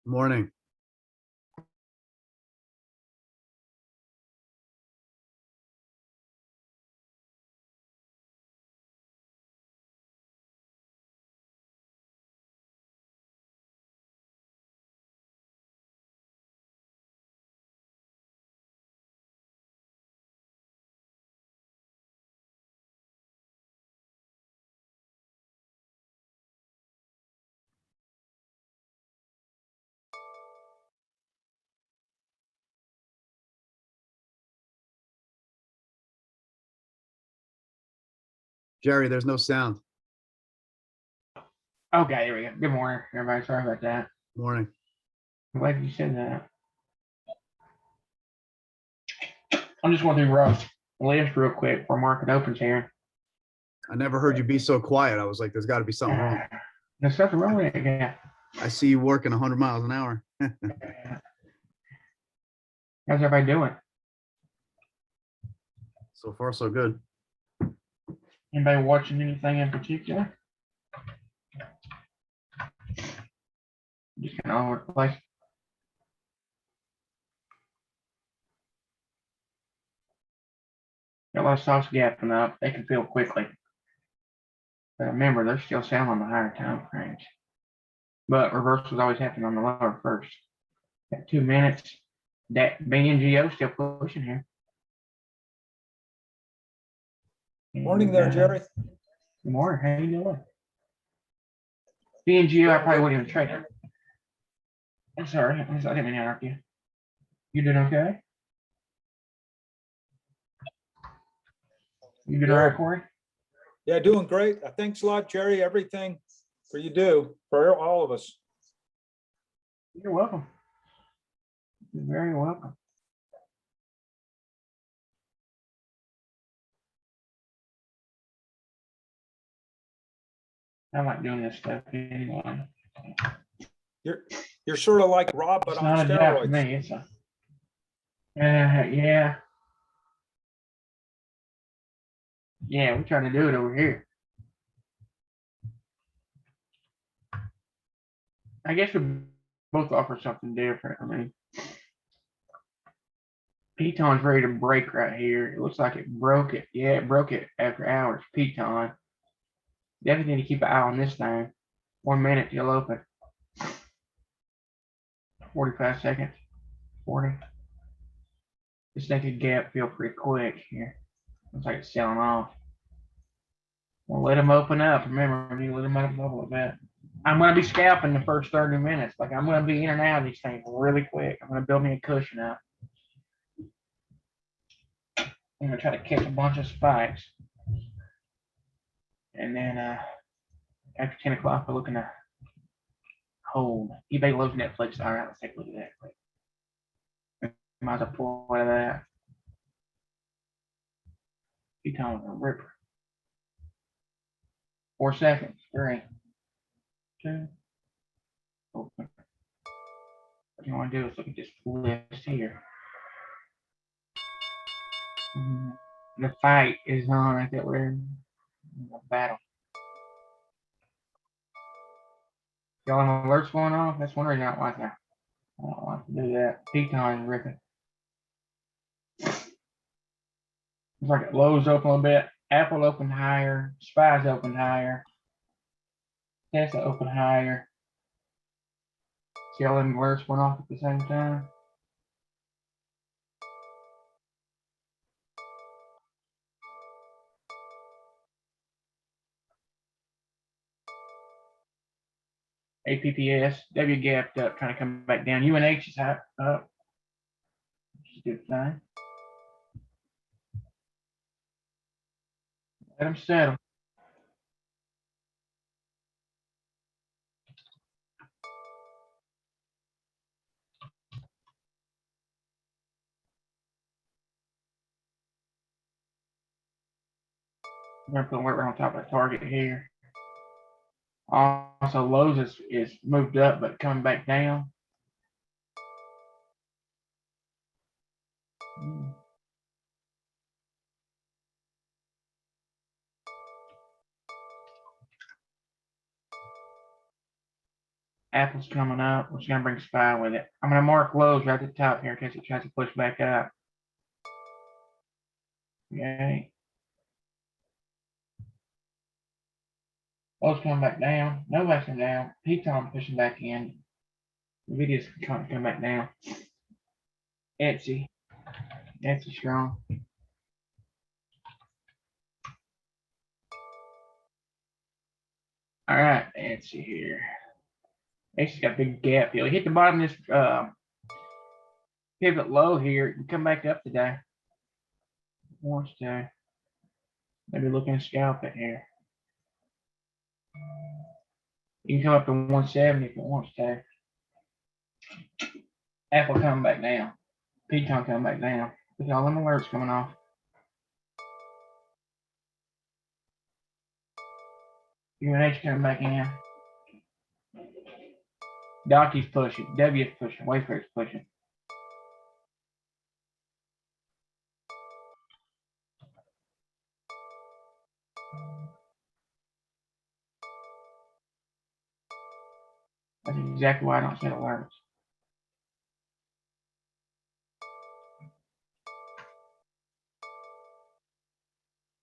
Morning. Jerry, there's no sound. Okay, there we go. Good morning, everybody. Sorry about that. Morning. I'm glad you said that. I'm just going through Russ list real quick for market opens here. I never heard you be so quiet. I was like, there's got to be something wrong. There's nothing wrong with it. Yeah. I see you working 100 miles an hour. How's everybody doing? So far, so good. Anybody watching anything in particular? Just kind of all over the place. Got a lot of stocks gapping up. They can fill quickly. But remember, they're still selling on the higher time frames. But reversals always happen on the lower first. Got 2 minutes. That BNGO still pushing here. Morning there, Jerry. Good morning. How you doing? BNGO, I probably wouldn't even trade it. I'm sorry. I didn't mean to interrupt you. You doing okay? You doing all right, Corey? Yeah, doing great. Thanks a lot, Jerry. Everything for you do for all of us. You're welcome. You're very welcome. I like doing this stuff anyway. You're sort of like Rob, but It's on not a job for steroids. me. It's a yeah. Yeah, we're trying to do it over here. I guess we both offer something different. I mean, Piton's ready to break right here. It looks like it broke it. Yeah, it broke it after hours. Piton. Definitely need to keep an eye on this thing. 1 minute till open. 45 seconds. 40. This thing could gap fill pretty quick here. Looks like it's selling off. We'll let them open up. Remember, you let them open up a little bit. I'm going to be scalping the first 30 minutes. Like, I'm going to be in and out of these things really quick. I'm going to build me a cushion up. I'm going to try to catch a bunch of spikes. And then after 10 o'clock, we're looking to hold. eBay loves Netflix. All right, let's take a look at that quick. Might as well pull out of that. Piton a ripper. 4 seconds. 3, 2. Open. What you want to do is look at this list here. The fight is on. I think we're in a battle. Y'all have alerts going on? That's one reason I don't like that. I don't like to do that. Piton ripping. Looks like it Lowe's open a little bit. Apple opened higher. Spies opened higher. Tesla opened higher. See all them alerts went off at the same time? APPS, W gapped up, trying to come back down. UNH is high up. Which is a good sign. Let them settle. I'm going to put right on top of the target here. Also, Lowe's is moved up, but coming back down. Apple's coming up, which is gonna bring SPY with it. I'm gonna mark lows right at the top here in case it tries to push back up. Okay. Lows coming back down. Nobody's coming down. Peton pushing back in. Nvidia's trying to come back down. Etsy. Etsy strong. All right, Etsy here. Etsy's got a big gap here. Hit the bottom of this pivot low here and come back up today. Wants to. Maybe looking to scalp it here. You can come up to 170 if it wants to. Apple coming back down. Peton coming back down. Look at all them alerts coming off. UNH coming back in. Dockey's pushing. W is pushing. Wayfair's pushing. That's exactly why I don't set alerts.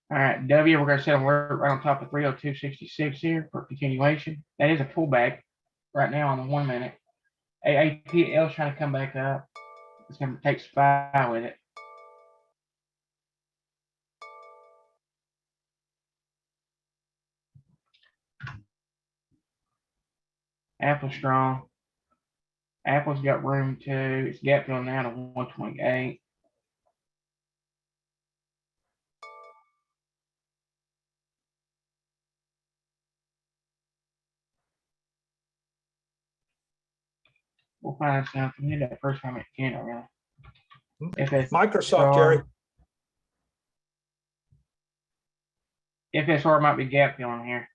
All right, W, we're going to set an alert right on top of 302.66 here for continuation. That is a pullback right now on the 1 minute. AAPL is trying to come back up. It's going to take SPY with it. Apple strong. Apple's got room to, it's gap filling now to 128. We'll find something. We need that first time it can around. Microsoft, Jerry. FSR might be gap filling here.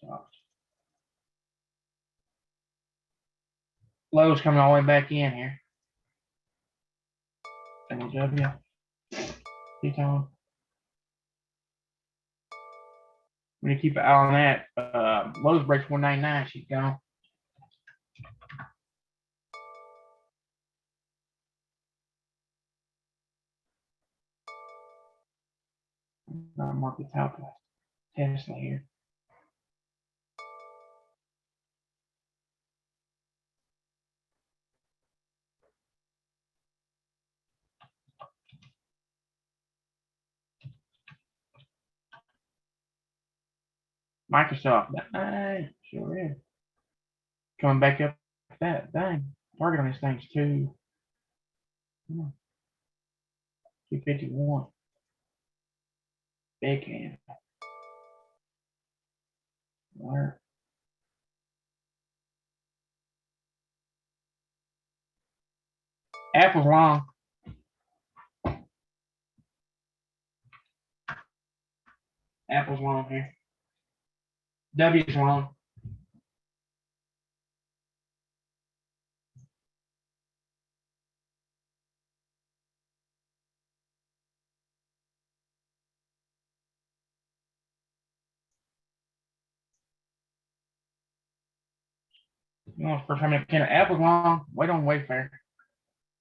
So, lows coming all the way back in here. Single W. Peton. We need to keep an eye on that. Lows breaks 199. She's gone. Mark the top of Tesla here. Microsoft, sure is. Coming back up that thing. Target on this thing's 251. Big hand. Where? Apple's long. Apple's long here. W's long. First time in Canada. Apple's long. Wait on Wayfair.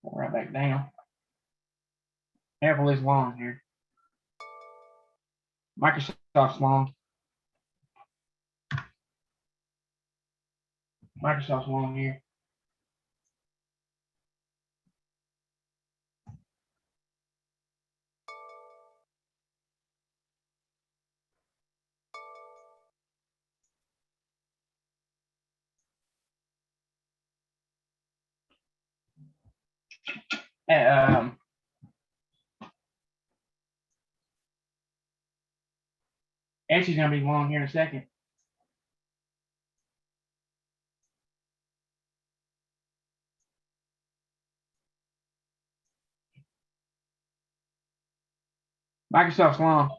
Right back down. Apple is long here. Microsoft's long. Microsoft's long here. Etsy's gonna be long here in a second. Microsoft's long.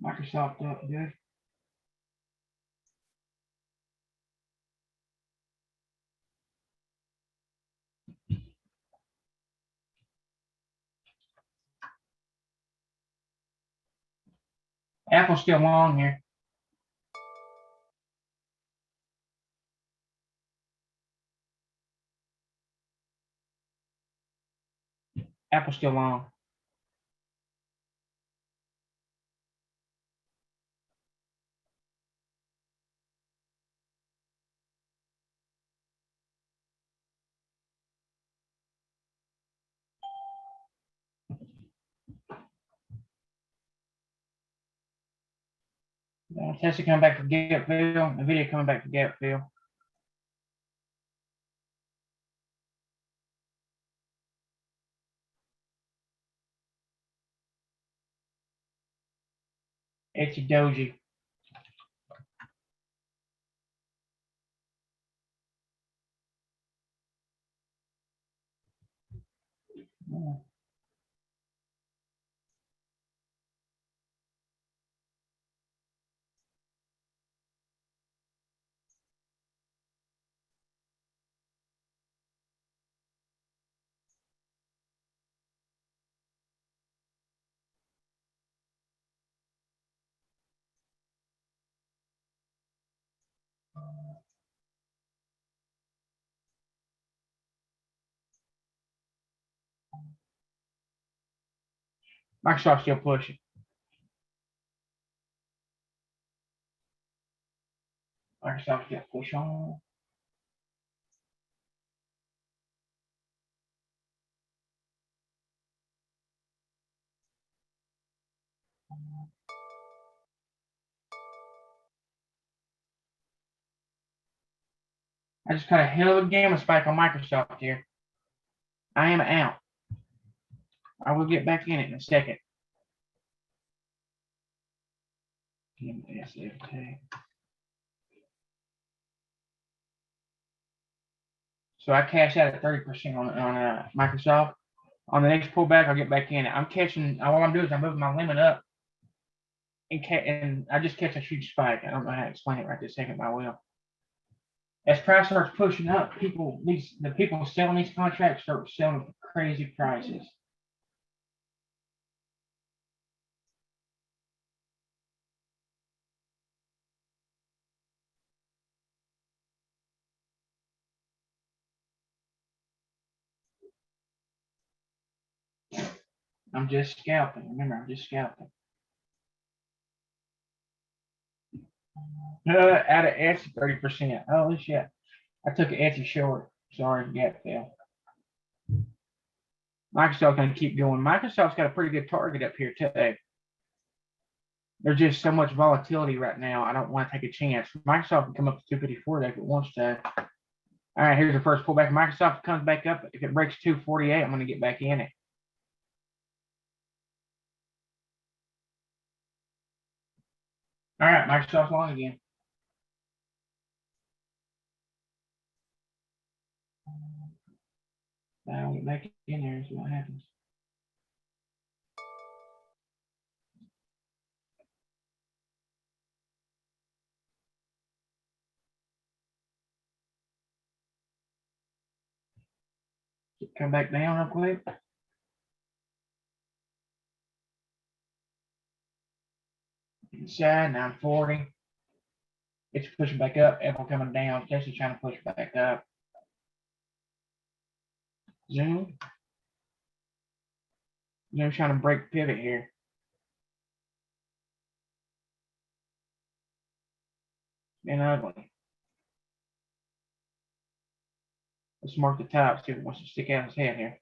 Microsoft up good. Apple's still long here. Apple's still long. Tesla coming back for gap fill. Nvidia coming back for gap fill. Etsy Doji. Microsoft still pushing. Microsoft still push on. I just got a hell of a gamma spike on Microsoft here. I am out. I will get back in it in a second. So I cashed out at 30% on Microsoft. On the next pullback, I'll get back in it. I'm catching. All I'm doing is I'm moving my limit up, and I just catch a huge spike. I don't know how to explain it right this second, but I will. As price starts pushing up, the people selling these contracts start selling for crazy prices. I'm just scalping. Remember, I'm just scalping. Out of Etsy, 30%. Holy shit. I took an Etsy short. Sorry, gap fail. Microsoft's going to keep going. Microsoft's got a pretty good target up here today. There's just so much volatility right now. I don't want to take a chance. Microsoft can come up to 254 if it wants to. All right, here's the first pullback. Microsoft comes back up. If it breaks 248, I'm going to get back in it. All right, Microsoft's long again. I'll get back in there and see what happens. Come back down real quick. Inside 940. It's pushing back up. Apple coming down. Tesla trying to push back up. Zoom. Zoom trying to break pivot here. Been ugly. Let's mark the top. See if it wants to stick out his head here.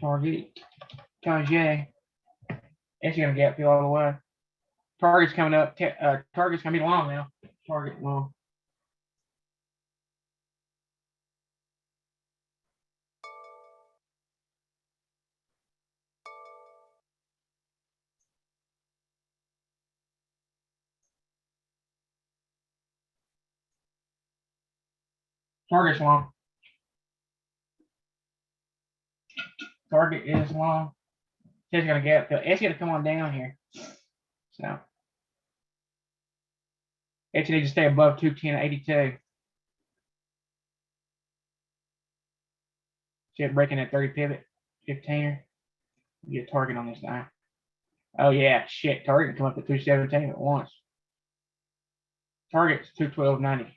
Target. Tajay. It's gonna gap fill all the way. Target's coming up. Target's gonna be long now. Target long. Target's long. Target is long. Ted's got a gap fill. It's gonna come on down here. So it needs to stay above 210.82. See it breaking that 30 pivot, 15er. Get a target on this guy. Oh yeah, shit. Target can come up to 217 at once. Target's 212.90.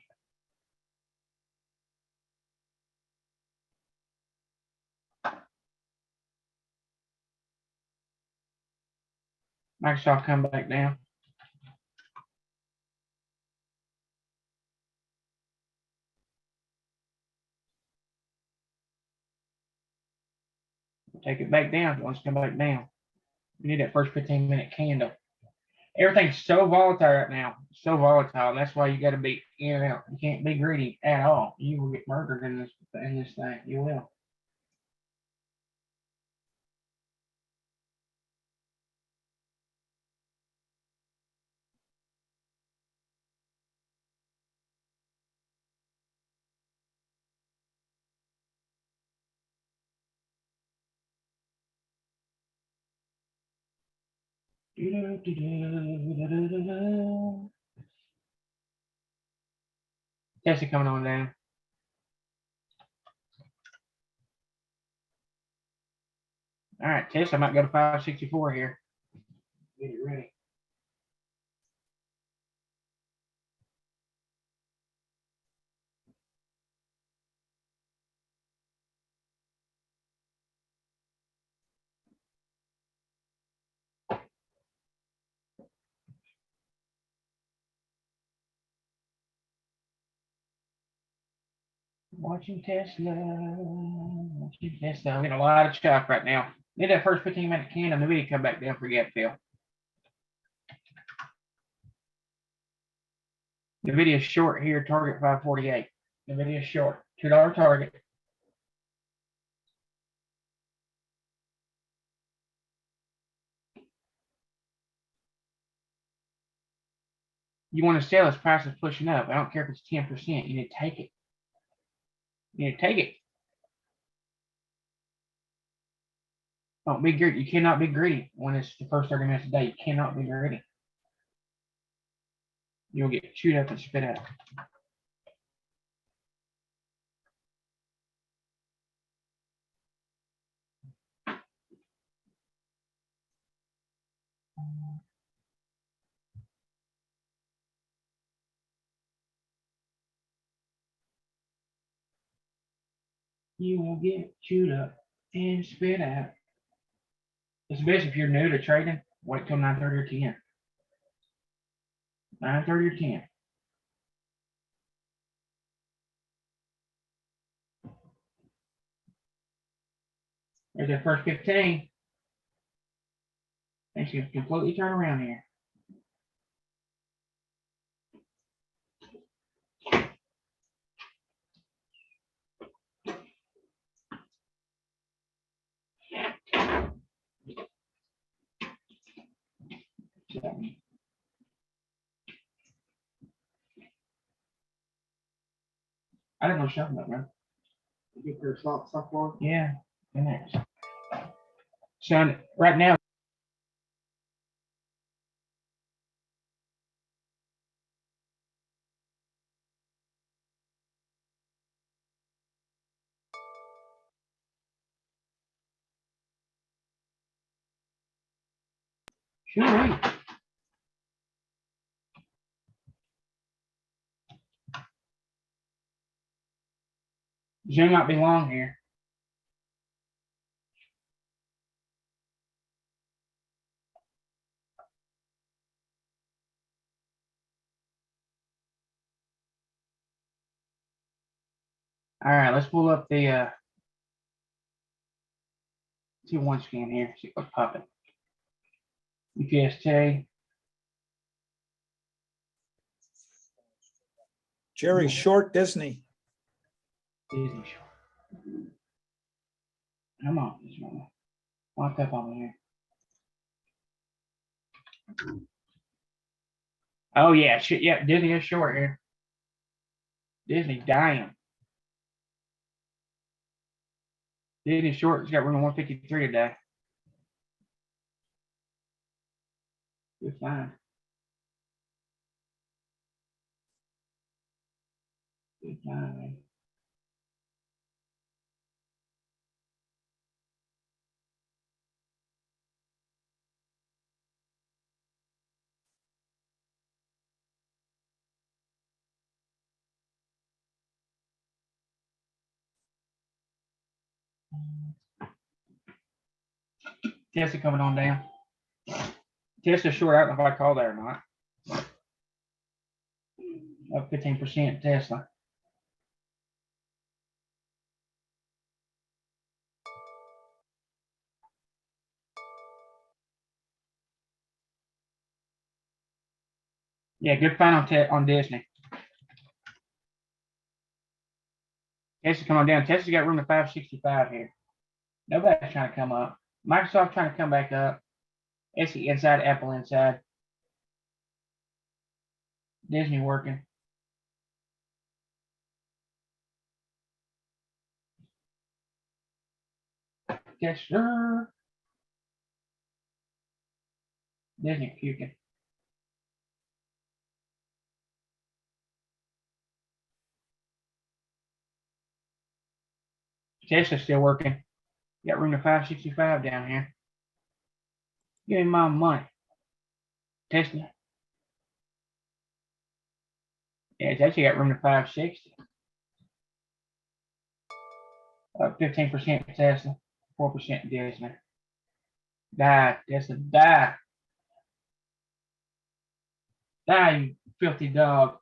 Microsoft come back down. Take it back down if it wants to come back down. You need that first 15-minute candle. Everything's so volatile right now. So volatile. And that's why you got to be in and out. You can't be greedy at all. You will get murdered in this thing. You will. Tesla coming on down. All right, Tesla might go to 564 here. Get it ready. Watching Tesla. Watching Tesla. I'm getting a lot of chop right now. Need that first 15-minute candle. The video come back down for gap fill. The video short here. Target 548. The video short. $2 target. You want to sell as price is pushing up. I don't care if it's 10%. You need to take it. You need to take it. Don't be greedy. You cannot be greedy when it's the first 30 minutes a day. You cannot be greedy. You'll get chewed up and spit out. You will get chewed up and spit out. It's best if you're new to trading, wait till 9:30 or 10. 9:30 or 10. There's that first 15. Things can completely turn around here. I didn't know something about that. Get their socks off on. Yeah. So right now, sure. Zoom might be long here. All right, let's pull up the T1 scan here. See what's popping. UPST. Jerry short Disney. Disney short. Come on, this one. Lock up on here. Oh yeah, shit. Yeah, Disney is short here. Disney dying. Disney short, it's got room 153 today. Good find. Good find, man. Tesla coming on down. Tesla short, I don't know if I call that or not. Up 15% Tesla. Yeah, good find on Disney. Tesla coming down. Tesla's got room to 565 here. Nobody's trying to come up. Microsoft trying to come back up. Etsy inside, Apple inside. Disney working. Tesla. Disney puking. Tesla's still working. Got room to 565 down here. Give me my money. Tesla. Yeah, it's actually got room to 560. Up 15% Tesla, 4% Disney. Die, Tesla, die. Die, you filthy dog.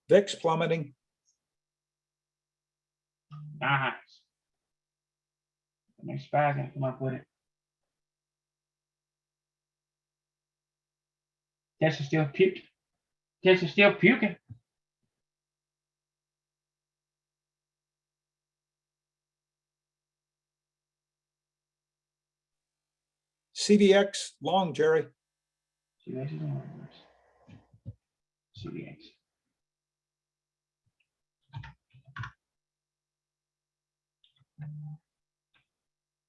VIX plummeting. Nice. The next spy's gonna come up with it. Tesla's still puking. Tesla's still puking. CDX long, Jerry. CDX is on CDX.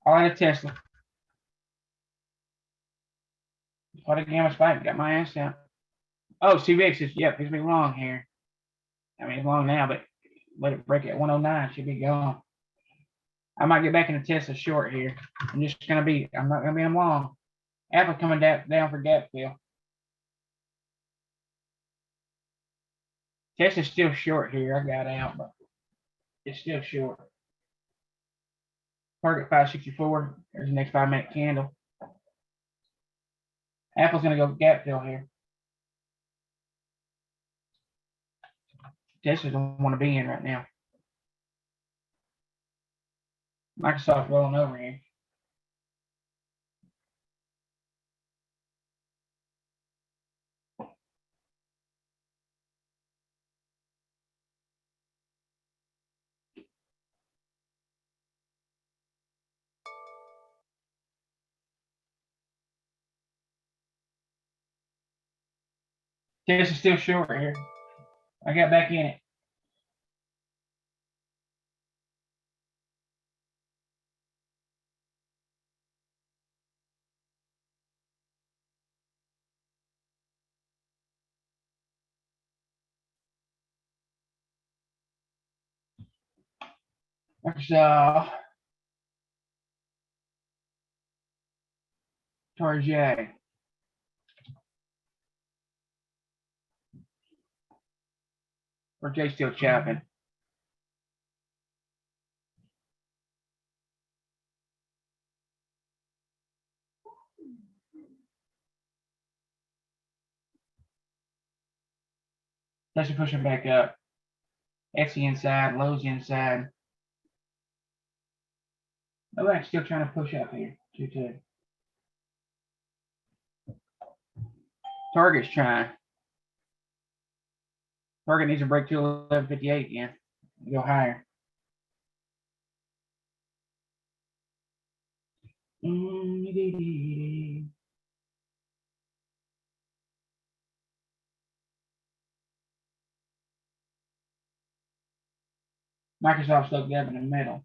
All out of Tesla. What a gamma spike. Got my ass out. Oh, CVX is, yep, it's been long here. I mean, it's long now, but let it break at 109. Should be gone. I might get back into Tesla short here. I'm not going to be in long. Apple coming down for gap fill. Tesla's still short here. I got out, but it's still short. Target 564. There's the next 5-minute candle. Apple's going to go gap fill here. Tesla don't want to be in right now. Microsoft rolling over here. Tesla's still short right here. I got back in it. Microsoft. Target. Or Jay still chopping. Tesla pushing back up. Etsy inside, Lowe's inside. Nobody's still trying to push up here. 2-2. Target's trying. Target needs to break to 1158 again. Go higher. Microsoft stuck up in the middle.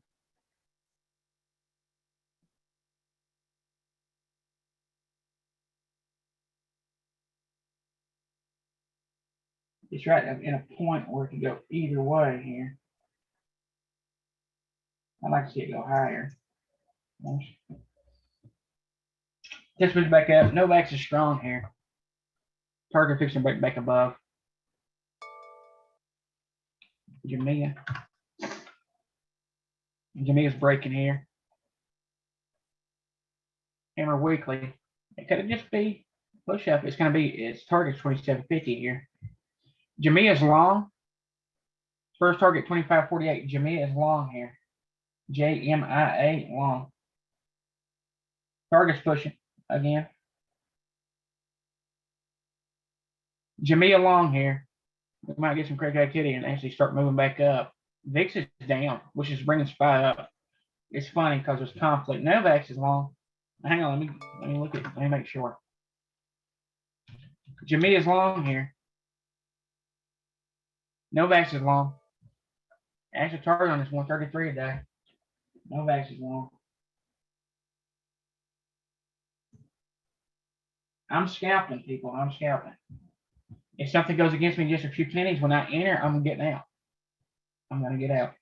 It's right in a point where it could go either way here. I'd like to see it go higher. This moves back up. Novak's is strong here. Target fixing to break back above. Jamia. Jamia's breaking here. Hammer weekly. It could just be push up. It's going to be, its target's 2750 here. Jamia's long. First target 2548. Jamia is long here. JMIA long. Target's pushing again. Jamia long here. We might get some crack activity and actually start moving back up. VIX is down, which is bringing SPY up. It's funny because there's conflict. Novak's is long. Hang on, let me look at. Let me make sure. Jamia is long here. Novak's is long. Actual target on this 133 a day. Novak's is long. I'm scalping, people. I'm scalping. If something goes against me just a few pennies, when I enter, I'm getting out. I'm going to get out.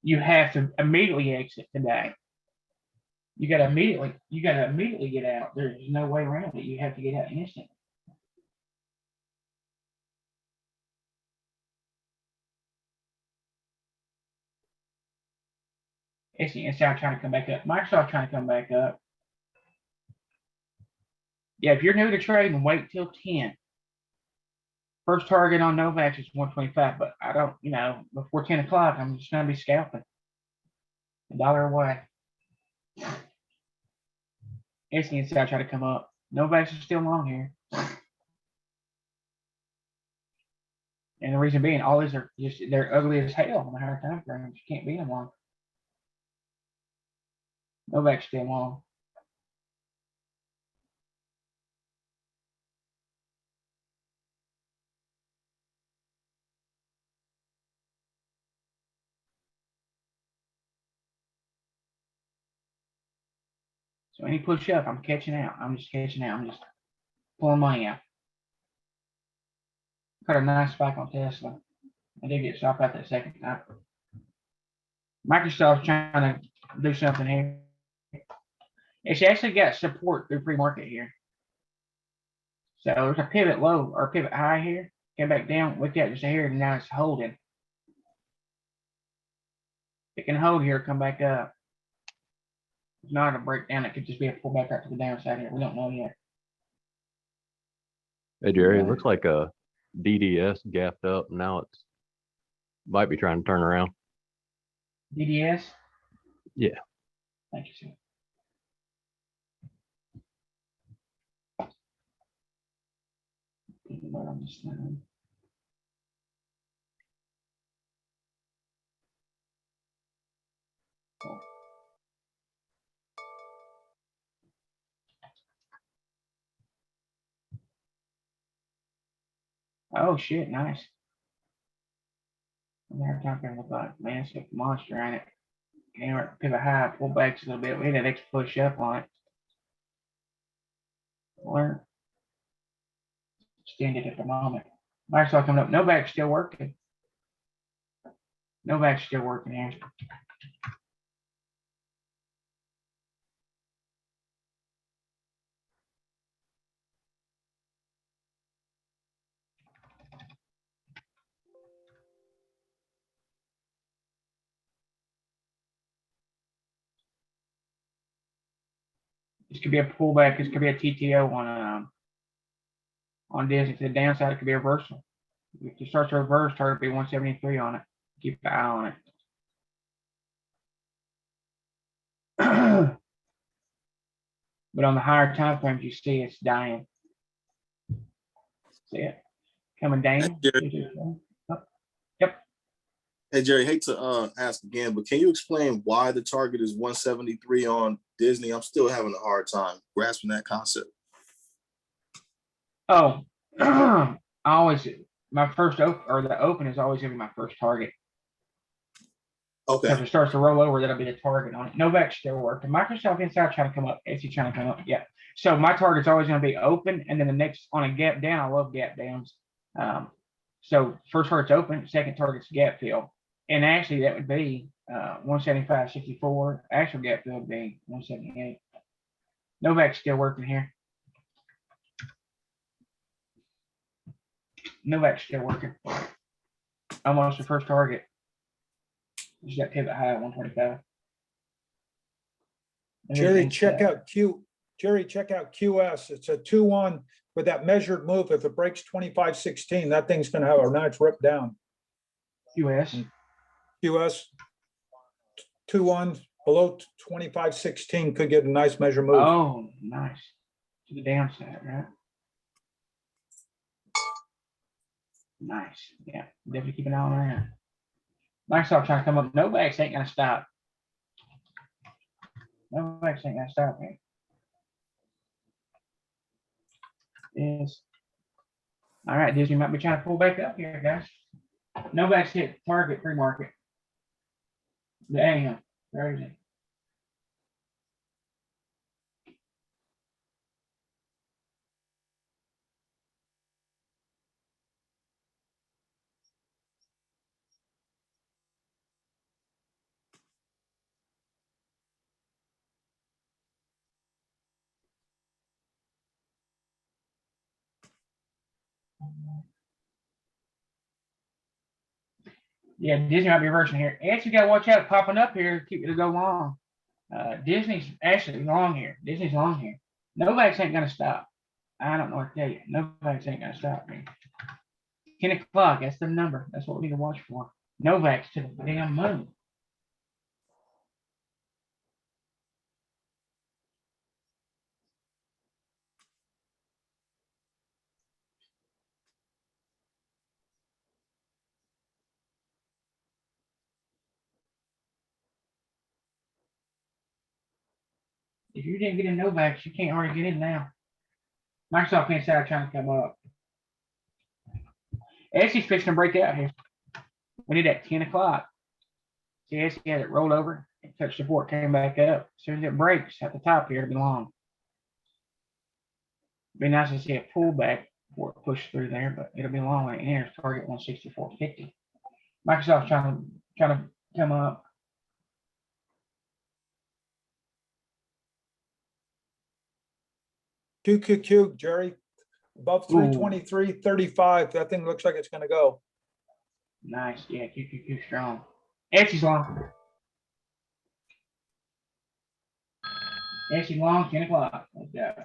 You have to immediately exit today. You got to immediately get out. There's no way around it. You have to get out instantly. It's now trying to come back up. Microsoft trying to come back up. Yeah, if you're new to trading, wait till 10. First target on Novak is 125, but I don't, before 10 o'clock, I'm just going to be scalping. $1 away. It's the inside try to come up. Novak's is still long here. And the reason being, all these are just, they're ugly as hell on the higher time frames. You can't beat them long. Novak's still long. So any push up, I'm catching out. I'm just catching out. I'm just pulling money out. Got a nice spike on Tesla. I did get stopped out that second time. Microsoft's trying to do something here. It's actually got support through pre-market here. So there's a pivot low or pivot high here. Came back down, looked at just here, and now it's holding. It can hold here, come back up. It's not a breakdown. It could just be a pullback out to the downside here. We don't know yet. Hey Jerry, it looks like a DDS gapped up. Now it's might be trying to turn around. DDS? Yeah. Thank you, sir. On this line. Oh shit, nice. Every time I look like, man, it's a monster on it. And pivot high, pull back a little bit. We had that extra push up on it. Or extended at the moment. Microsoft coming up. Novak's still working. Novak's still working here. This could be a pullback. This could be a TTO on Disney. To the downside, it could be a reversal. If it starts to reverse, target be 173 on it. Keep an eye on it. But on the higher time frames, you see it's dying. See it coming down. Hey, Oh, yep. Hey Jerry, hate to ask again, but can you explain why the target is 173 on Disney? I'm still having a hard time grasping that concept. Oh, I always, my first the open is always gonna be my first target. Okay. Because it starts to roll over, that'll be a target on it. Novak's still working. Microsoft Inside trying to come up. Etsy trying to come up. Yeah. So my target's always going to be open, and then the next on a gap down. I love gap downs. So first target's open, second target's gap fill, and actually that would be 175.64. Actual gap fill would be 178. Novak's still working here. Novak's still working. Almost the first target. Just got pivot high at 125. Jerry, check out QS. It's a 2-1 with that measured move. If it breaks 25.16, that thing's gonna have a nice rip down. QS. QS 2-1 below 25.16 could get a nice measure move. Oh, nice. To the downside, right? Nice. Yeah, definitely keep an eye on that. Microsoft trying to come up. Novak's ain't gonna stop. Novak's ain't gonna stop, man. Yes. All right, Disney might be trying to pull back up here, guys. Novak's hit target pre-market. Damn, crazy. Yeah, Disney might be reversing here. Actually, got to watch out popping up here. Keep it to go long. Disney's actually long here. Disney's long here. Novak's ain't gonna stop. I don't know what to tell you. Novak's ain't gonna stop me. 10 o'clock. That's the number. That's what we need to watch for. Novak's to the damn moon. If you didn't get in Novak's, you can't already get in now. Microsoft Inside trying to come up. Etsy's fixing to break out here. We need at 10 o'clock. See, Etsy had it rolled over, it touched support, came back up. As soon as it breaks at the top here, it'll be long. Be nice to see a pullback before it pushes through there, but it'll be long when it enters target 164.50. Microsoft's trying to come up. QQQ, Jerry, above 323.35. That thing looks like it's gonna go. Nice, yeah, QQQ strong. Etsy's long. Etsy long, 10 o'clock. Let's go.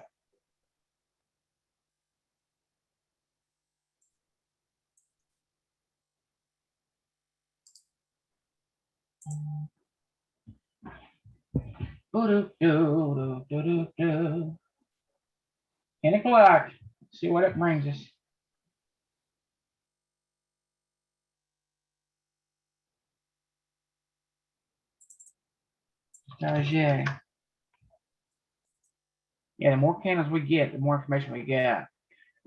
Do, do, do, do, do. 10 o'clock. See what it brings us. Yeah, the more candles we get, the more information we get.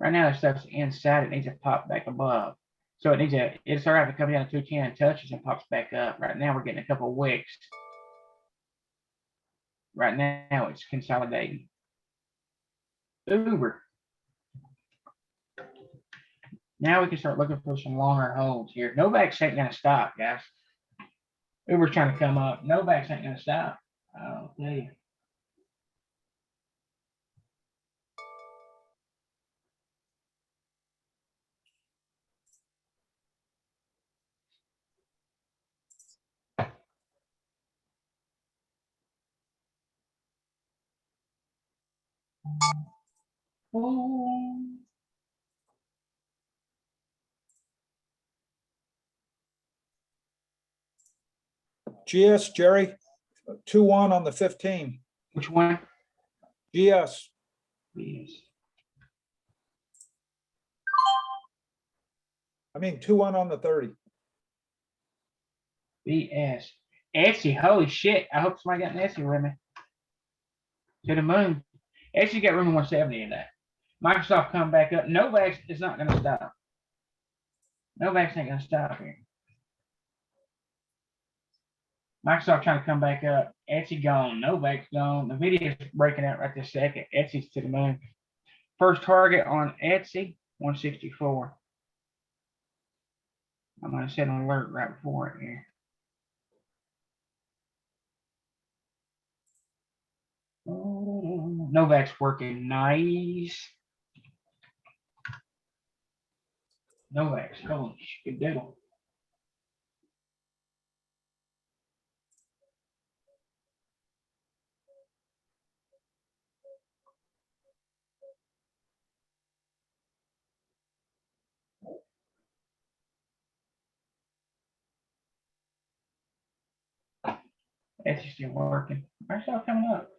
Right now, the stuff's inside. It needs to pop back above. So it needs to. It started to come down to 210, touches and pops back up. Right now, we're getting a couple of wicks. Right now, it's consolidating. Uber. Now we can start looking for some longer holds here. Novak's ain't gonna stop, guys. Uber's trying to come up. Novak's ain't gonna stop. I'll tell you. Oh. GS, Jerry, 2-1 on the 15. Which one? GS. Yes. I mean, 2-1 on the 30. BS. Etsy, holy shit. I hope somebody got an Etsy with me. To the moon. Etsy got room 170 in that. Microsoft come back up. Novavax is not going to stop. Novavax ain't going to stop here. Microsoft trying to come back up. Etsy gone. Novavax gone. The video's breaking out right this second. Etsy's to the moon. First target on Etsy, 164. I'm going to set an alert right before it here. Novak's working nice. Novak's holy shit, good deal. Etsy's still working. Where's all coming up?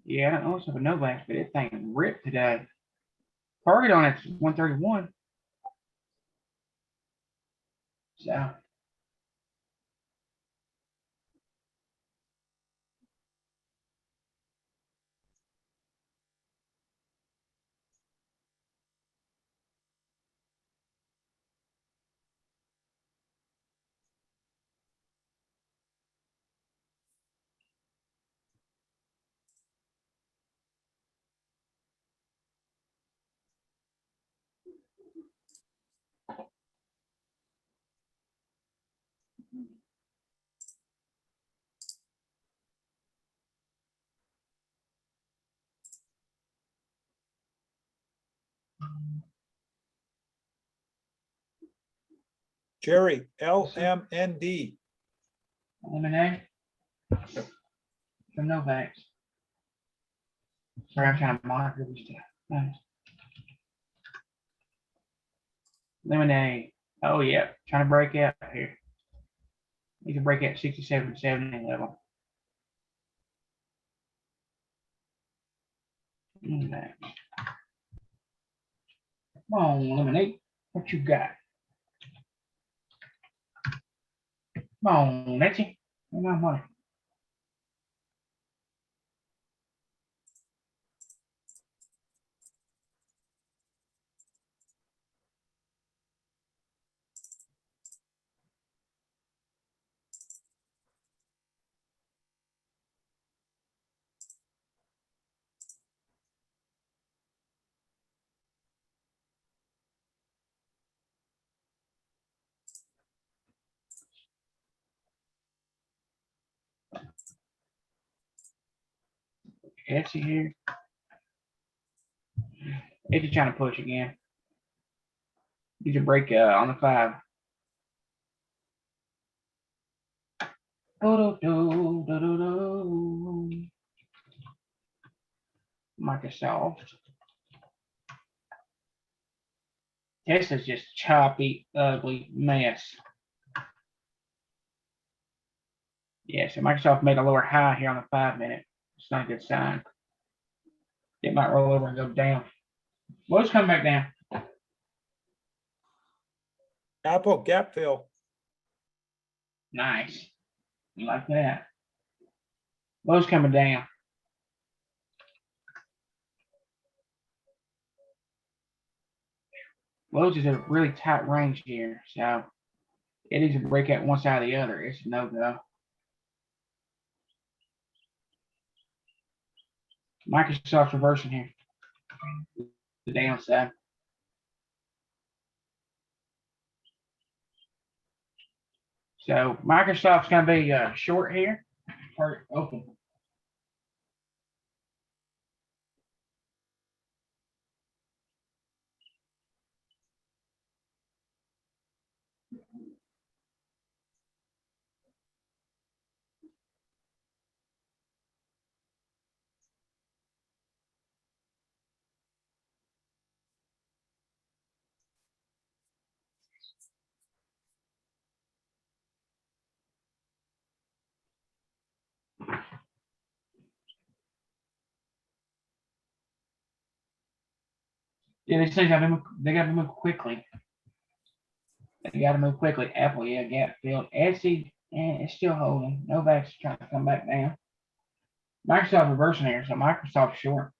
Yeah, I don't know what's up with Novak, but it thing ripped today. Target on it's 131. So Jerry, LMND. eliminate from Novak. Sorry, I'm trying to monitor this stuff. Nice. Lemonade. Oh yeah, trying to break out here. Need to break out 67, 70 level. Come on, Lemonade. What you got? Come on, Etsy. Where's my money? Etsy here. Etsy trying to push again. Need to break on the 5. Microsoft. Tesla's just choppy, ugly mess. Yeah, so Microsoft made a lower high here on the 5-minute. It's not a good sign. It might roll over and go down. Well, it's coming back down. Apple gap fill. Nice. You like that? Lows coming down. Lows is a really tight range here, so it needs to break out one side or the other. It's a no-go. Microsoft's reversing here. The downside. So Microsoft's gonna be short here or open. Yeah, they say they gotta move quickly. They gotta move quickly. Apple, yeah, gap filled. Etsy, it's still holding. Novak's trying to come back down. Microsoft reversing here, so Microsoft short.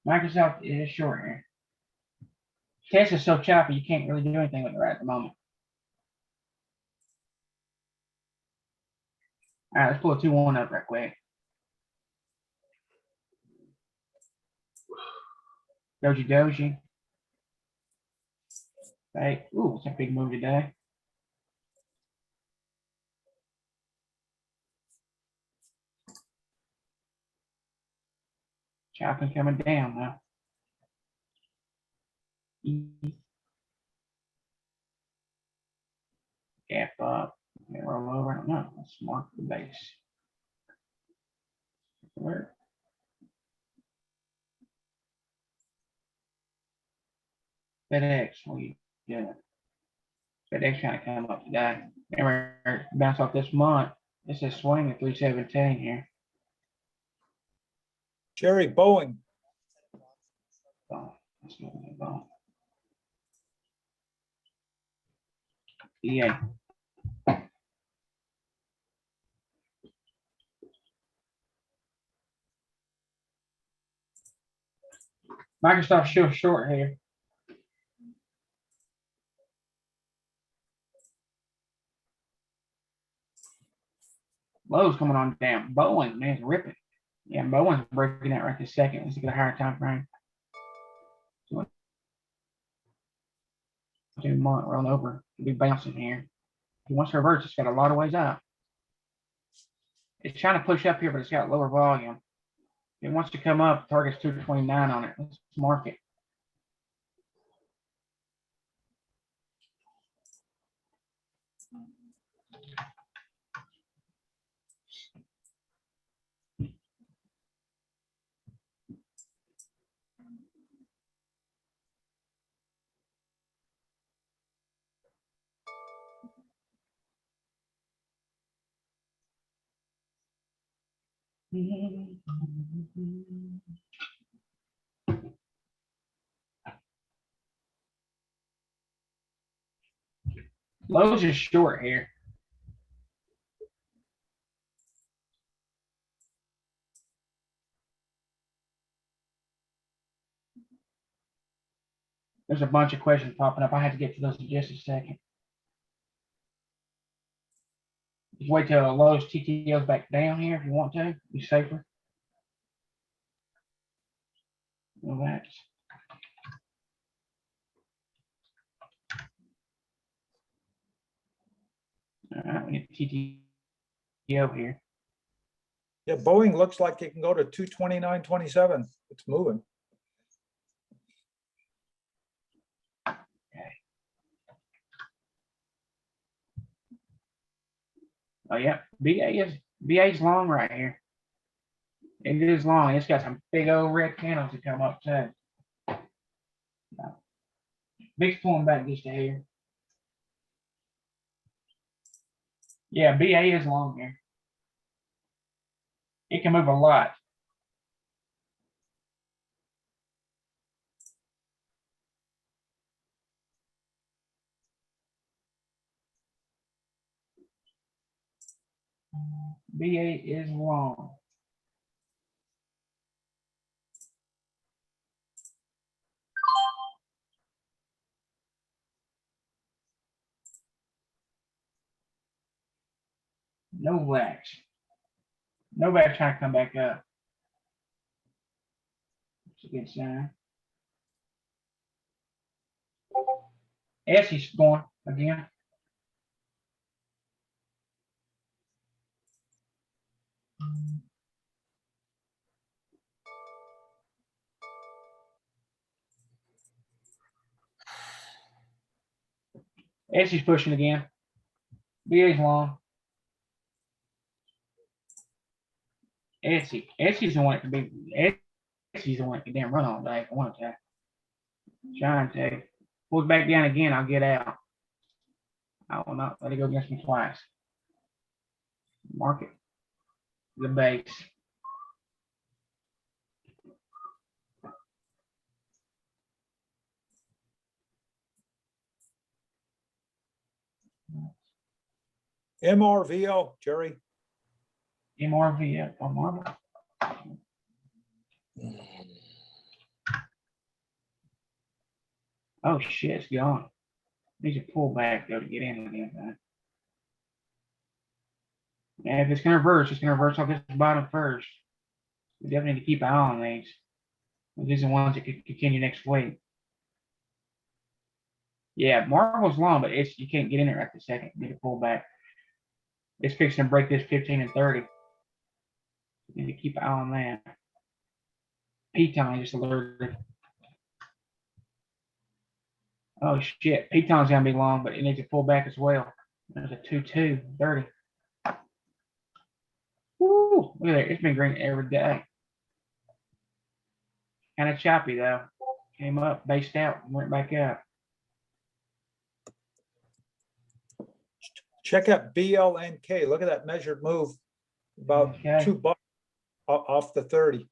Microsoft is short here. Tesla's so choppy, you can't really do anything with it right at the moment. All right, let's pull a 2-1 up right quick. Doji. Hey, ooh, it's a big move today. Chopping coming down now. Gap up. Roll over. I don't know. Let's mark the base. Where? FedEx, what are you doing? FedEx trying to come up today. Remember, bounce off this month. It's a swing at 317 here. Jerry, Boeing. Oh, that's not gonna go. EA. Microsoft still short here. Lowe's coming on down. Boeing, man, it's ripping. Yeah, Boeing's breaking out right this second. Let's get a higher time frame. 2 month roll over. It'll be bouncing here. If it wants to reverse, it's got a lot of ways out. It's trying to push up here, but it's got lower volume. If it wants to come up, target's 229 on it. Let's mark it. Lowe's is short here. There's a bunch of questions popping up. I had to get to those in just a second. Just wait till Lowe's TTL's back down here if you want to. Be safer. Relax. All right, we get TTL here. Yeah, Boeing looks like it can go to 229.27. It's moving. Oh yeah, BA's long right here. It is long. It's got some big old red candles to come up too. Big's pulling back just a hair. Yeah, BA is long here. It can move a lot. B8 is long. Novak's. Novak's trying to come back up. It's a good sign. Essie's going again. Essie's pushing again. BA's long. Essie's the one that can be. Essie's the one that can damn run all day. I want to. Trying to. Pulls back down again. I'll get out. I will not let it go against me twice. Mark it. The base. MRVO, Jerry. MRV on marble. Oh shit, it's gone. Needs to pull back though to get in again. And if it's gonna reverse, it's gonna reverse off this bottom first. We definitely need to keep an eye on these. These are the ones that could continue next week. Yeah, marble's long, but it's you can't get in it right this second. You need to pull back. It's fixing to break this 15 and 30. You need to keep an eye on that. Piton just alerted. Oh shit, Piton's gonna be long, but it needs to pull back as well. There's a 2-2, 30. Woo, look at that, it's been green every day. Kind of choppy though. Came up, based out, went back up. Check out BLNK. Look at that measured move. About Okay. $2 off the 30.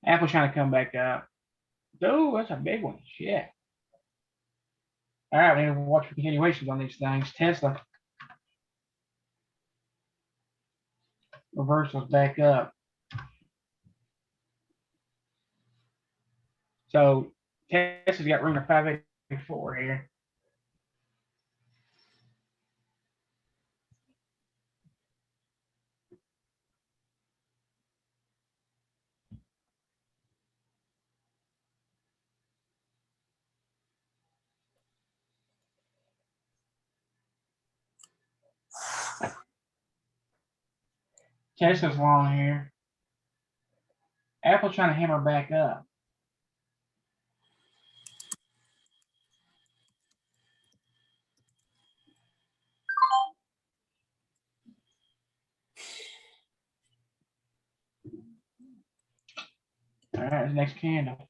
Apple trying to come back up. Oh, that's a big one. Shit. All right, we need to watch for continuations on these things. Tesla. Reversals back up. So Tesla's got room to 584 here. Tesla's long here. Apple trying to hammer back up. All right, the next candle.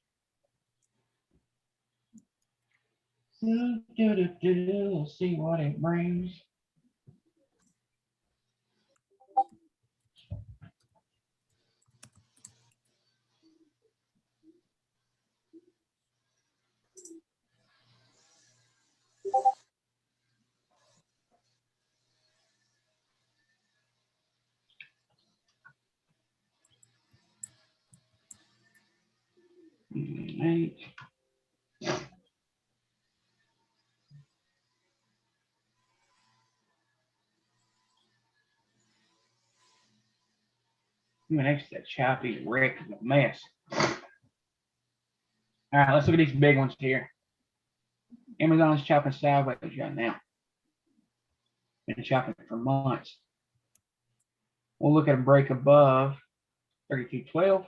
Let's see what it brings. Eight. Man, that's that choppy wreck of a mess. All right, let's look at these big ones here. Amazon's chopping sideways right now. Been chopping for months. We'll look at a break above 32.12.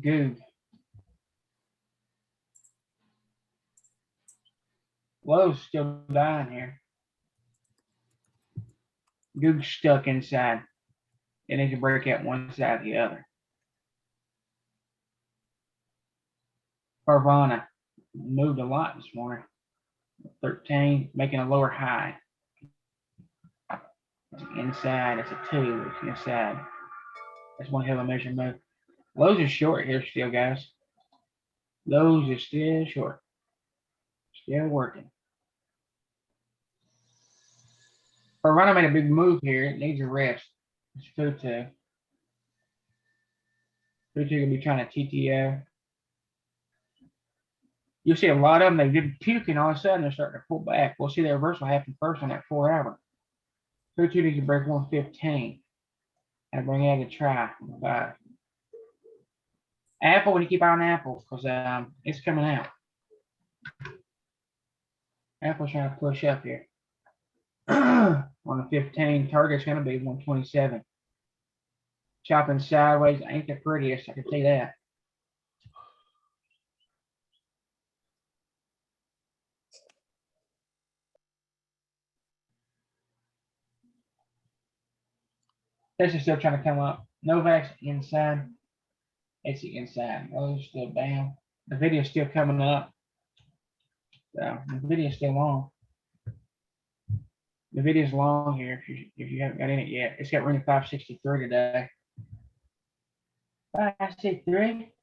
Good. Lowe's still dying here. Goog's stuck inside. It needs to break out one side or the other. Carvana moved a lot this morning. 13, making a lower high. Inside, it's a 2. It's inside. That's one hell of a measure move. Lowe's is short here still, guys. Lowe's is still short. Still working. Verano made a big move here. It needs a rest. It's Futu. Futu gonna be trying to TTO. You'll see a lot of them, they did puking, all of a sudden they're starting to pull back. We'll see the reversal happen first on that 4 hour. Futu needs to break 115. And bring out a try. 5. Apple, when you keep eye on Apple, because it's coming out. Apple's trying to push up here. On the 15, target's going to be 127. Chopping sideways ain't the prettiest, I can see that. This is still trying to come up. Novak's inside. It's the inside. Those still down. The video's still coming up. So the video's still long. The video's long here if you haven't got in it yet. It's got running 563 today. 563.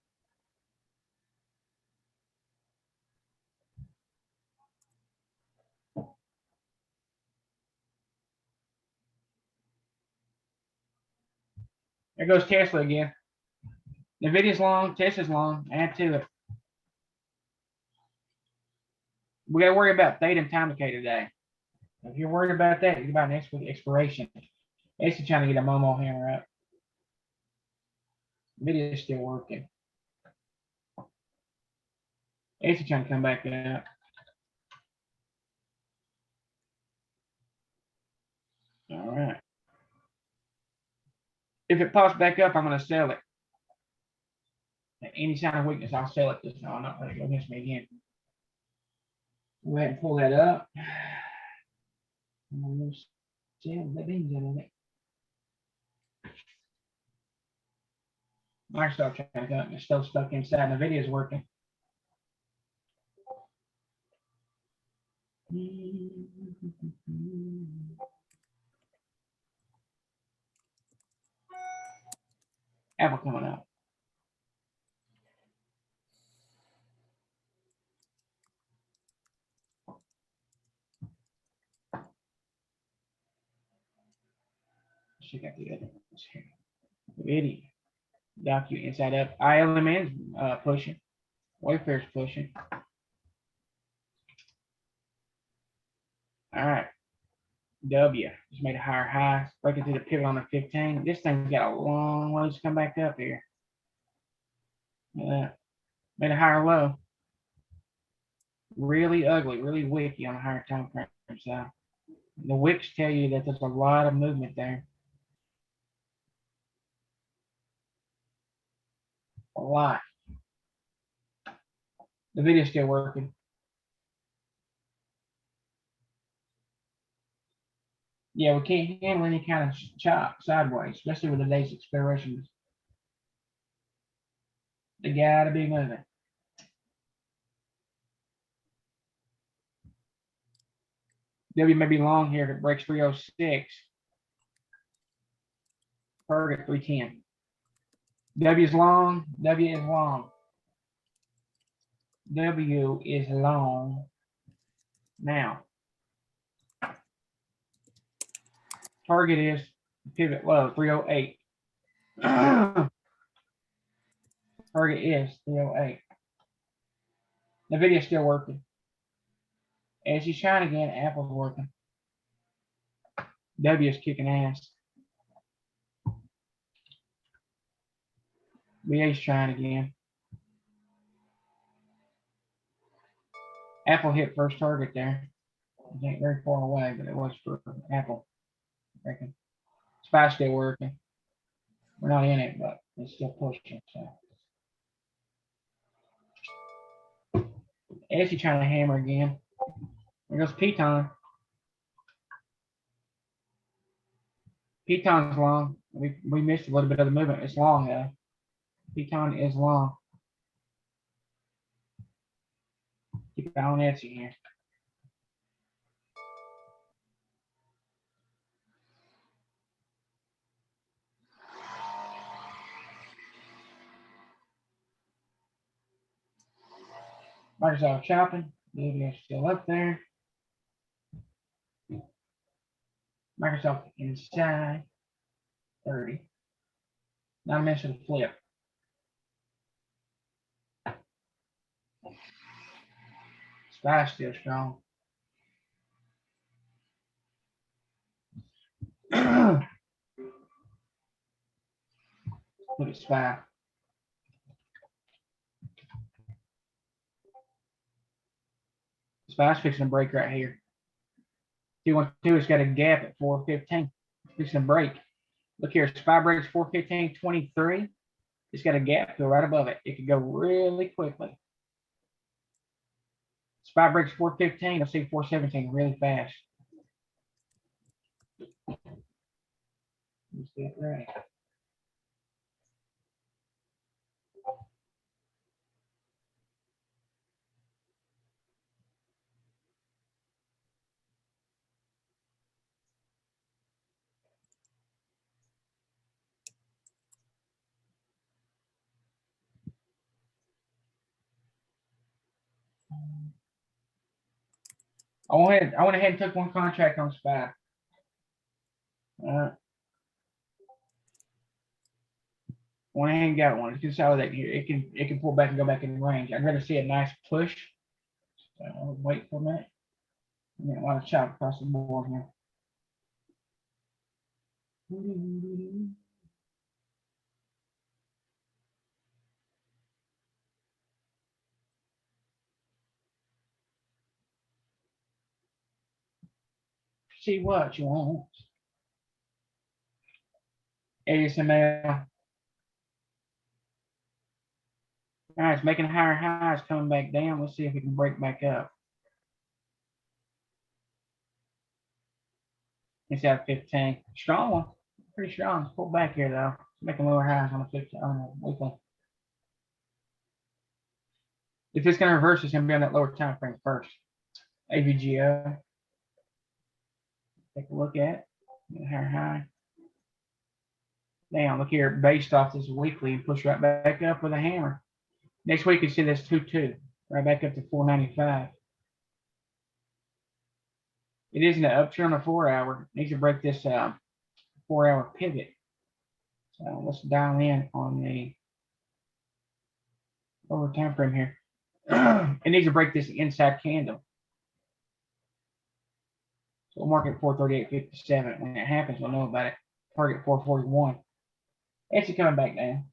There goes Tesla again. The video's long, Tesla's long. Add to it. We got to worry about theta and time decay today. If you're worried about that, it's about next week expiration. It's trying to get a Momo hammer up. Video is still working. It's trying to come back up. All right. If it pops back up, I'm going to sell it. At any sign of weakness, I'll sell it. Just no, I'm not going to go against me again. Go ahead and pull that up. Microsoft trying to come. It's still stuck inside. The video is working. Apple coming up. Check out the other ones here. Video. Docu inside up. ILMN's pushing. Wayfair's pushing. All right. W just made a higher high, breaking through the pivot on the 15. This thing's got a long ways to come back up here. Made a higher low. Really ugly, really wicky on a higher time frame. So the wicks tell you that there's a lot of movement there. A lot. The video's still working. Yeah, we can't handle any kind of chop sideways, especially with the day's expirations. They gotta be moving. W may be long here if it breaks 306. Target 310. W is long. W is long. W is long. Now, target is pivot low 308. Target is 308. The video is still working. As you shine again, Apple's working. W is kicking ass. VA's trying again. Apple hit first target there. It ain't very far away, but it was for Apple. I reckon. SPY still working. We're not in it, but it's still pushing. So Essie trying to hammer again. There goes Piton. Piton's long. We missed a little bit of the movement. It's long though. Piton is long. Keep it on Etsy here. Microsoft chopping, Nvidia still up there. Microsoft inside 30. Not mention the flip. SPY still strong. Look at SPY. SPY's fixing to break right here. 212, it's got a gap at 415. Fixing to break. Look here, SPY breaks 415.23. It's got a gap fill right above it. It could go really quickly. SPY breaks 415. I'll see 417 really fast. Let's get ready. I went ahead and took one contract on SPY. Went ahead and got one. It's consolidate here. It can pull back and go back in range. I'd rather see a nice push. So I'll wait for a minute. A lot of chop across the board here. See what you want. ASML. All right, it's making higher highs, coming back down. Let's see if we can break back up. It's at 15. Strong one. Pretty strong. Let's pull back here though. Making lower highs on the 15 on the weekly. If it's going to reverse, it's going to be on that lower time frame first. AVGO. Take a look at it. Higher high. Damn, look here, based off this weekly and push right back up with a hammer. Next week, you see this 2-2, right back up to 495. It is an uptrend on the 4 hour. Needs to break this 4 hour pivot. So let's dial in on the lower time frame here. It needs to break this inside candle. So we'll mark it 438.57. When it happens, we'll know about it. Target 441. It's coming back down.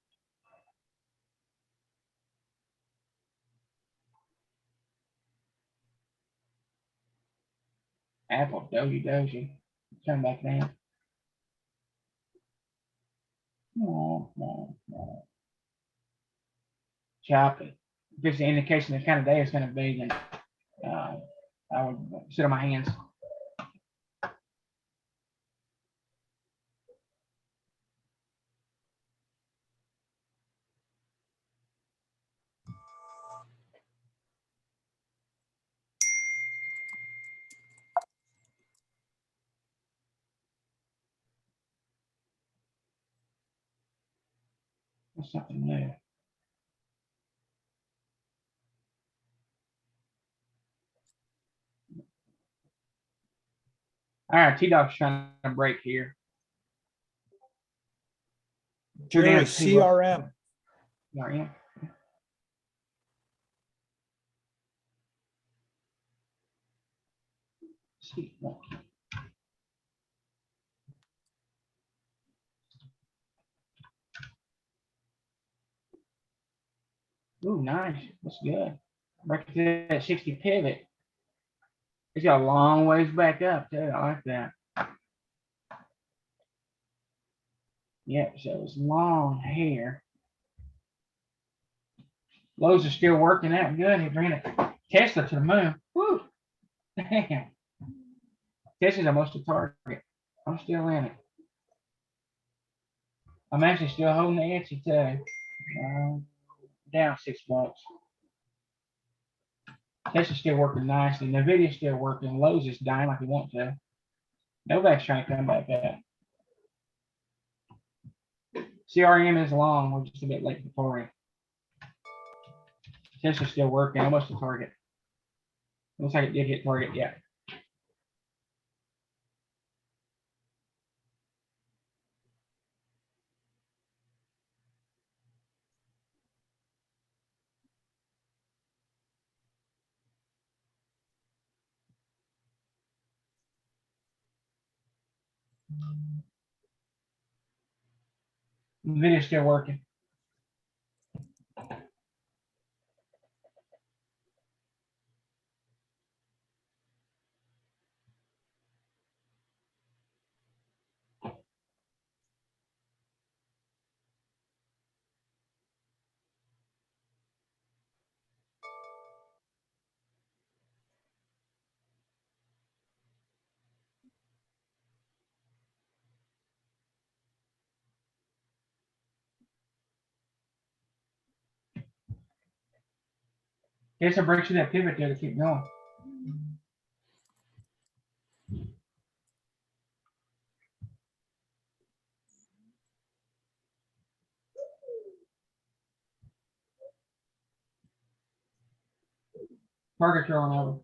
Apple, doji. Coming back down. Choppy. If it's an indication of the kind of day it's going to be, then I would sit on my hands. That's something new. All right, T-Dog's trying to break here. Jerry, CRM. Yeah. See. Ooh, nice. That's good. Back to that 60 pivot. It's got a long ways back up too. I like that. Yep, so it's long here. Lows are still working out good. He ran a Tesla to the moon. Woo! Damn. Tesla's almost a target. I'm still in it. I'm actually still holding the Etsy too. Down $6. Tesla's still working nicely. Nvidia's still working. Lowe's is dying like we want to. Novak's trying to come back up. CRM is long. We're just a bit late to the party. Tesla's still working. Almost to target. Looks like it did hit target. Yeah. The video's still working. Guess it breaks through that pivot there to keep going. Target rolling over.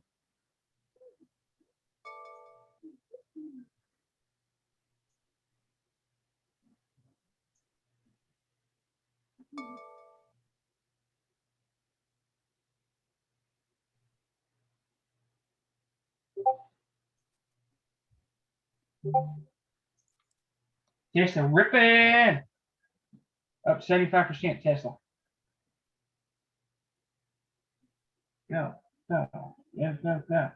Tesla ripping up 75% Tesla. Go, go, yeah, go, go.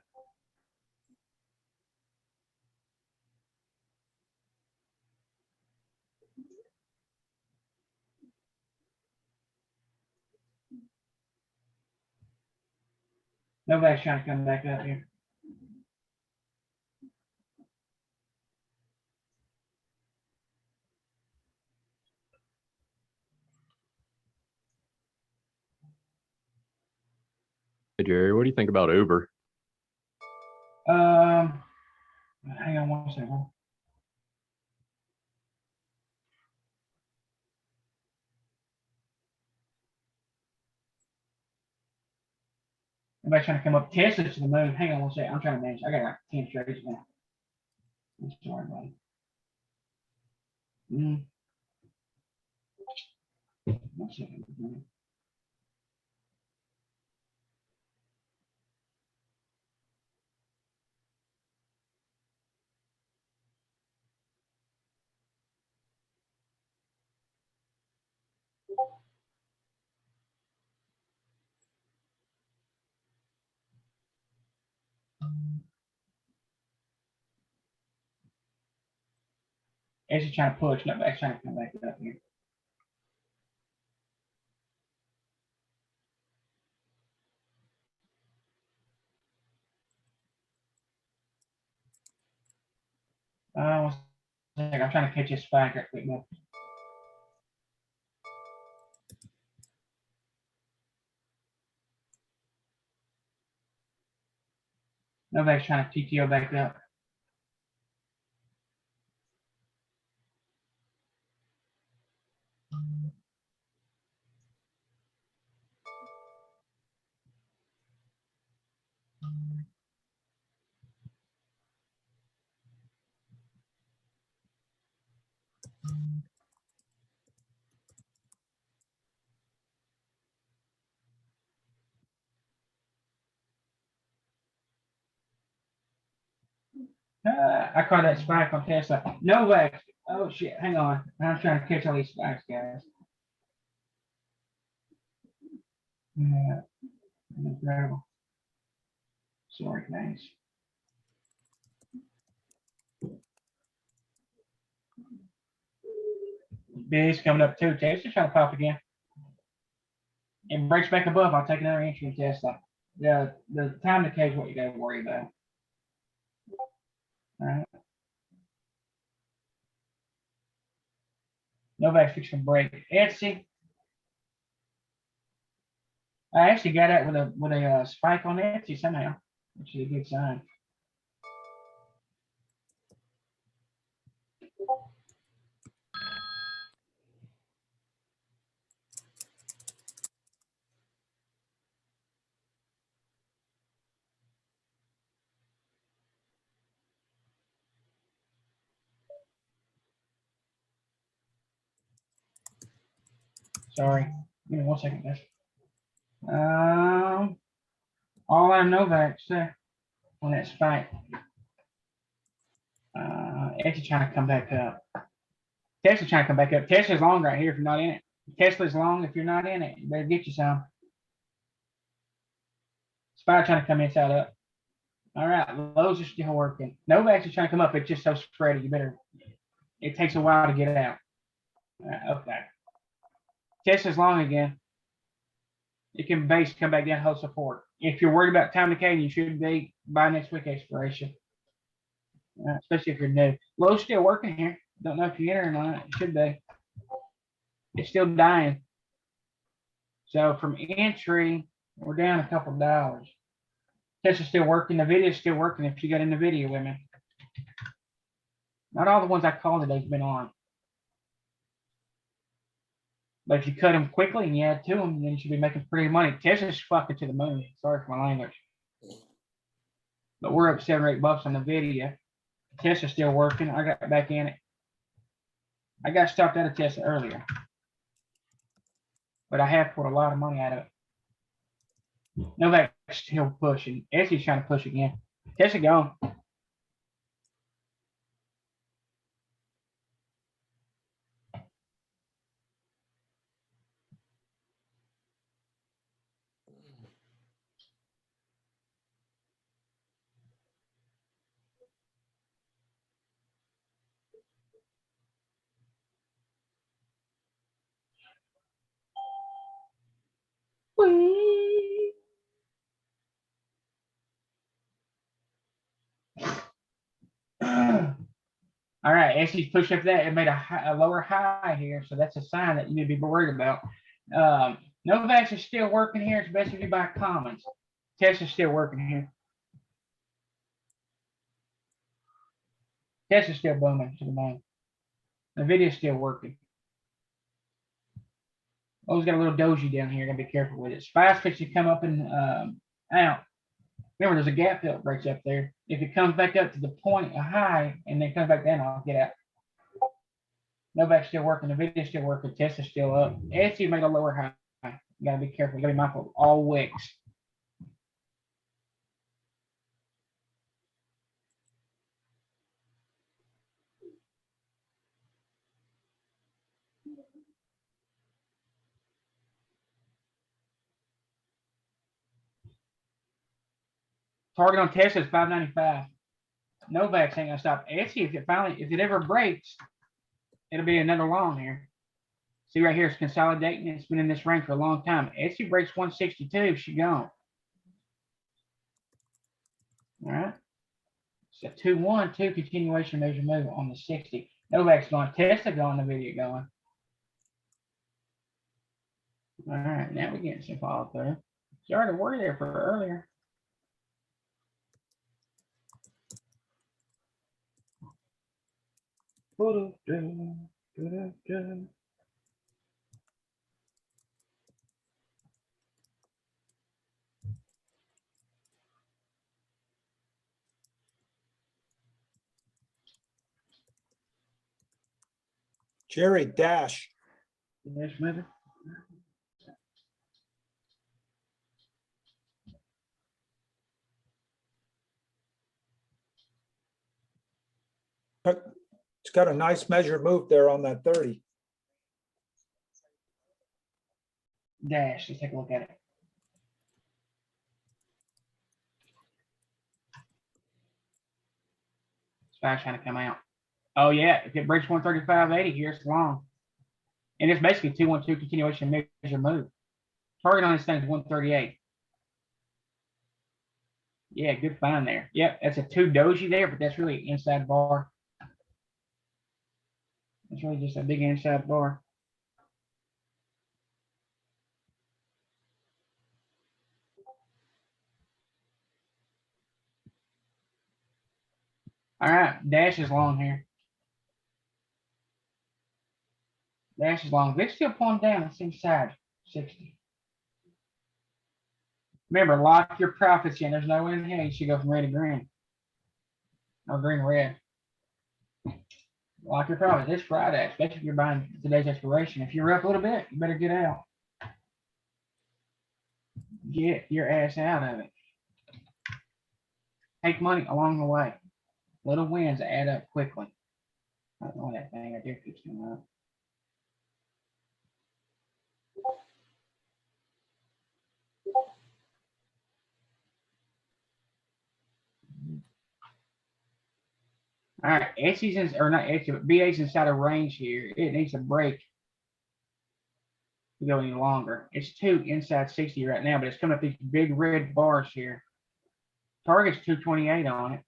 Nobody's trying to come back up here. Hey Jerry, what do you think about Uber? Hang on one second. Everybody's trying to come up Tesla to the moon. Hang on one second. I'm trying to manage. I got like 10 trades now. I'm sorry, buddy. One second. It's just trying to push. Nobody's trying to come back up here. One second. I'm trying to catch this spike right quick now. Nobody's trying to TTO back up. I caught that spike on Tesla. Novak. Oh shit. Hang on. I'm trying to catch all these spikes, guys. Yeah. Incredible. Sorry, guys. B's coming up too. Tesla's trying to pop again. It breaks back above. I'll take another entry in Tesla. The time decay is what you got to worry about. All right. Novak's fixing to break. Etsy. I actually got out with a spike on Etsy somehow, which is a good sign. Sorry. Give me 1 second, guys. All I know that on that spike. Actually trying to come back up. Tesla's trying to come back up. Tesla's long right here if you're not in it. Tesla's long if you're not in it. You better get you some. Spy trying to come inside up. All right, lows are still working. Novak's is trying to come up. It's just so spready. You better. It takes a while to get it out. Okay. Tesla's long again. It can base come back down, hold support. If you're worried about time decay, you should be by next week expiration. Especially if you're new. Low's still working here. Don't know if you enter or not. It should be. It's still dying. So from entry, we're down a couple of dollars. Tesla's still working. The video's still working if you got in the video with me. Not all the ones I called today's been on. But if you cut them quickly and you add to them, then you should be making pretty money. Tesla's fucking to the moon. Sorry for my language. But we're up $7 or $8 on the video. Tesla's still working. I got back in it. I got stopped out of Tesla earlier. But I have put a lot of money out of it. Novak's still pushing. Essie's trying to push again. Tesla gone. Whee! All right, Essie's pushed up that. It made a lower high here, so that's a sign that you need to be worried about. Novak's is still working here. It's best if you buy commons. Tesla's still working here. Tesla's still booming to the moon. The video's still working. Oh, it's got a little doji down here. Gotta be careful with it. Spice fix you come up and out. Remember, there's a gap that breaks up there. If it comes back up to the point, a high, and then comes back down, I'll get out. Novak's still working. The video's still working. Tesla's still up. Etsy made a lower high. You gotta be careful. You gotta be mindful of all wicks. Target on Tesla is 595. Novak's ain't gonna stop. Etsy, if it ever breaks, it'll be another long here. See right here, it's consolidating. It's been in this range for a long time. Etsy breaks 162, she gone. All right. So 212 continuation major move on the 60. Novak's going. Tesla going. The video going. All right, now we're getting some follow through. Sorry to worry there for earlier. Jerry, dash. Yes, maybe. It's got a nice measured move there on that 30. Dash. Let's take a look at it. Spy's trying to come out. Oh yeah, if it breaks 135.80 here, it's long. And it's basically 212 continuation measure move. Target on this thing is 138. Yeah, good find there. Yep, that's a 2 doji there, but that's really inside bar. It's really just a big inside bar. All right, dash is long here. Dash is long. It's still pulling down. It's inside 60. Remember, lock your profits in. There's no way in hell you should go from red to green. Or green to red. like you're probably this Friday, especially if you're buying today's expiration. If you're up a little bit, you better get out. Get your ass out of it. Take money along the way. Little wins add up quickly. I don't know that thing. I did keep coming up. All right, Etsy's in, or not Etsy, but BA's inside of range here. It needs a break to go any longer. It's 2 inside 60 right now, but it's coming up these big red bars here. Target's 228 on it.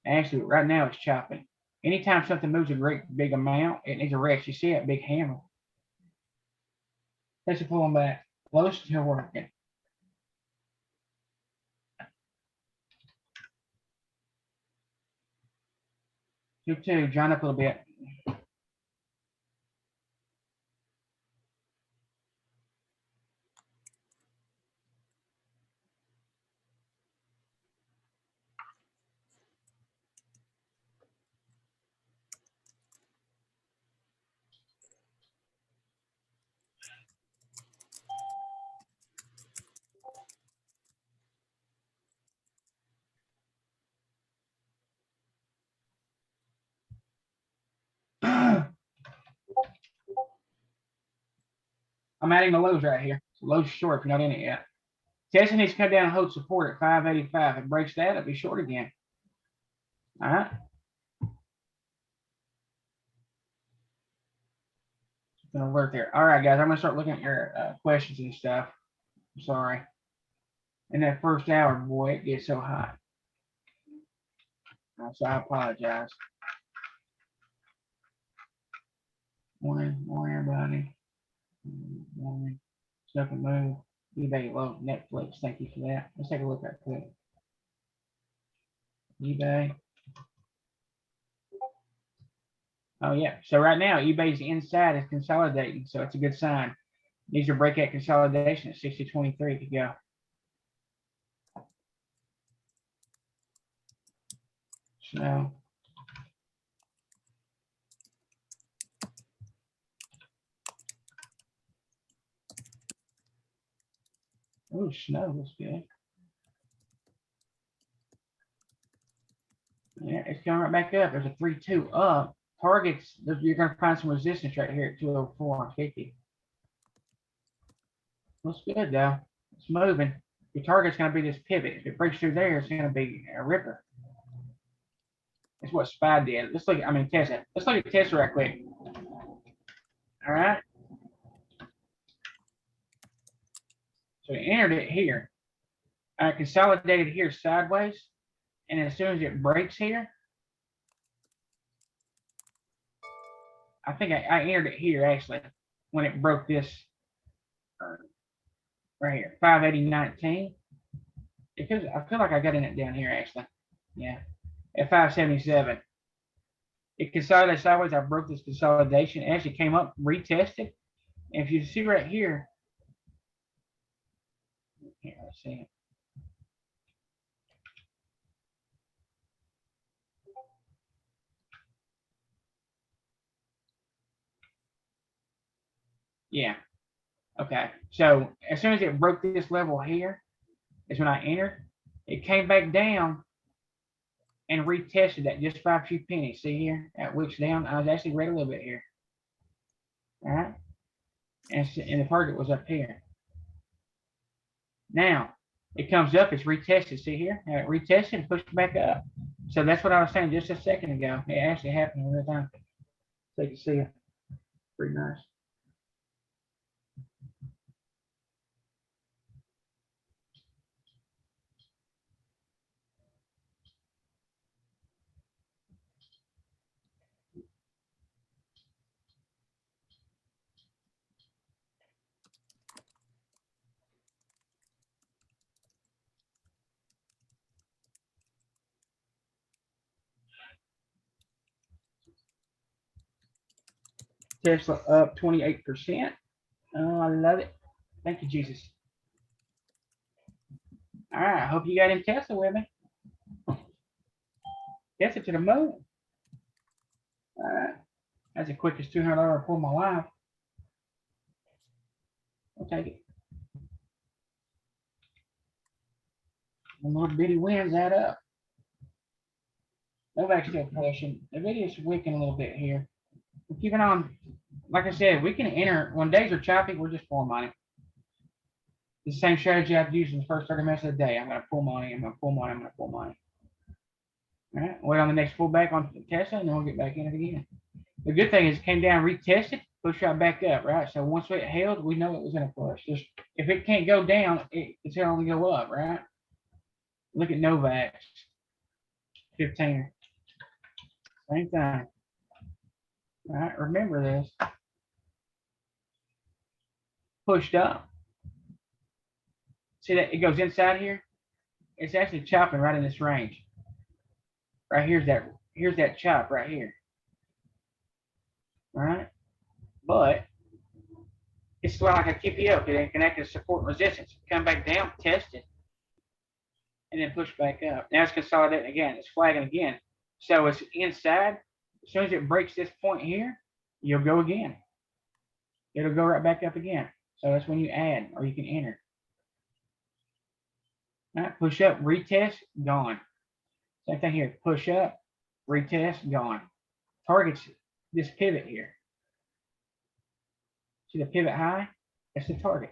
Actually, right now it's chopping. Anytime something moves a great big amount, it needs a rest. You see that big hammer? Let's pull them back. Low's still working. Two, John up a little bit. I'm adding the lows right here. So lows short if you're not in it yet. Tesla needs to come down and hold support at 585. If it breaks that, it'll be short again. All right. Gonna alert there. All right, guys. I'm gonna start looking at your questions and stuff. I'm sorry. In that first hour, boy, it gets so hot. So I apologize. Morning, everybody. Morning. Stuff and move. eBay low Netflix. Thank you for that. Let's take a look right quick. eBay. Oh yeah. So right now eBay's inside is consolidating, so it's a good sign. Needs to break that consolidation at 60.23 to go. So oh, snow looks good. Yeah, it's coming right back up. There's a 3-2 up. Targets, you're going to find some resistance right here at 204.50. Looks good though. It's moving. Your target's going to be this pivot. If it breaks through there, it's going to be a ripper. That's what SPY did. Let's look at, Tesla. Let's look at Tesla right quick. All right. So it entered it here. I consolidated here sideways. And as soon as it breaks here, I think I entered it here actually when it broke this right here, 580.19. Because I feel like I got in it down here actually. Yeah, at 577. It consolidated sideways. I broke this consolidation. It actually came up, retested. And if you see right here, let's see. Yeah. Okay. So as soon as it broke this level here, is when I entered. It came back down and retested that just by a few pennies. See here, that wicks down. I was actually read a little bit here. All right. And the target was up here. Now it comes up, it's retested. See here, it retested and pushed back up. So that's what I was saying just a second ago. It actually happened in real time. So you can see it. Pretty nice. Tesla up 28%. Oh, I love it. Thank you, Jesus. All right, I hope you got in Tesla with me. Tesla to the moon. All right. That's the quickest $200 I pulled in my life. I'll take it. One little bitty wins add up. Novak's still pushing. The video's wicking a little bit here. We're keeping on. Like I said, we can enter when days are choppy. We're just pulling money. The same strategy I've used in the first 30 minutes of the day. I'm going to pull money. I'm going to pull money. I'm going to pull money. All right. Wait on the next pullback on Tesla, and then we'll get back in it again. The good thing is it came down, retested, push right back up, right? So once it held, we know it was going to push. Just if it can't go down, it's going to only go up, right? Look at Novak, 15. Same thing. All right, remember this. Pushed up. See that it goes inside here? It's actually chopping right in this range. Right here's that chop right here. All right, but it's like a TPO. It ain't connected to support and resistance. Come back down, test it, and then push back up. Now it's consolidating again. It's flagging again. So it's inside. As soon as it breaks this point here, you'll go again. It'll go right back up again. So that's when you add or you can enter. All right, push up, retest, gone. Same thing here. Push up, retest, gone. Targets this pivot here. See the pivot high? That's the target.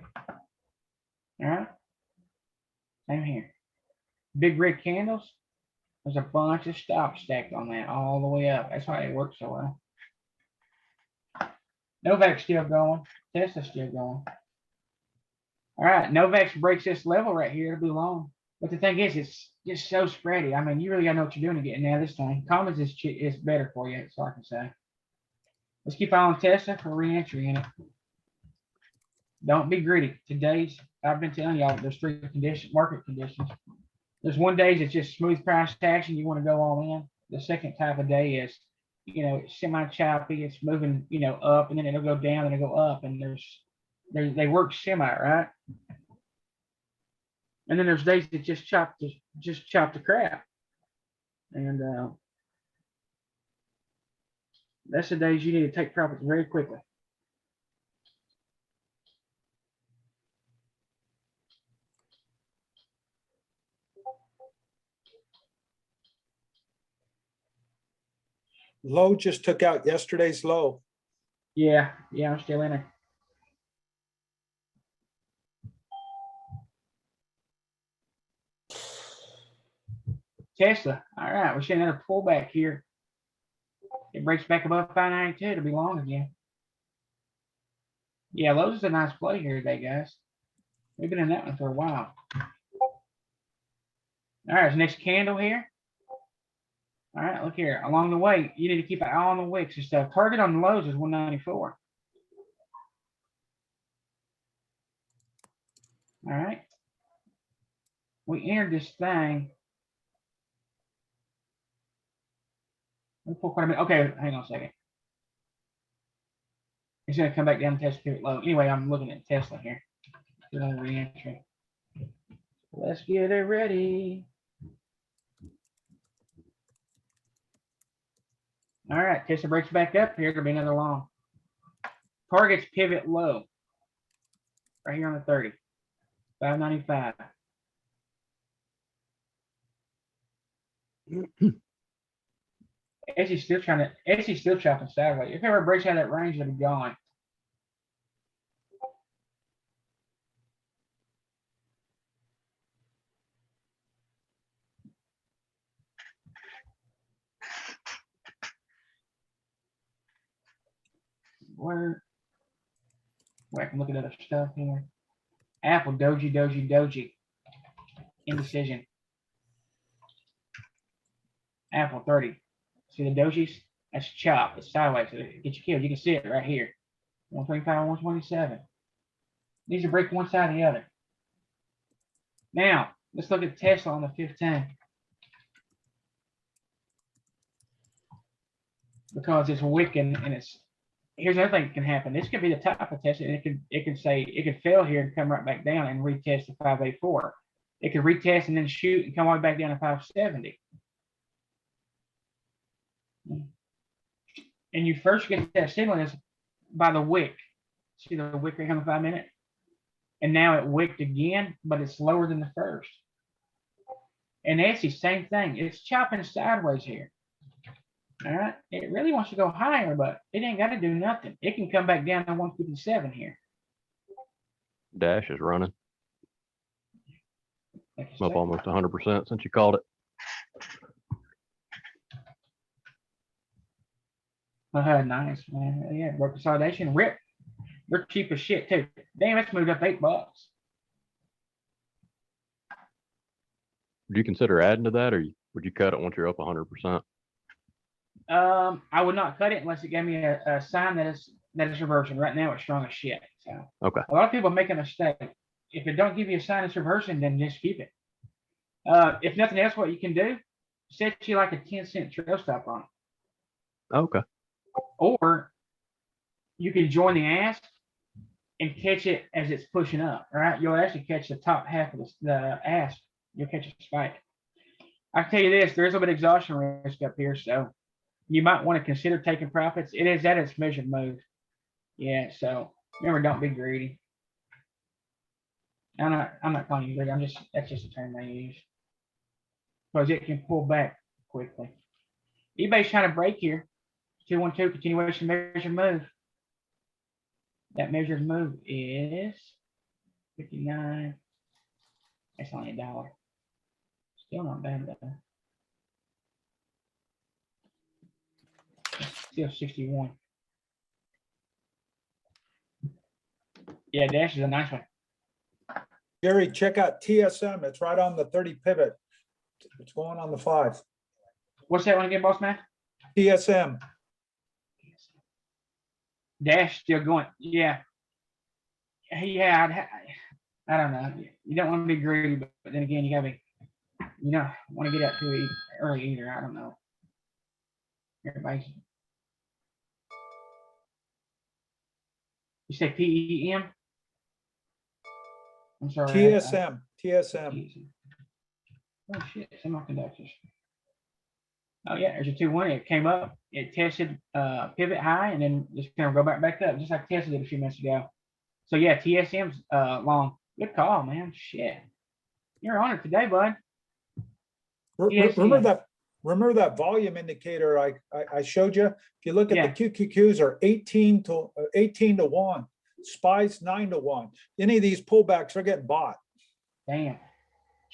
All right. Same here. Big red candles. There's a bunch of stops stacked on that all the way up. That's why it works so well. Novak's still going. Tesla's still going. All right. Novak's breaks this level right here. It'll be long. But the thing is, it's just so spready. I mean, you really got to know what you're doing to get in there this thing. Commons is better for you. That's all I can say. Let's keep on Tesla for re-entry in it. Don't be greedy. Today's, I've been telling y'all, there's three conditions, market conditions. There's one day that's just smooth price action. You want to go all in. The second type of day is, it's semi-choppy. It's moving, up, and then it'll go down and it'll go up. And they work semi, right? And then there's days that just chop the crap. And that's the days you need to take profits very quickly. Low just took out yesterday's low. Yeah, I'm still in it. Tesla. All right, we're seeing another pullback here. It breaks back above 592 to be long again. Yeah, Lowe's is a nice play here today, guys. We've been in that one for a while. All right, next candle here. All right, look here. Along the way, you need to keep an eye on the wicks and stuff. Target on the lows is 194. All right. We entered this thing. Let me pull quite a bit. Okay, hang on a second. It's going to come back down and test pivot low. Anyway, I'm looking at Tesla here. Re-entry. Let's get it ready. All right, Tesla breaks back up here. It'll be another long. Targets pivot low. Right here on the 30. 595. Essie's still chopping sideways. If it ever breaks out of that range, it'll be gone. Where I can look at other stuff here. Apple, doji. Indecision. Apple 30. See the dojis? That's chop. It's sideways. So it gets you killed. You can see it right here. 125, 127. These are break one side or the other. Now, let's look at Tesla on the 15. Because it's wicking and it's, here's another thing that can happen. This could be the top of Tesla, and it could fail here and come right back down and retest the 584. It could retest and then shoot and come all the way back down to 570. And you first get that signal is by the wick. See the wick right here on the 5 minute? And now it wicked again, but it's lower than the first. And that's the same thing. It's chopping sideways here. All right. It really wants to go higher, but it ain't got to do nothing. It can come back down to 157 here. Dash is running. Like I I'm up said. almost 100% since you called it. Nice, man. Yeah, broke consolidation. Rip. They're cheap as shit too. Damn, it's moved up $8. Would you consider adding to that, or would you cut it once you're up 100%? I would not cut it unless it gave me a sign that is reversing. Right now it's strong as shit. So Okay. a lot of people make a mistake. If it don't give you a sign it's reversing, then just keep it. If nothing else, what you can do, set you like a 10-cent trail stop on it. Okay. Or you can join the ask and catch it as it's pushing up. All right, you'll actually catch the top half of the ask. You'll catch a spike. I can tell you this: there is a bit of exhaustion risk up here, so you might want to consider taking profits. It is at its measured move. Yeah, so remember, don't be greedy. I'm not calling you greedy. That's just a term I use because it can pull back quickly. eBay's trying to break here. 212 continuation measured move. That measured move is 59. That's only $1. Still not bad though. Still 61. Yeah, Dash is a nice one. Jerry, check out TSM. It's right on the 30 pivot. It's going on the 5. What's that one again, boss man? TSM. Dash still going. Yeah. Yeah, I don't know. You don't want to be greedy, but then again, you gotta be, want to get out too early either. I don't know. Everybody's. You say PEM? I'm sorry. TSM. TSM. Oh shit, semiconductors. Oh yeah, there's a 2-1. It came up, it tested pivot high, and then just gonna go back up, just like Tesla did a few minutes ago. So yeah, TSM's long. Good call, man. Shit. You're on it today, bud. Remember that volume indicator I showed you? If you look at the QQQs are 18 to 1, SPYs 9 to 1. Any of these pullbacks are getting bought. Damn.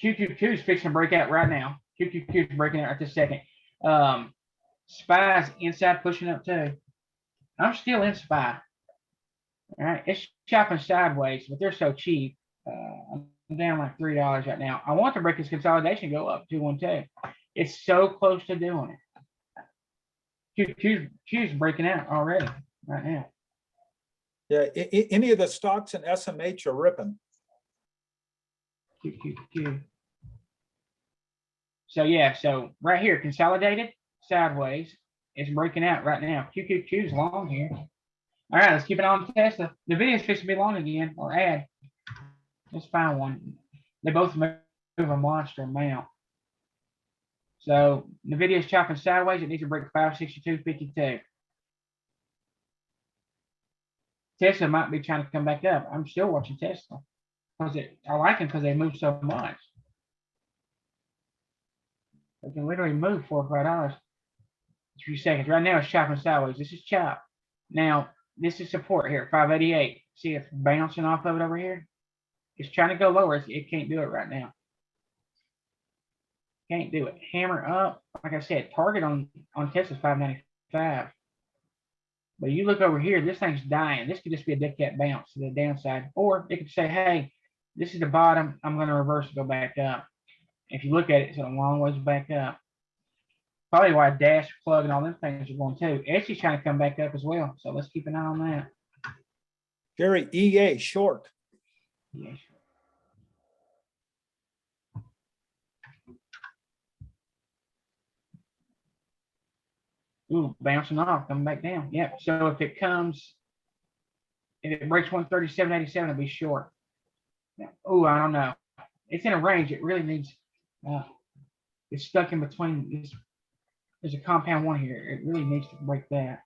QQQ is fixing to break out right now. QQQ is breaking out right this second. SPY's inside pushing up too. I'm still in SPY. All right, it's chopping sideways, but they're so cheap. I'm down like $3 right now. I want to break this consolidation, go up 212. It's so close to doing it. Q's breaking out already right now. Yeah, any of the stocks in SMH are ripping. Q. So yeah, so right here, consolidated sideways. It's breaking out right now. QQQ's long here. All right, let's keep it on Tesla. The video's fixing to be long again, or add. Let's find one. They both move a monster amount. So the video's chopping sideways. It needs to break 562.52. Tesla might be trying to come back up. I'm still watching Tesla because I like them because they move so much. They can literally move $4 or $5. 3 seconds. Right now it's chopping sideways. This is chop. Now this is support here, 588. See, it's bouncing off of it over here. It's trying to go lower. It can't do it right now. Can't do it. Hammer up. Like I said, target on Tesla's 595. But you look over here, this thing's dying. This could just be a dead cat bounce to the downside. Or it could say, hey, this is the bottom. I'm going to reverse and go back up. If you look at it, it's a long ways back up. Probably why Dash, Plug, and all them things are going too. Etsy's trying to come back up as well. So let's keep an eye on that. Jerry, EA short. Yeah, sure. Ooh, bouncing off, coming back down. Yep. So if it breaks 137.87, it'll be short. Oh, I don't know. It's in a range. It really needs. It's stuck in between. There's a compound one here. It really needs to break that.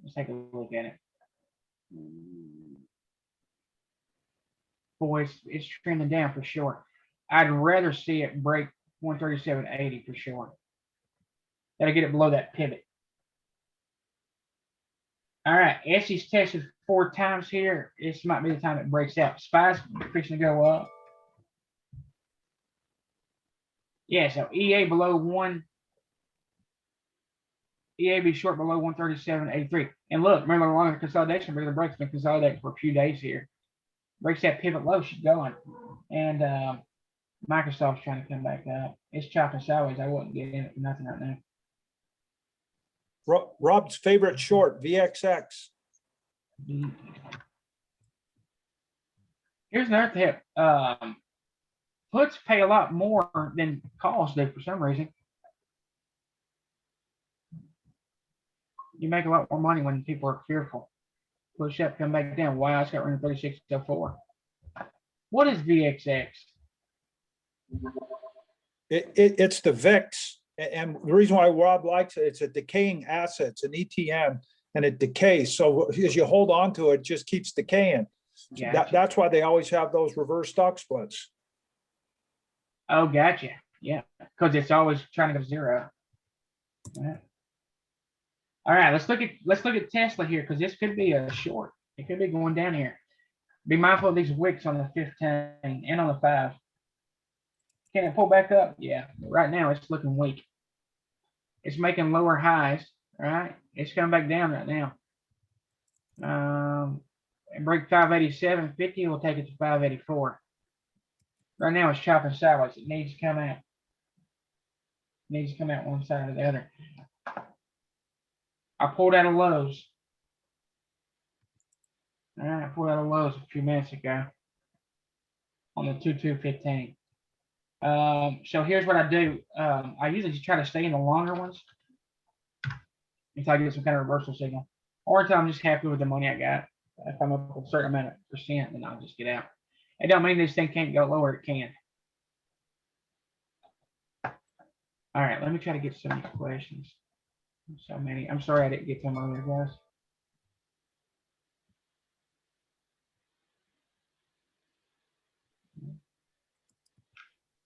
Let's take a look at it. Boy, it's trending down for sure. I'd rather see it break 137.80 for sure. Gotta get it below that pivot. All right, Essie's tested 4 times here. This might be the time it breaks out. SPY's fixing to go up. Yeah, so EA below 1. EA be short below 137.83. And look, remember, along the consolidation, the break's been consolidating for a few days here. Breaks that pivot low, she's going. And Microsoft's trying to come back up. It's chopping sideways. I wouldn't get in it for nothing right now. Rob's favorite short, VXX. Here's another tip. Puts pay a lot more than calls do for some reason. You make a lot more money when people are fearful. Push up, come back down. Wow, it's got running 36.04. What is VXX? It's the VIX. And the reason why Rob likes it, it's a decaying asset, it's an ETN, and it decays. So as you hold on to it, it just keeps decaying. Gotcha. That's why they always have those reverse stock splits. Oh, gotcha. Yeah, because it's always trying to go zero. Yeah. All right, let's look at Tesla here, because this could be a short. It could be going down here. Be mindful of these wicks on the 15 and on the 5. Can it pull back up? Yeah. Right now it's looking weak. It's making lower highs. All right. It's coming back down right now. And break 587.50 will take it to 584. Right now it's chopping sideways. It needs to come out. It needs to come out one side or the other. I pulled out of lows. All right, I pulled out of lows a few minutes ago on the 2215. So here's what I do. I usually just try to stay in the longer ones until I get some kind of reversal signal, or until I'm just happy with the money I got. If I'm up a certain amount of percent, then I'll just get out. It don't mean this thing can't go lower. It can. All right, let me try to get some questions. So many. I'm sorry I didn't get to them earlier, guys.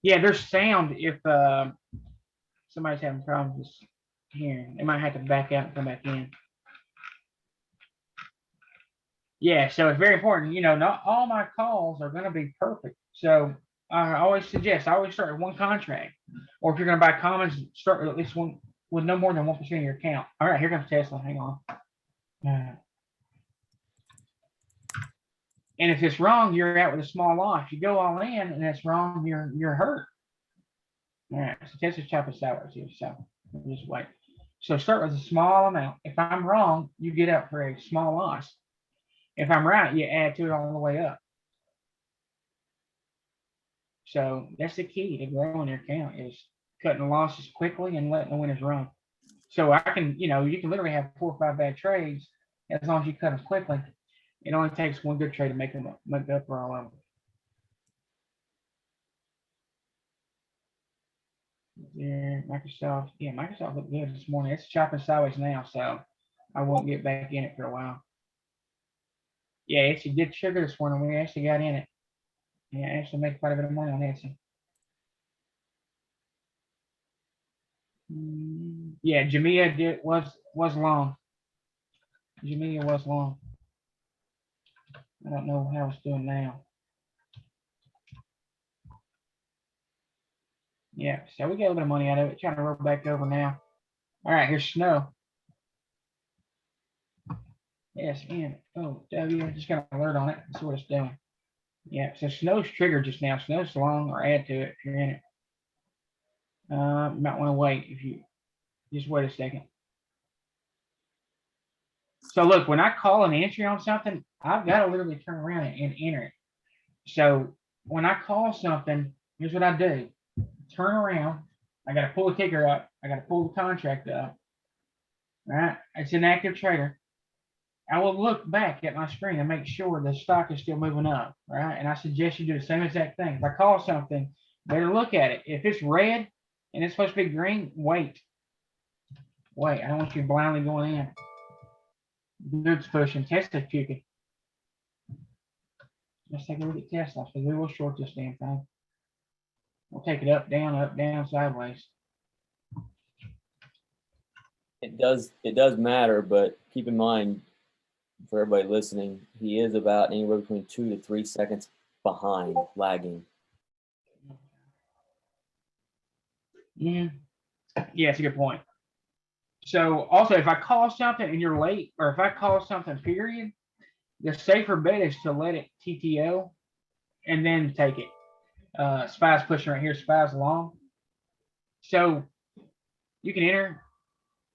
Yeah, there's sound if somebody's having problems just hearing. They might have to back out and come back in. Yeah, so it's very important. You know, not all my calls are going to be perfect. So I always suggest, I always start with one contract. Or if you're going to buy commons, start with at least one with no more than 1% of your account. All right, here comes Tesla. Hang on. And if it's wrong, you're out with a small loss. You go all in and it's wrong, you're hurt. All right, so Tesla's chopping sideways here. So just wait. So start with a small amount. If I'm wrong, you get out for a small loss. If I'm right, you add to it all the way up. So that's the key to growing your account, is cutting the losses quickly and letting the winners run. So I can, you know, you can literally have 4 or 5 bad trades as long as you cut them quickly. It only takes one good trade to make them make up for all of them. Yeah, Microsoft. Yeah, Microsoft looked good this morning. It's chopping sideways now, so I won't get back in it for a while. Yeah, Etsy did trigger this morning. We actually got in it. Yeah, actually made quite a bit of money on Etsy. Yeah, Jamia was long. Jamia was long. I don't know how it's doing now. Yeah, so we get a little bit of money out of it. Trying to roll back over now. All right, here's Snow. Yes, and oh, W, just got an alert on it. That's what it's doing. Yeah, so Snow's triggered just now. Snow's long, or add to it if you're in it. You might want to wait if you just wait a second. So look, when I call an entry on something, I've got to literally turn around and enter it. So when I call something, here's what I do. Turn around. I got to pull the ticker up. I got to pull the contract up. All right. It's an active trader. I will look back at my screen and make sure the stock is still moving up. Right. And I suggest you do the same exact thing. If I call something, better look at it. If it's red and it's supposed to be green, wait. Wait. I don't want you blindly going in. Dude's pushing. Tesla's puking. Let's take a look at Tesla. So we will short this damn thing. We'll take it up, down, sideways. It does matter, but keep in mind, for everybody listening, he is about anywhere between 2 to 3 seconds behind, lagging. Yeah, it's a good point. So also, if I call something and you're late, or if I call something, period, the safer bet is to let it TTO and then take it. Spy's pushing right here, Spy's long. So you can enter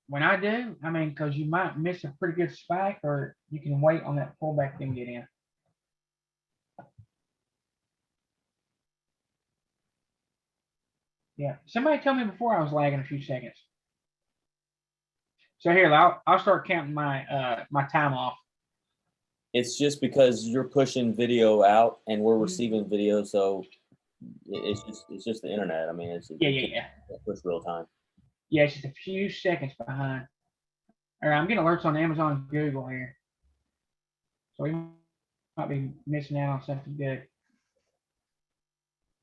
when I do, I mean, because you might miss a pretty good spike, or you can wait on that pullback then get in. Yeah, somebody told me before I was lagging a few seconds. So here, I'll start counting my my time off. It's just because you're pushing video out and we're receiving video, so it's just the internet. I mean, it's Yeah. push real time. Yeah, it's just a few seconds behind. All right, I'm getting alerts on Amazon and Google here. So we might be missing out on something good.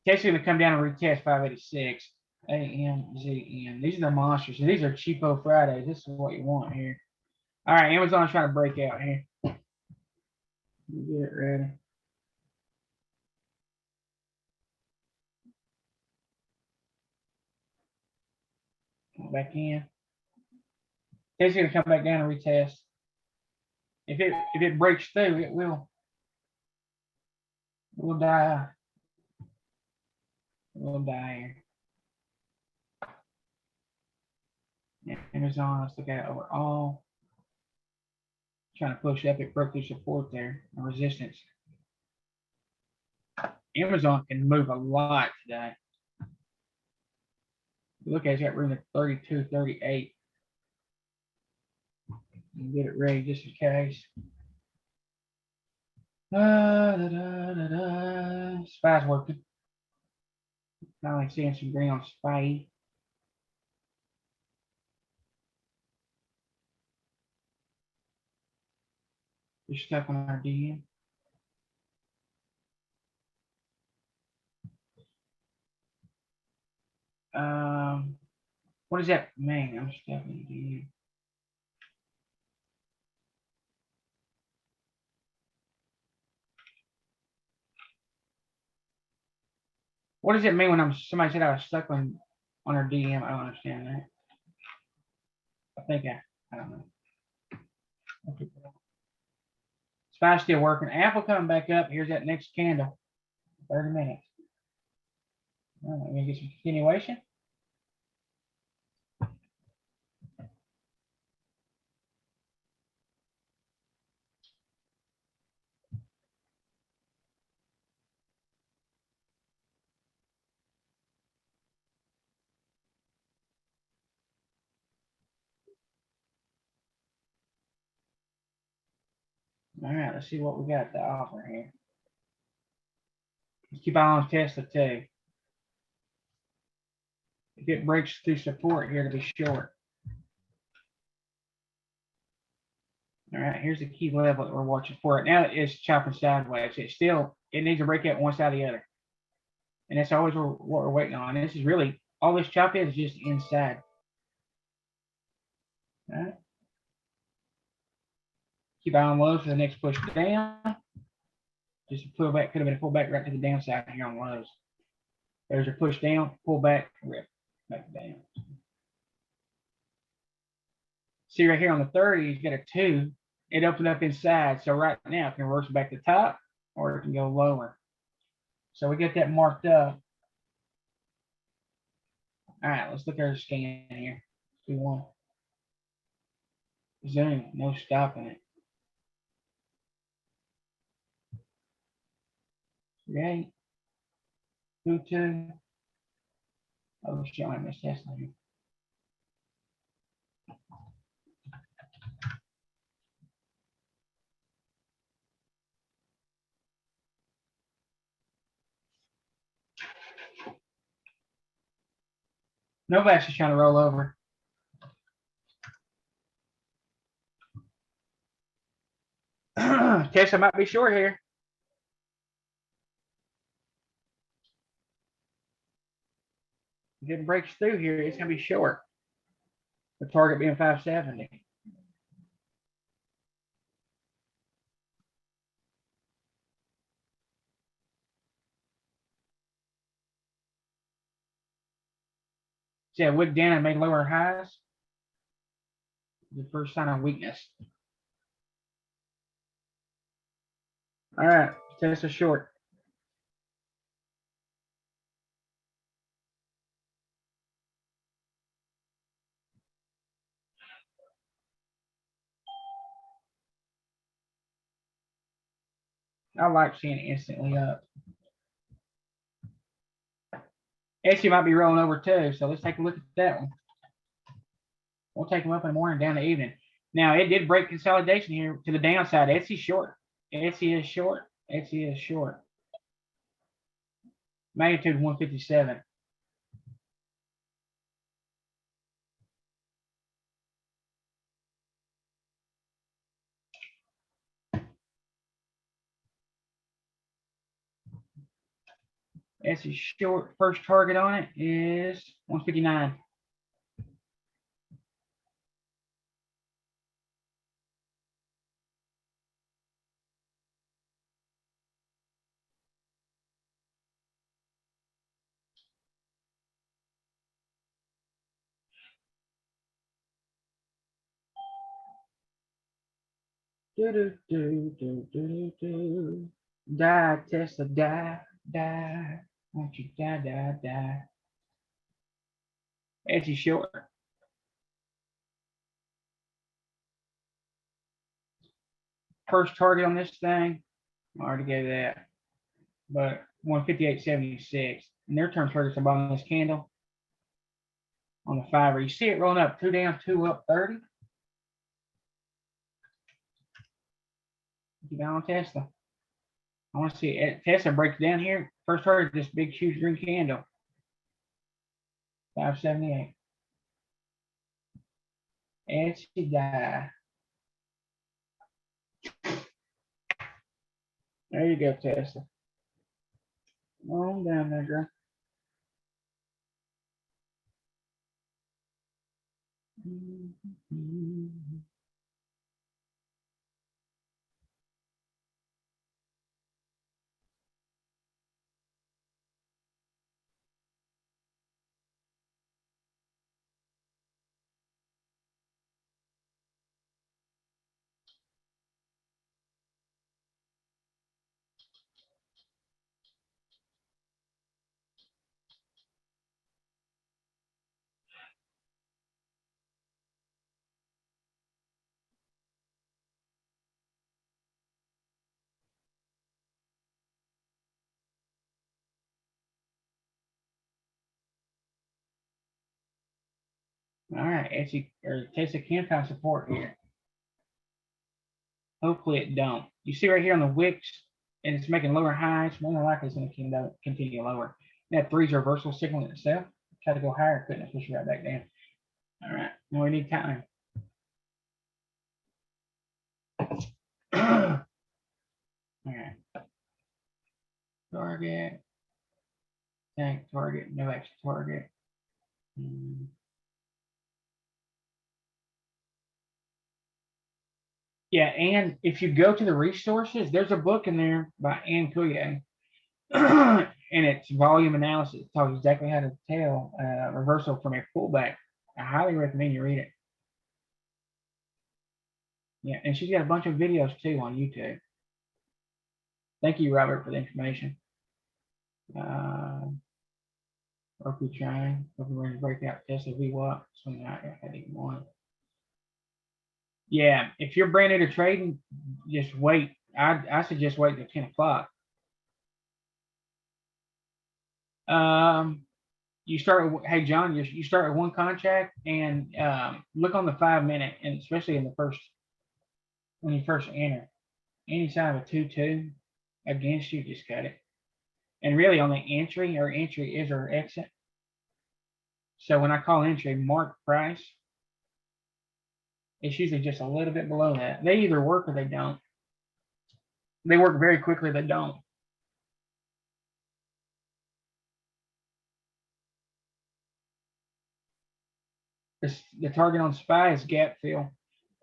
Tesla's gonna come down and retest 586. AM, ZM. These are the monsters. So these are cheapo Fridays. This is what you want here. All right, Amazon's trying to break out here. Get it ready. Come back in. Tesla's gonna come back down and retest. If it breaks through, it will die. We'll die here. Yeah, Amazon, let's look at it overall. Trying to push up, it broke through support there, and resistance. Amazon can move a lot today. Look at it's got room at 32, 38. Get it ready just in case. Spy's working. Finally seeing some green on Spy. We're stuck on our DM. What does that mean? I'm stuck in the DM. What does it mean when somebody said I was stuck on our DM? I don't understand that. I don't know. Spy's still working. Apple coming back up. Here's that next candle. 30 minutes. All right, we're gonna get some continuation. All right, let's see what we got to offer here. Let's keep an eye on Tesla too. If it breaks through support here to be short. All right, here's the key level that we're watching for. Right now it's chopping sideways. It needs to break out one side or the other. And that's always what we're waiting on. And this is really, all this chop is just inside. All right. Keep eye on lows for the next push down. Just a pullback, could have been a pullback right to the downside here on lows. There's a push down, pull back, rip, back down. See right here on the 30, you've got a 2. It opened up inside. So right now it can reverse back to top or it can go lower. So we get that marked up. All right, let's look at our scan here. 2-1. Zoom, no stopping it. 3-8. 2-2. Oh, showing I missed Tesla here. Nobody's just trying to roll over. Tesla might be short here. If it breaks through here, it's gonna be short. The target being 570. See, I wicked down and made lower highs. The first sign of weakness. All right, Tesla short. I like seeing it instantly up. Etsy might be rolling over too, so let's take a look at that one. We'll take them up in the morning, down the evening. Now, it did break consolidation here to the downside. Etsy short. Etsy is short. Etsy is short. Magnitude 157. Etsy short. First target on it is 159. Do do do do do do. Die, Tesla, die, die. Won't you die, die, die? Etsy short. First target on this thing, I already gave that, but 158.76. And their term targets are on this candle on the fiver. You see it rolling up, 2 down, 2 up, 30. Keep down on Tesla. I want to see it. Tesla breaks down here. First target, this big, huge green candle. 578. Etsy die. There you go, Tesla. On down there, girl. All right, Etsy or Tesla can find support here. Hopefully it don't. You see right here on the wicks, and it's making lower highs. More than likely it's going to continue lower. That 3's reversal signal in itself. Try to go higher, couldn't push right back down. All right, now we need time. All right. Target. Tank target. No extra target. Yeah, and if you go to the resources, there's a book in there by Ann Coulier, and it's volume analysis. It tells exactly how to tell reversal from a pullback. I highly recommend you read it. Yeah, and she's got a bunch of videos too on YouTube. Thank you, Robert, for the information. Roku trying. We're going to break out Tesla VWAP. Something I didn't want. Yeah, if you're brand new to trading, just wait. I suggest wait until 10 o'clock. You start with, hey John, you start with one contract and look on the 5 minute, and especially in the first, when you first enter, any sign of a 2-2 against you, just cut it. And really on the entry, or entry is or exit. So when I call entry, mark price. It's usually just a little bit below that. They either work or they don't. They work very quickly, they don't. The target on SPY is gap fill.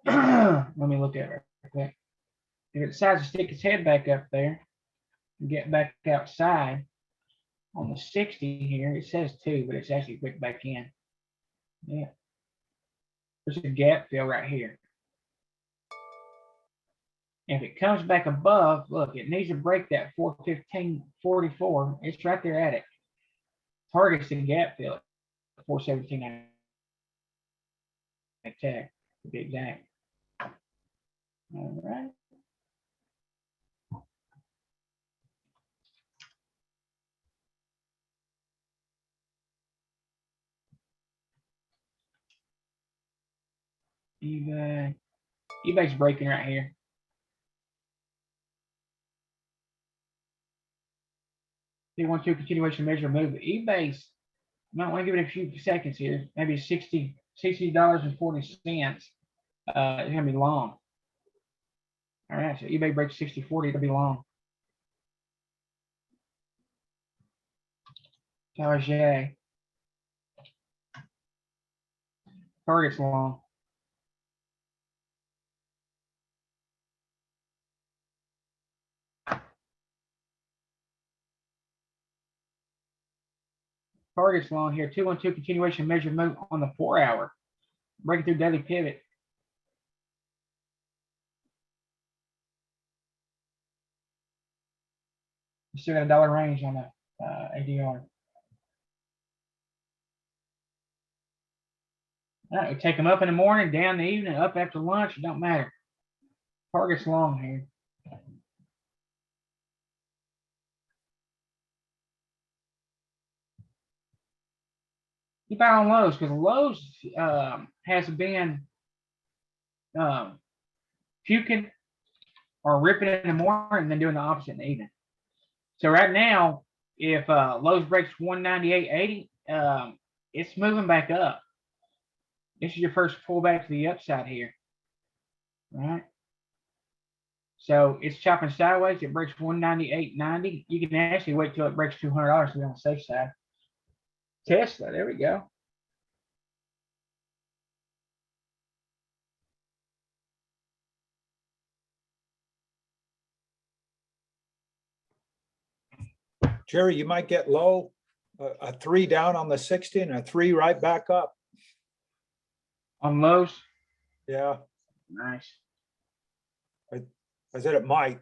Let me look at it real quick. If it decides to stick its head back up there and get back outside on the 60 here, it says 2, but it's actually quick back in. Yeah. There's a gap fill right here. If it comes back above, look, it needs to break that 415.44. It's right there at it. Target's the gap fill at 417. Tech to be exact. All right. eBay's breaking right here. They want to continuation measure move. eBay's, might want to give it a few seconds here. Maybe $60.40. It's gonna be long. All right, so eBay breaks 60.40, it'll be long. Target. Target's long. Target's long here. 212 continuation measure move on the 4 hour. Breaking through daily pivot. You still got a dollar range on the ADR. All right, we take them up in the morning, down in the evening, up after lunch. It don't matter. Target's long here. Keep out on Lowe's because Lowe's has been puking or ripping in the morning and then doing the opposite in the evening. So right now, if Lowe's breaks 198.80, it's moving back up. This is your first pullback to the upside here. Right? So it's chopping sideways. It breaks 198.90. You can actually wait till it breaks $200 to be on the safe side. Tesla, there we go. Jerry, you might get low, a 3 down on the 60 and a 3 right back up. On Lowe's. Yeah, Nice. I said it might.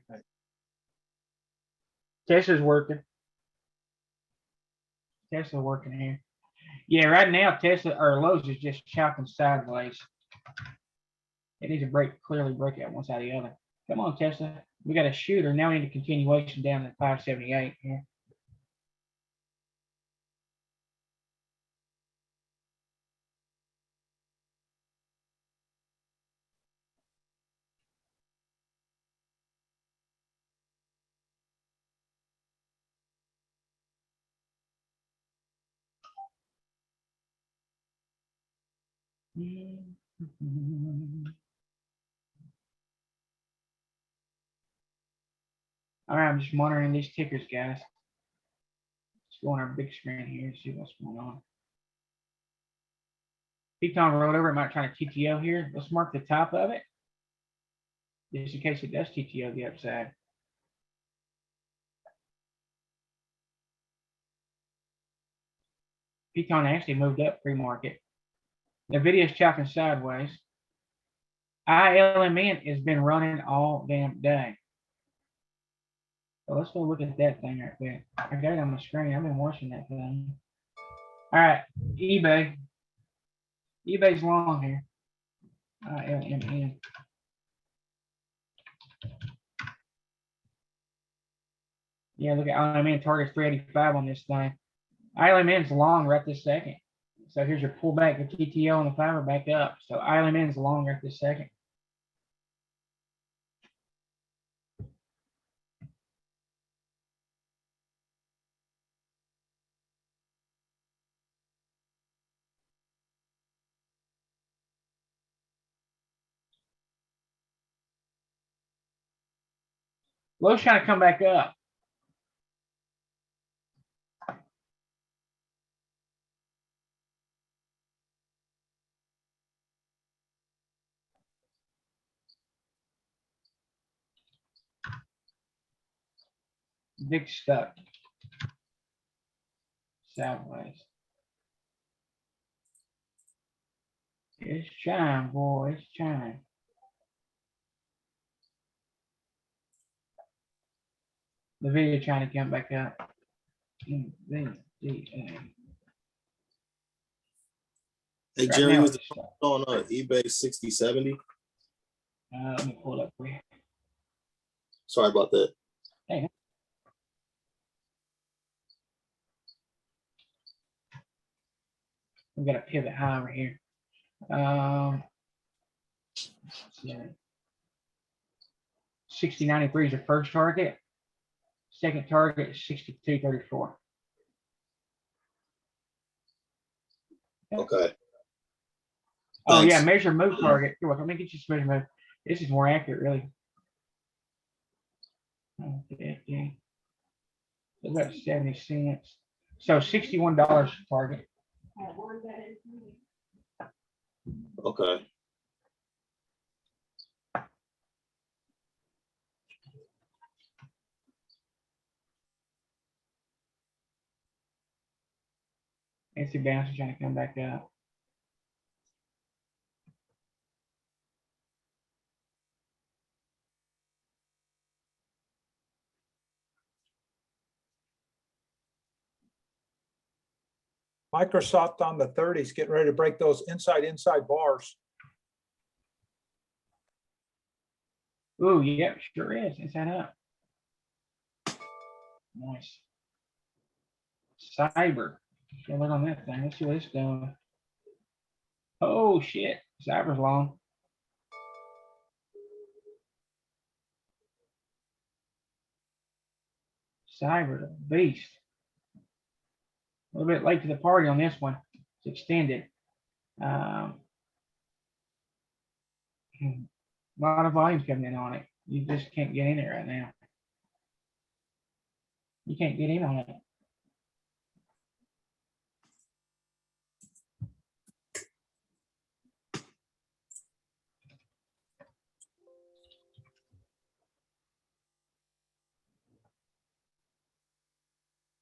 Tesla's working. Tesla working here. Yeah, right now Tesla or Lowe's is just chopping sideways. It needs to clearly break out one side or the other. Come on, Tesla. We got a shooter. Now we need a continuation down to 578 here. All right, I'm just monitoring these tickers, guys. Let's go on our big screen here and see what's going on. Piton rolled over. It might try to TTO here. Let's mark the top of it, just in case it does TTO the upside. Piton actually moved up pre-market. Nvidia's chopping sideways. ILMN has been running all damn day. So let's go look at that thing right there. I got it on my screen. I've been watching that thing. All right, eBay. eBay's long here. ILMN. Yeah, look at ILMN target's 385 on this thing. ILMN's long right this second. So here's your pullback, the TTO on the 5 are back up. So ILMN's long right this second. Low's trying to come back up. Big stuck. Sideways. It's chime, boy. It's chime. The video trying to come back up. NVDA. Hey Right Jerry, now was it's the stuck. on eBay 6070? Let me pull it up for you. Sorry about that. We got a pivot high over here. Yeah. 6093 is your first target. Second target is 6234. Okay. Oh yeah, Thanks. measure move target. You're welcome. Let me get you some measure move. This is more accurate, really. Okay. It's about 70 cents. So $61 target. Okay. NC bounce is trying to come back up. Microsoft on the 30s, getting ready to break those inside bars. Ooh, yep, sure is. Inside up. Nice. Cyber. Should look on that thing. Let's see what it's doing. Oh shit. Cyber's long. Cyber's a beast. A little bit late to the party on this one. It's extended. A lot of volume coming in on it. You just can't get in it right now. You can't get in on it.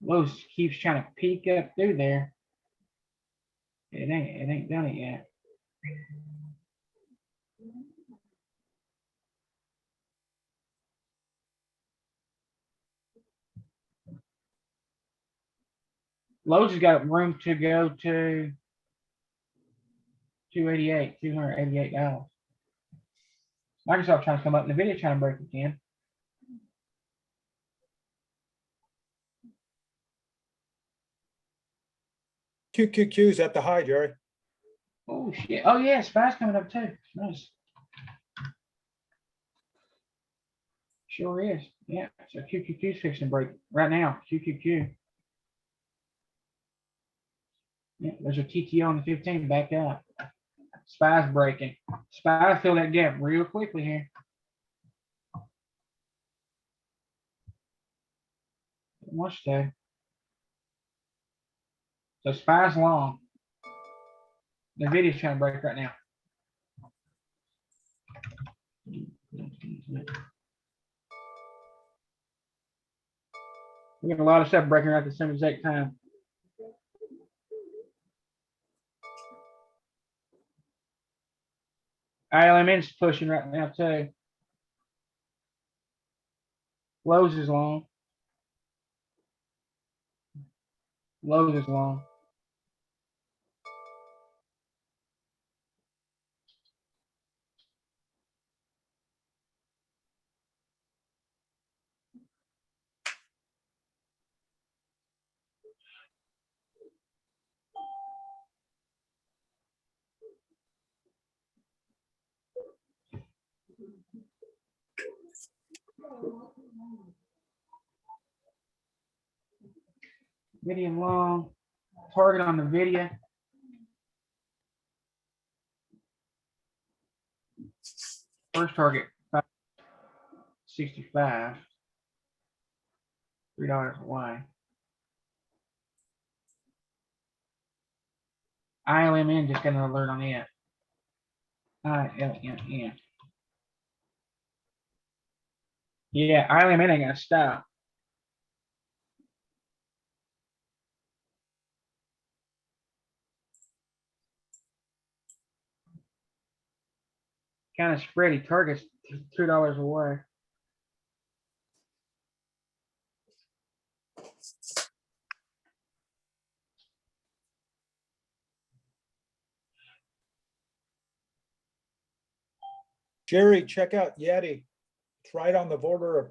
Lowe's keeps trying to peek up through there. It ain't done it yet. Lowe's has got room to go to 288, $288. Microsoft trying to come up, NVIDIA trying to break again. QQQ's at the high, Jerry. Oh shit. Oh yeah, SPY's coming up too. Nice. Sure is. Yeah. So QQQ's fixing to break right now. QQQ. Yeah, there's a TTO on the 15 back up. SPY's breaking. SPY fill that gap real quickly here. Much though. So SPY's long. NVIDIA's trying to break right now. We got a lot of stuff breaking right at the same exact time. ILMN's pushing right now too. Lowe's is long. Lowe's is long. Medium long. Target on the video. First target 65. $3 away. ILMN just got an alert on it. ILMN. Yeah, ILMN ain't gonna stop. Kind of spready. Target's $2 away. Jerry, check out Yeti. It's right on the border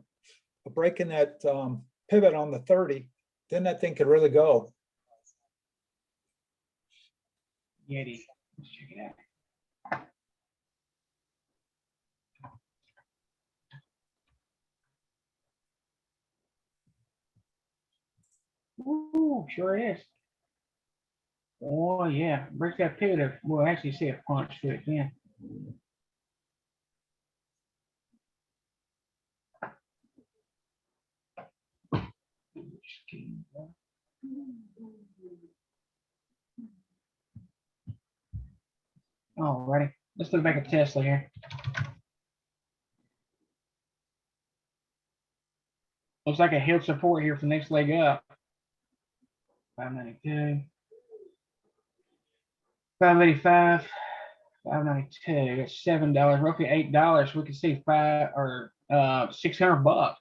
of breaking that pivot on the 30. Then that thing could really go. Yeti. Let's check it out. Ooh, sure is. Oh yeah, break that pivot. We'll actually see a punch to it again. Alrighty, let's look back at Tesla here. Looks like a held support here for the next leg up. 592, 585, 592. That's $7, roughly $8. We can see $600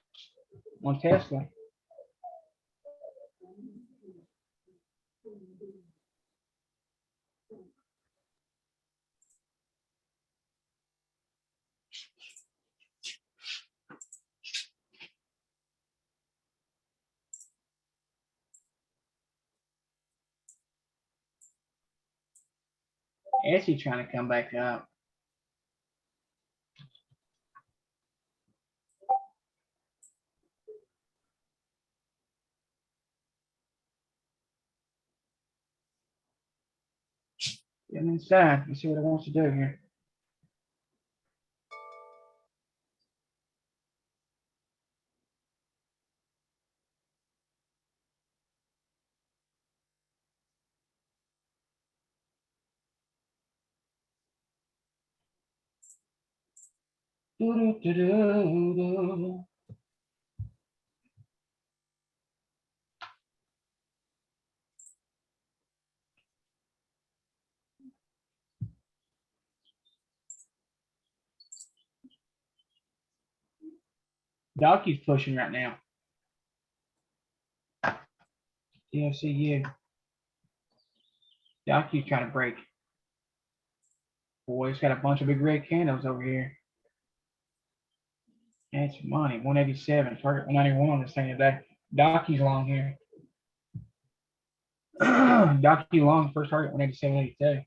on Tesla. Etsy trying to come back up. Getting inside. Let's see what it wants to do here. Do-do-do-do-do. Docu's pushing right now. DFCU. Docu's trying to break. Boy, it's got a bunch of big red candles over here. That's money. 187. Target 191 on this thing today. Docu's long here. Docu long, first target 187.82.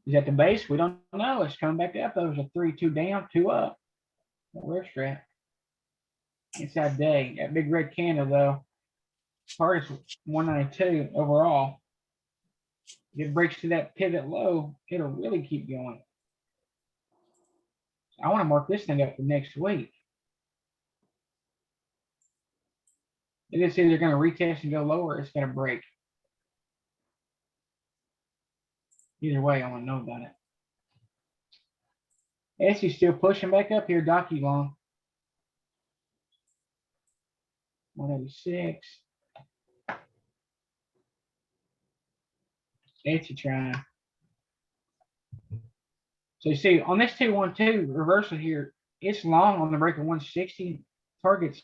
Is that the base? We don't know. It's coming back up. There's a 3-2 down, 2 up. Where's that? Inside day. That big red candle though. Target's 192 overall. If it breaks to that pivot low, it'll really keep going. I want to mark this thing up for next week. It's either going to retest and go lower, or it's going to break. Either way, I want to know about it. Essie's still pushing back up here, Docu long. 186. Essie trying. So you see on this 212 reversal here, it's long on the break of 160. Targets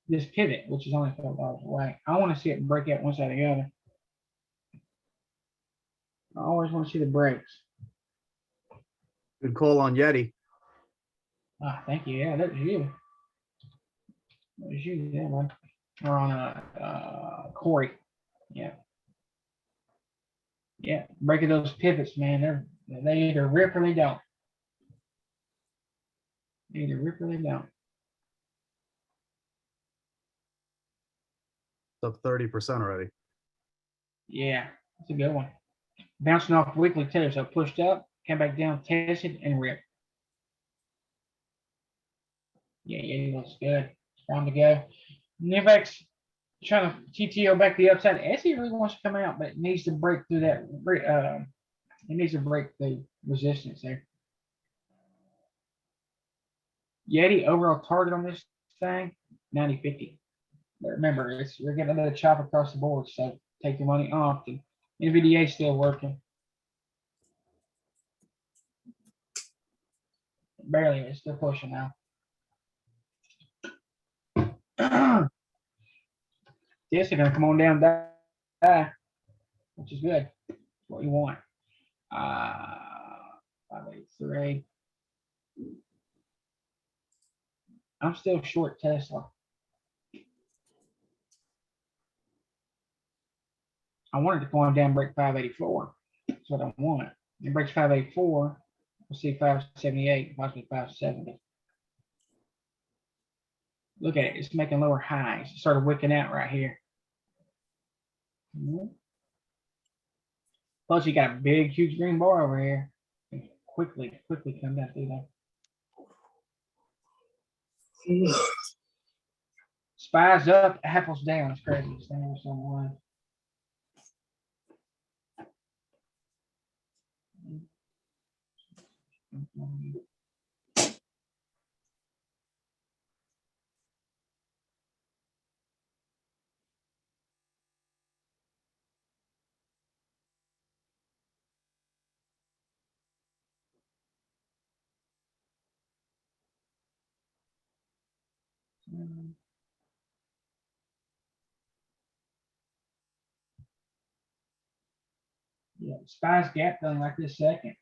this pivot, which is only $12 away. I want to see it break out one side or the other. I always want to see the breaks. Good call on Yeti. Ah, thank you. Yeah, that was you. That was you, yeah, man. Or on Corey. Yeah. Yeah, breaking those pivots, man. They either rip or they don't. They either rip or they don't. up 30% already. Yeah, it's a good one. Bouncing off weekly too, so pushed up, came back down, tested, and ripped. Yeah, yeah, looks good. It's time to go. Nivex trying to TTO back the upside. Essie really wants to come out, but it needs to break through that. It needs to break the resistance there. Yeti overall target on this thing 90.50. But remember, we're getting another chop across the board, so take your money off. The NVDA still working. Barely, it's still pushing now. This is gonna come on down, die, which is good. That's what you want. 583. I'm still short Tesla. I wanted to go on down and break 584. That's what I want. It breaks 584. We'll see 578, possibly 570. Look at it. It's making lower highs. It started wicking out right here. Plus, you got a big, huge green bar over here. Quickly come down through there. Spies up, apples down. It's crazy. It's down somewhere. Yeah, Spies gap done like this second.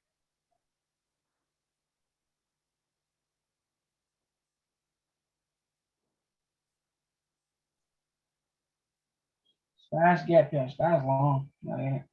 Spies gap done. Spies long. Not in it.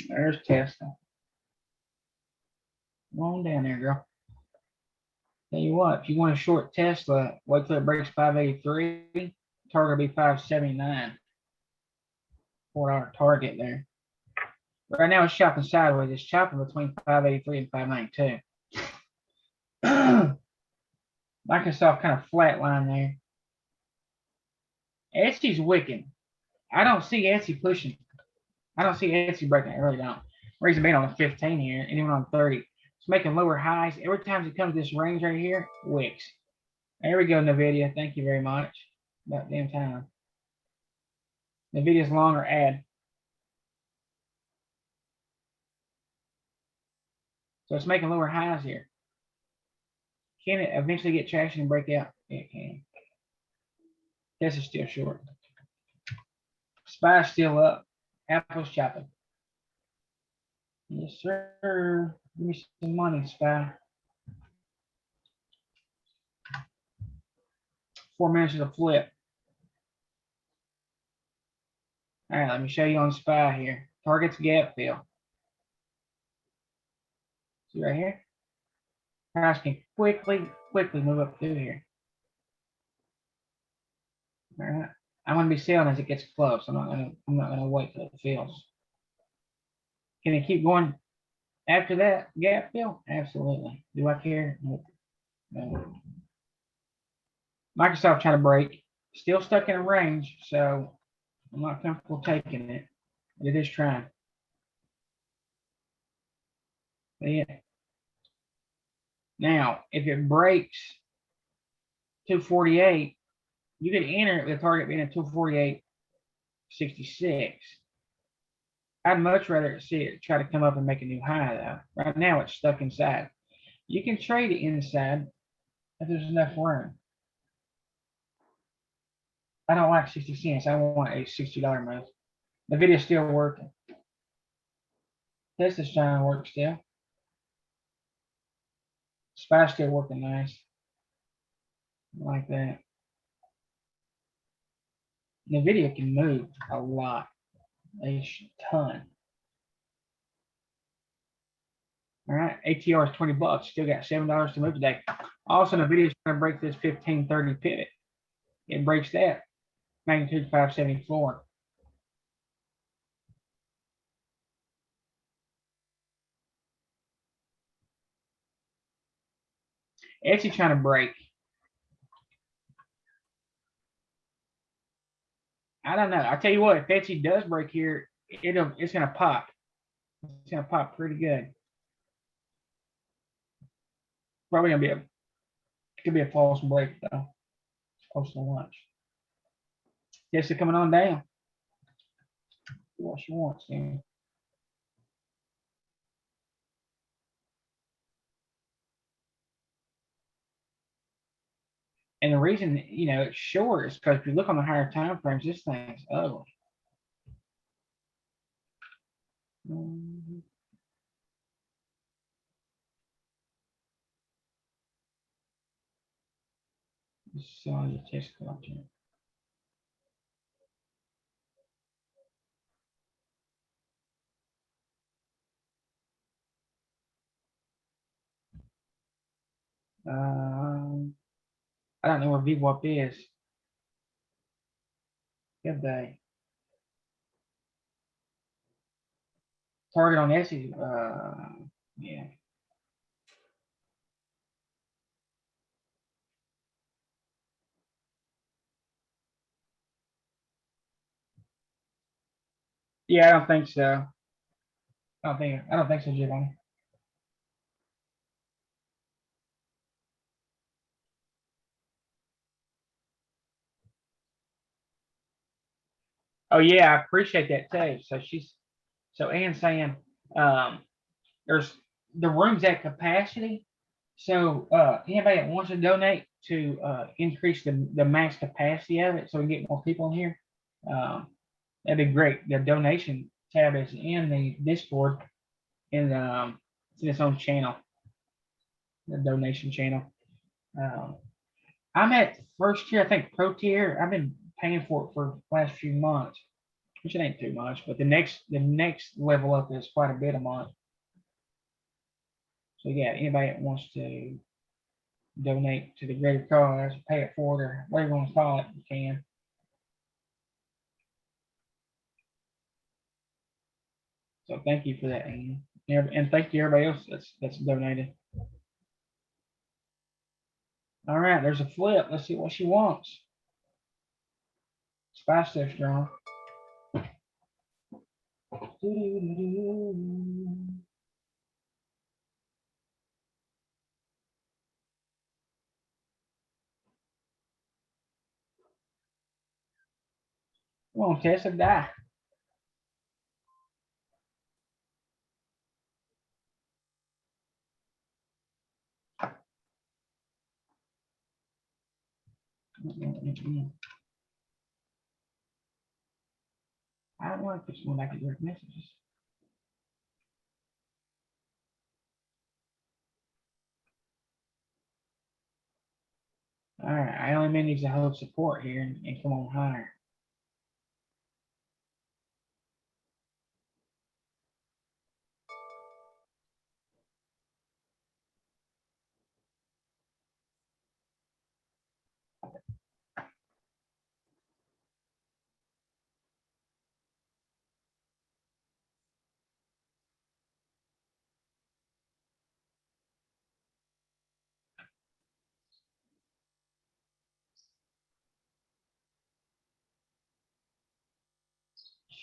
There's Tesla. Come on down there, girl. Tell you what, if you want a short Tesla, wait till it breaks 583. Target will be 579. $4 target there. Right now it's chopping sideways. It's chopping between 583 and 592. Microsoft kind of flatline there. Etsy's wicking. I don't see Etsy pushing. I don't see Etsy breaking. I really don't. Reason being on the 15 here, and even on 30. It's making lower highs. Every time it comes to this range right here, wicks. There we go, NVIDIA. Thank you very much. About damn time. NVIDIA's longer ad. So it's making lower highs here. Can it eventually get traction and break out? It can. This is still short. Spy's still up. Apple's chopping. Yes, sir. Give me some money, Spy. 4 minutes of the flip. All right, let me show you on Spy here. Target's gap fill. See right here? Price can quickly move up through here. All right. I'm gonna be selling as it gets close. I'm not gonna wait till it fills. Can it keep going after that gap fill? Absolutely. Do I care? Nope. No. Microsoft trying to break. Still stuck in a range, so I'm not comfortable taking it. It is trying. But yeah. Now, if it breaks 248, you can enter the target being at 248.66. I'd much rather see it try to come up and make a new high though. Right now it's stuck inside. You can trade it inside if there's enough room. I don't like 60 cents. I want a $60 move. The video's still working. This is trying to work still. Spy's still working nice. Like that. The video can move a lot. A ton. All right, ATR is $20. Still got $7 to move today. Also, the video is going to break this 1530 pivot. It breaks that. Magnitude 574. Etsy trying to break. I don't know. I tell you what, if Etsy does break here, it's gonna pop. It's gonna pop pretty good. Probably gonna be it could be a false break though. It's close to lunch. Yes, they're coming on down. See what she wants, man. And the reason, it's short is because if you look on the higher time frames, this thing's ugly. So you test collection. I don't know where VWAP is. Good day. Target on Etsy. Yeah. Yeah, I don't think so. I don't think so, Giovanni. Oh yeah, I appreciate that too. So Ann's saying there's the room's at capacity. So anybody that wants to donate to increase the max capacity of it so we can get more people in here, that'd be great. The donation tab is in the Discord and it's in its own channel, the donation channel. I'm at first tier, I think pro tier. I've been paying for it for the last few months, which it ain't too much, but the next level up is quite a bit a month. So yeah, anybody that wants to donate to the greater cause, pay it forward, or whatever you want to call it, you can. So thank you for that, Ann. And thank you everybody else that's donated. All right, there's a flip. Let's see what she wants. Spy still strong. Come on, Tessa, die. I don't like this one. I can direct messages. All right, I only needs to hold support here and come on higher.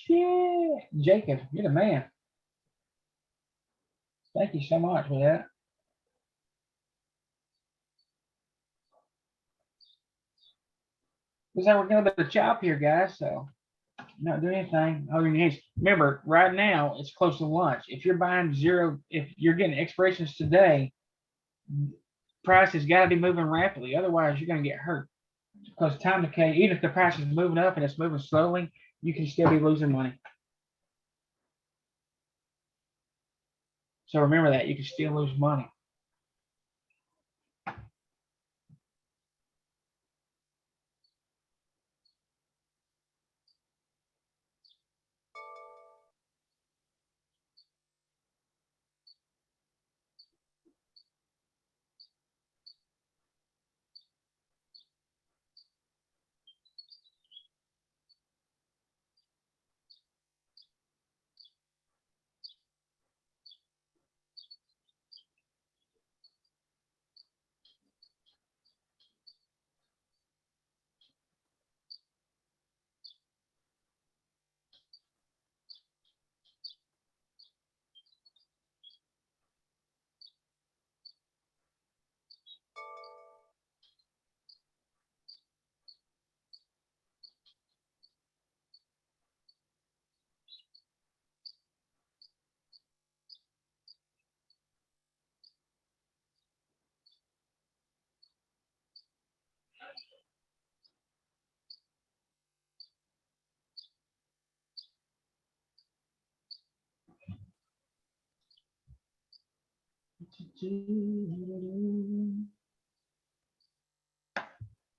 Shit, Jacob, you're the man. Thank you so much for that. Looks like we're gonna be the chop here, guys. So not doing anything. Oh, remember, right now it's close to lunch. If you're buying zero, if you're getting expirations today, price has got to be moving rapidly. Otherwise, you're gonna get hurt. Because time decay, even if the price is moving up and it's moving slowly, you can still be losing money. So remember that you can still lose money.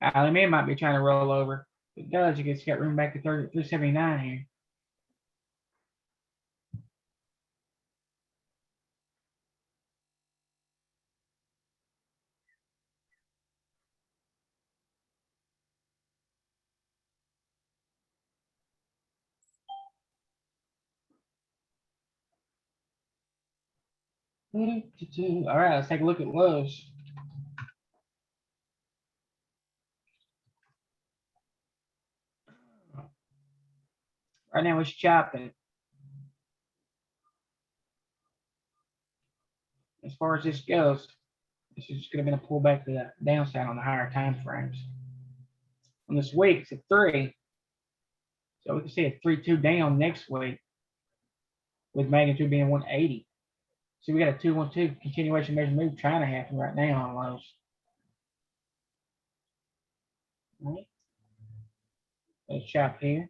Alameda might be trying to roll over. If it does, it's got room back to 379 here. All right, let's take a look at Lowe's. Right now it's chopping. As far as this goes, this is going to be a pullback to the downside on the higher time frames. On this week, it's a 3. So we can see a 3-2 down next week with magnitude being 180. So we got a 2-1-2 continuation measure move trying to happen right now on Lowe's. All right. Let's chop here.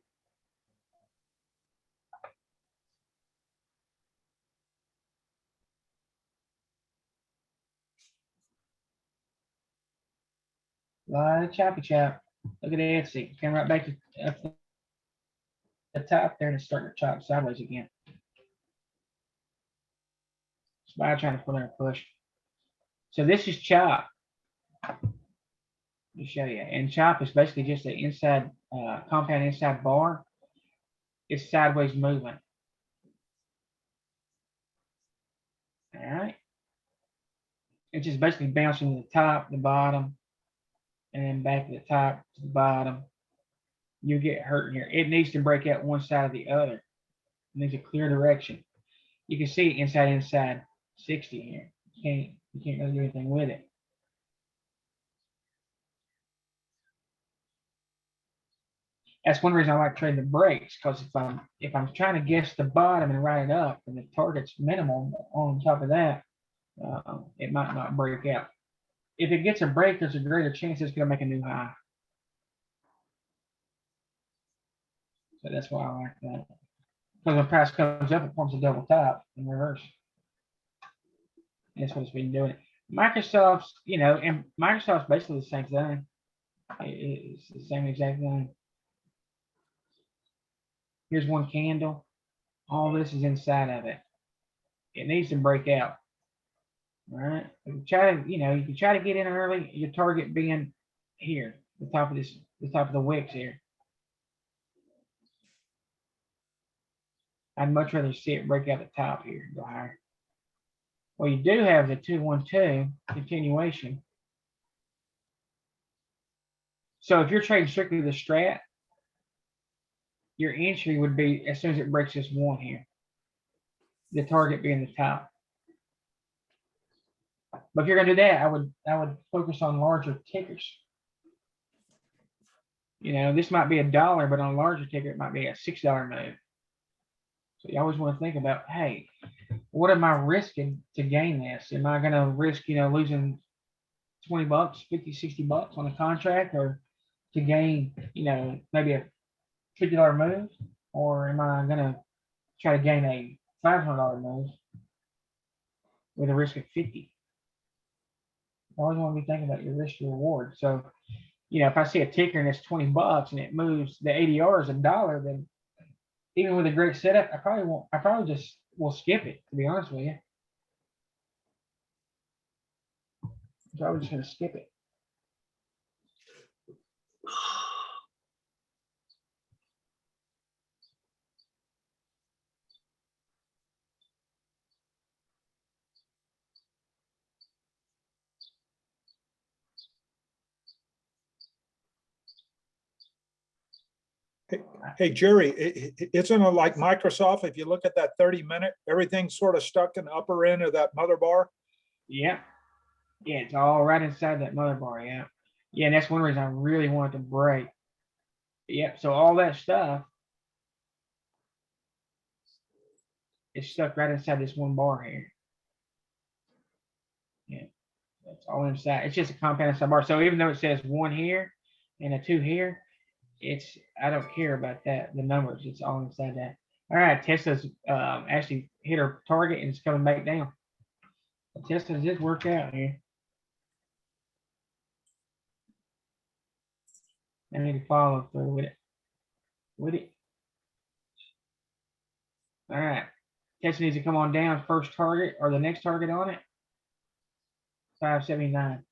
A lot of choppy chop. Look at the Etsy. Came right back to up the top there and it's starting to chop sideways again. Spy trying to pull in a push. So this is chop. Let me show you. And chop is basically just the inside compound inside bar. It's sideways movement. All right. It's just basically bouncing to the top, the bottom, and then back to the top, to the bottom. You get hurt here. It needs to break out one side or the other. It needs a clear direction. You can see inside 60 here. You can't really do anything with it. That's one reason I like trading the breaks, because if I'm trying to guess the bottom and write it up, and the target's minimal on top of that, it might not break out. If it gets a break, there's a greater chance it's going to make a new high. So that's why I like that. Because when price comes up, it forms a double top in reverse. And that's what it's been doing. Microsoft's, and Microsoft's basically the same thing. It's the same exact thing. Here's one candle. All this is inside of it. It needs to break out. All right. You can try to get in early. Your target being here, the top of the wicks here. I'd much rather see it break out the top here and go higher. Well, you do have the 2-1-2 continuation. So if you're trading strictly the strat, your entry would be as soon as it breaks this one here, the target being the top. But if you're gonna do that, I would focus on larger tickers. This might be $1, but on a larger ticker, it might be a $6 move. So you always want to think about, hey, what am I risking to gain this? Am I gonna risk, losing $20, $50, $60 on a contract, or to gain, maybe a $50 move, or am I gonna try to gain a $500 move with a risk of 50? I always want to be thinking about your risk to reward. So, if I see a ticker and it's $20 and it moves, the ADR is $1, then even with a great setup, I probably just will skip it, to be honest with you. I'm probably just gonna skip it. Hey, Jerry, isn't it like Microsoft? If you look at that 30-minute, everything's sort of stuck in the upper end of that mother bar. Yeah. Yeah, it's all right inside that mother bar. Yeah. Yeah, and that's one reason I really wanted to break. Yep. So all that stuff is stuck right inside this one bar here. Yeah. That's all inside. It's just a compound inside bar. So even though it says 1 here and a 2 here, I don't care about that. The numbers, it's all inside that. All right, Tesla's actually hit her target and it's coming back down. Tesla just worked out here. I need to follow through with it. All right. Tesla needs to come on down. First target or the next target on it. 579.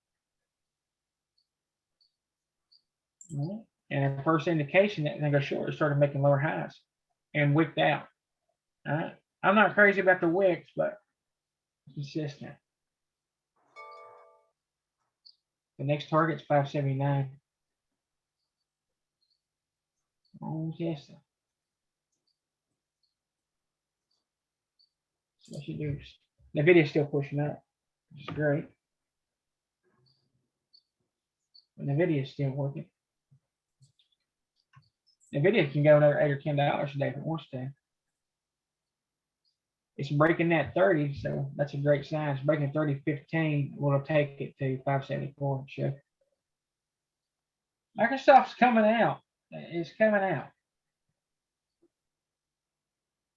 All right. And the first indication that they go short started making lower highs and wicked out. All right. I'm not crazy about the wicks, but consistent. The next target's 579. Oh, Tesla. So what you do? The video's still pushing up, which is great. And the video is still working. The video can go another $8 or $10 a day if it wants to. It's breaking that 30, so that's a great sign. It's breaking 30.15. We'll take it to 574. Sure. Microsoft's coming out. It's coming out.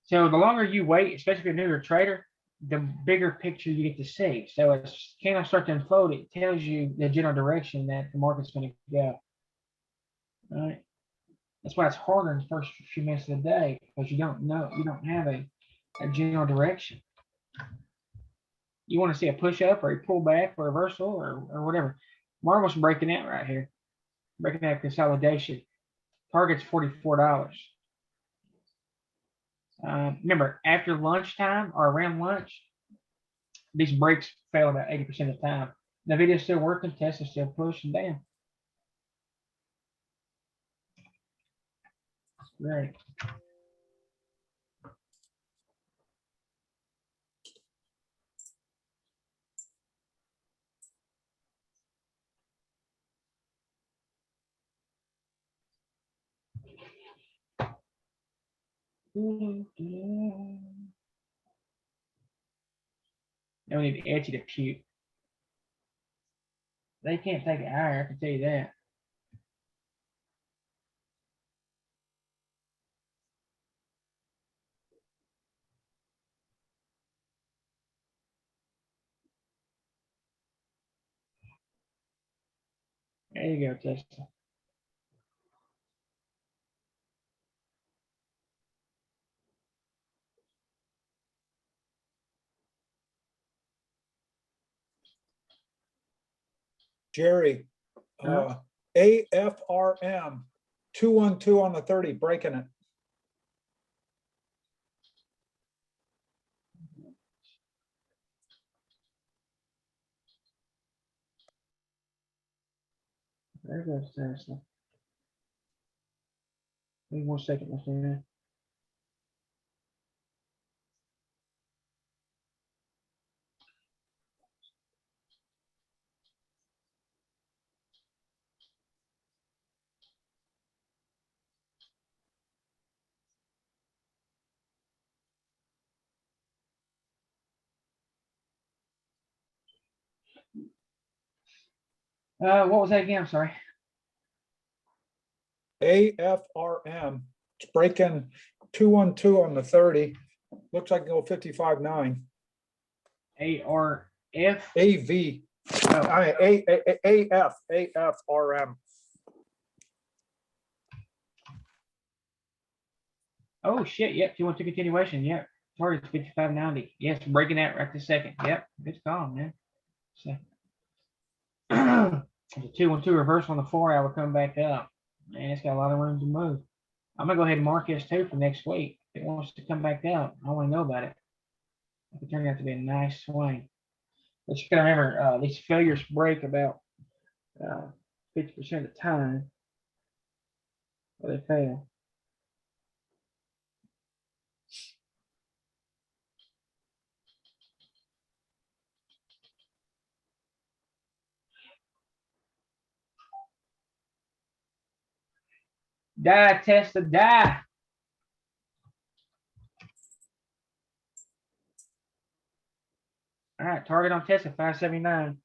So the longer you wait, especially if you're a newer trader, the bigger picture you get to see. So as candles start to unfold, it tells you the general direction that the market's going to go. All right. That's why it's harder in the first few minutes of the day, because you don't know, you don't have a general direction. You want to see a push up or a pullback or a reversal or whatever. Marvel's breaking out right here, breaking out consolidation. Target's $44. Remember, after lunchtime or around lunch, these breaks fail about 80% of the time. The video's still working, Tesla's still pushing down. Great. No need to edge it to puke. They can't take it higher, I can tell you that. There you go, Tesla. Jerry, AFRM 212 on the 30, breaking it. There goes Tesla. Wait 1 second, my friend. What was that again? I'm sorry. AFRM. It's breaking 212 on the 30. Looks like it'll go 55.9. ARF. AV. Oh, AFRM. oh shit. Yep. 212 continuation. Yep. Target's 55.90. Yes, breaking that right this second. Yep. Good call, man. So, the 212 reversal on the 4-hour come back up. Man, it's got a lot of room to move. I'm gonna go ahead and mark S2 for next week. If it wants to come back up, I want to know about it. It could turn out to be a nice swing. But you gotta remember, these failures break about 50% of the time. Or they fail. Die, Tesla, die. All right, target on Tesla 579.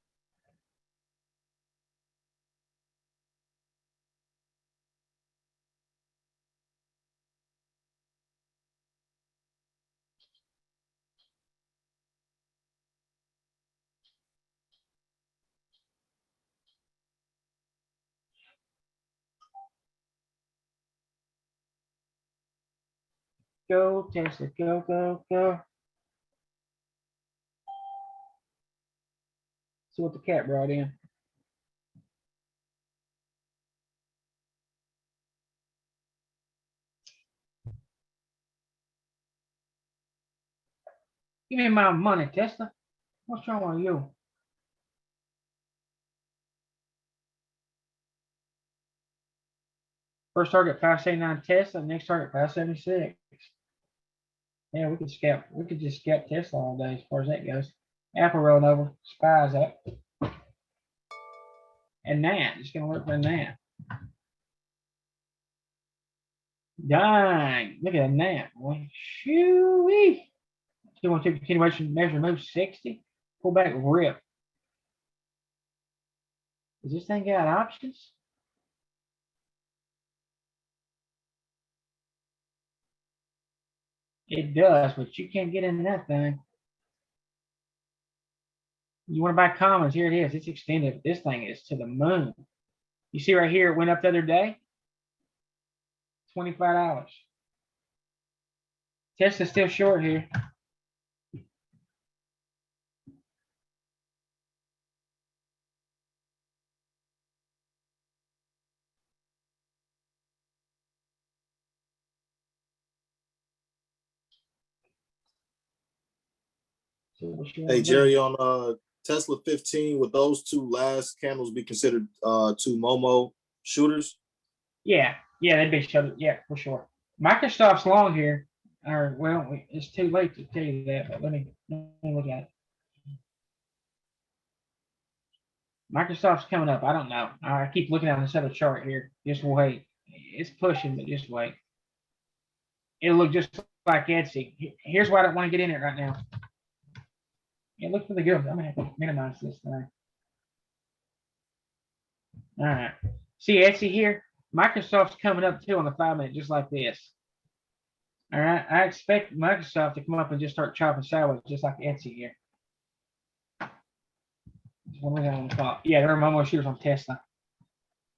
Go, Tesla, go, go, go. See what the cat brought in. Give me my money, Tesla. What's wrong with you? First target 579 Tesla, next target 576. Yeah, we could just scalp Tesla all day as far as that goes. Apple rolling over, Spies up. And that, just gonna look for that. Dang, look at that, boy. Shoo-wee. 212 continuation measure move 60. Pull back, rip. Does this thing got options? It does, but you can't get into that thing. You want to buy commons? Here it is. It's extended. This thing is to the moon. You see right here, it went up the other day. $25. Tesla's still short here. Hey, Jerry, on Tesla 15, would those two last candles be considered two Momo shooters? Yeah, they'd be shut. Yeah, for sure. Microsoft's long here. Or well, it's too late to tell you that, but let me look at it. Microsoft's coming up. I don't know. I keep looking at this other chart here. Just wait. It's pushing, but just wait. It'll look just like Etsy. Here's why I don't want to get in it right now. Yeah, look for the good. I'm gonna have to minimize this thing. All right. See Etsy here? Microsoft's coming up too on the 5-minute, just like this. All right. I expect Microsoft to come up and just start chopping sideways, just like Etsy here. Yeah, there are Momo shooters on Tesla.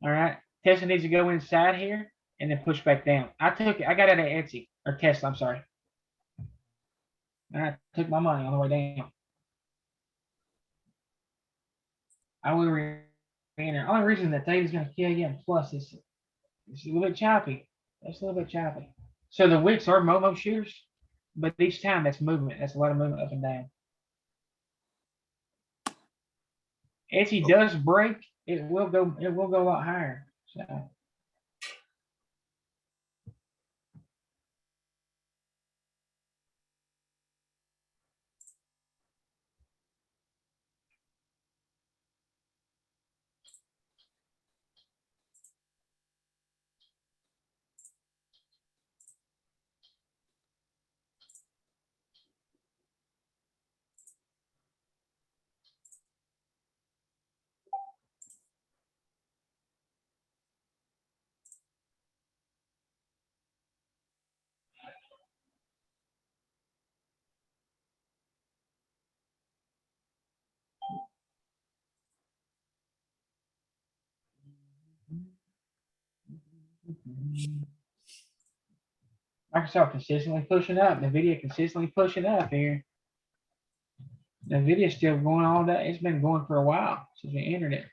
All right. Tesla needs to go inside here and then push back down. I got it at Etsy or Tesla. I'm sorry. I took my money on the way down. I will re there. Only reason that thing is going to kill you, and plus it's a little bit choppy. It's a little bit choppy. So the wicks are Momo shooters, but each time that's movement. That's a lot of movement up and down. Etsy does break, it will go a lot higher. So Microsoft consistently pushing up. NVIDIA consistently pushing up here. NVIDIA's still going all day. It's been going for a while since we entered it.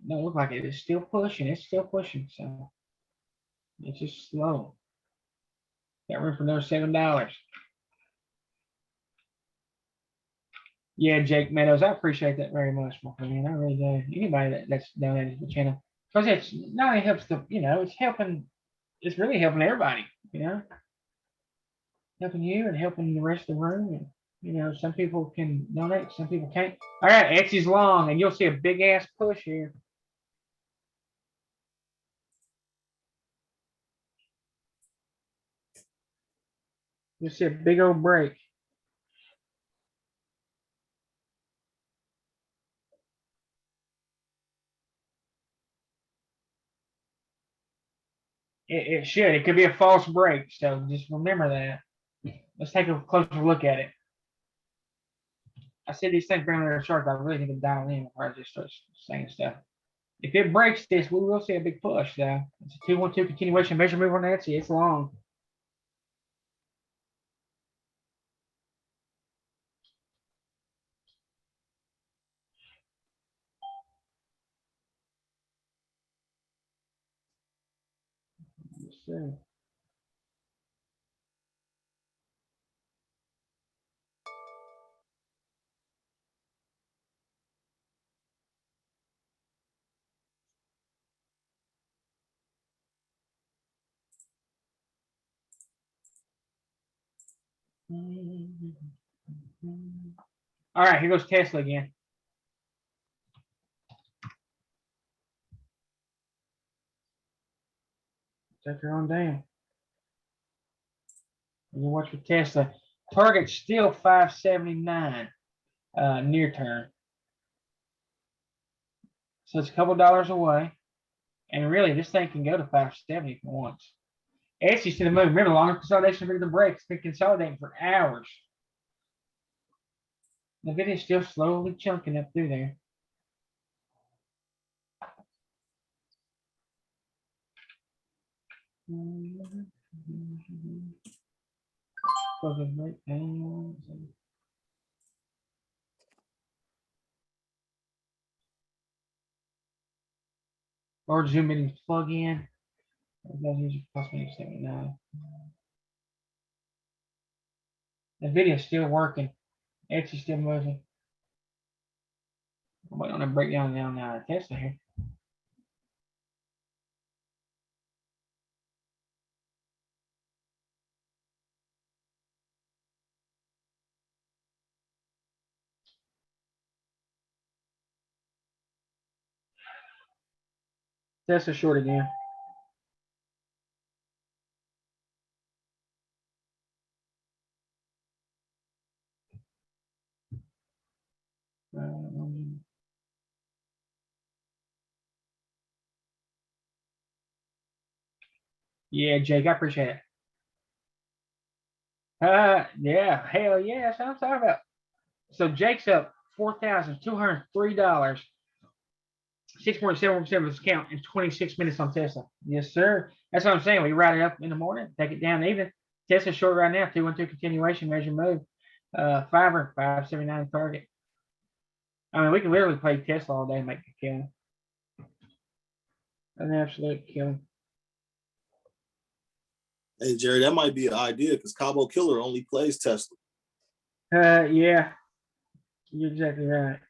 Don't look like it. It's still pushing. It's still pushing. So it's just slow. Got room for another $7. Yeah, Jake Meadows, I appreciate that very much, my friend. I really do. Anybody that's donated to the channel, because it's not only helps the, it's helping. It's really helping everybody. Helping you and helping the rest of the room. And some people can donate, some people can't. All right, Etsy's long, and you'll see a big ass push here. You'll see a big old break. It should. It could be a false break. So just remember that. Let's take a closer look at it. I said these things bring their charts. I really need to dial in before I just start saying stuff. If it breaks this, we will see a big push. Though it's a 2-1-2 continuation measure move on Etsy. It's long. Let's see. All right, here goes Tesla again. Take your own damn. You watch for Tesla. Target's still 579 near term. So it's a couple dollars away. And really, this thing can go to 570 if it wants. Etsy's to the moon. Remember, longer consolidation, bigger the break. It's been consolidating for hours. The video's still slowly chunking up through there. Or Zoom meetings plug in. The video's still working. Etsy's still moving. I'm waiting on a breakdown down Tesla here. Tesla short again. Yeah, Jake, I appreciate it. Yeah, hell yeah, that's what I'm talking about. So Jake's up $4,203, 6.7% of his account in 26 minutes on Tesla. Yes, sir. That's what I'm saying. We ride it up in the morning, take it down even. Tesla's short right now, 2-1-2 continuation, measure move. Fiverr, 579 target. I mean, we can literally play Tesla all day and make a killing. An absolute killing. Hey, Jerry, that might be an idea because Cabo Killer only plays Tesla. Yeah, you're exactly right.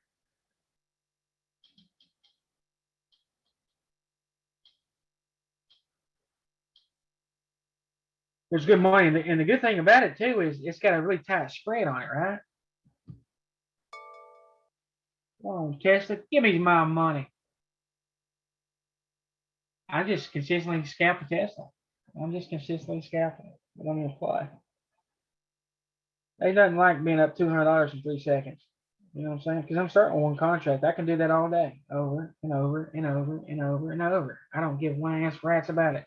There's good money, and the good thing about it too is it's got a really tight spread on it, right? Oh, Tesla, give me my money. I just consistently scalp Tesla. I'm just consistently scalping it. But I'm gonna play. They doesn't like being up $200 in 3 seconds. You know what I'm saying? Because I'm starting one contract. I can do that all day, over and over and over and over and over. I don't give one ass rats about it.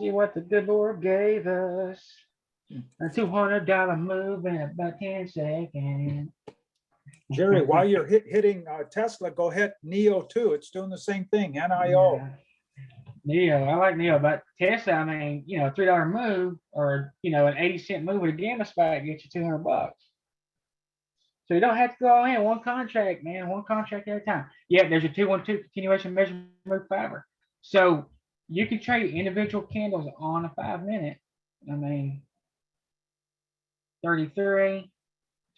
See what the good Lord gave us. A $200 move in about 10 seconds. Jerry, while you're hitting Tesla, go hit NEO too. It's doing the same thing, NIO. Yeah. Neo, I like Neo, but Tesla, I mean, you know, a $3 move or, you know, an 80-cent move with a gamma spike gets you $200. So you don't have to go all in one contract, man, one contract at a time. Yeah, there's a 212 continuation measurement move fiber. So you can trade individual candles on a 5-minute. I mean, 33,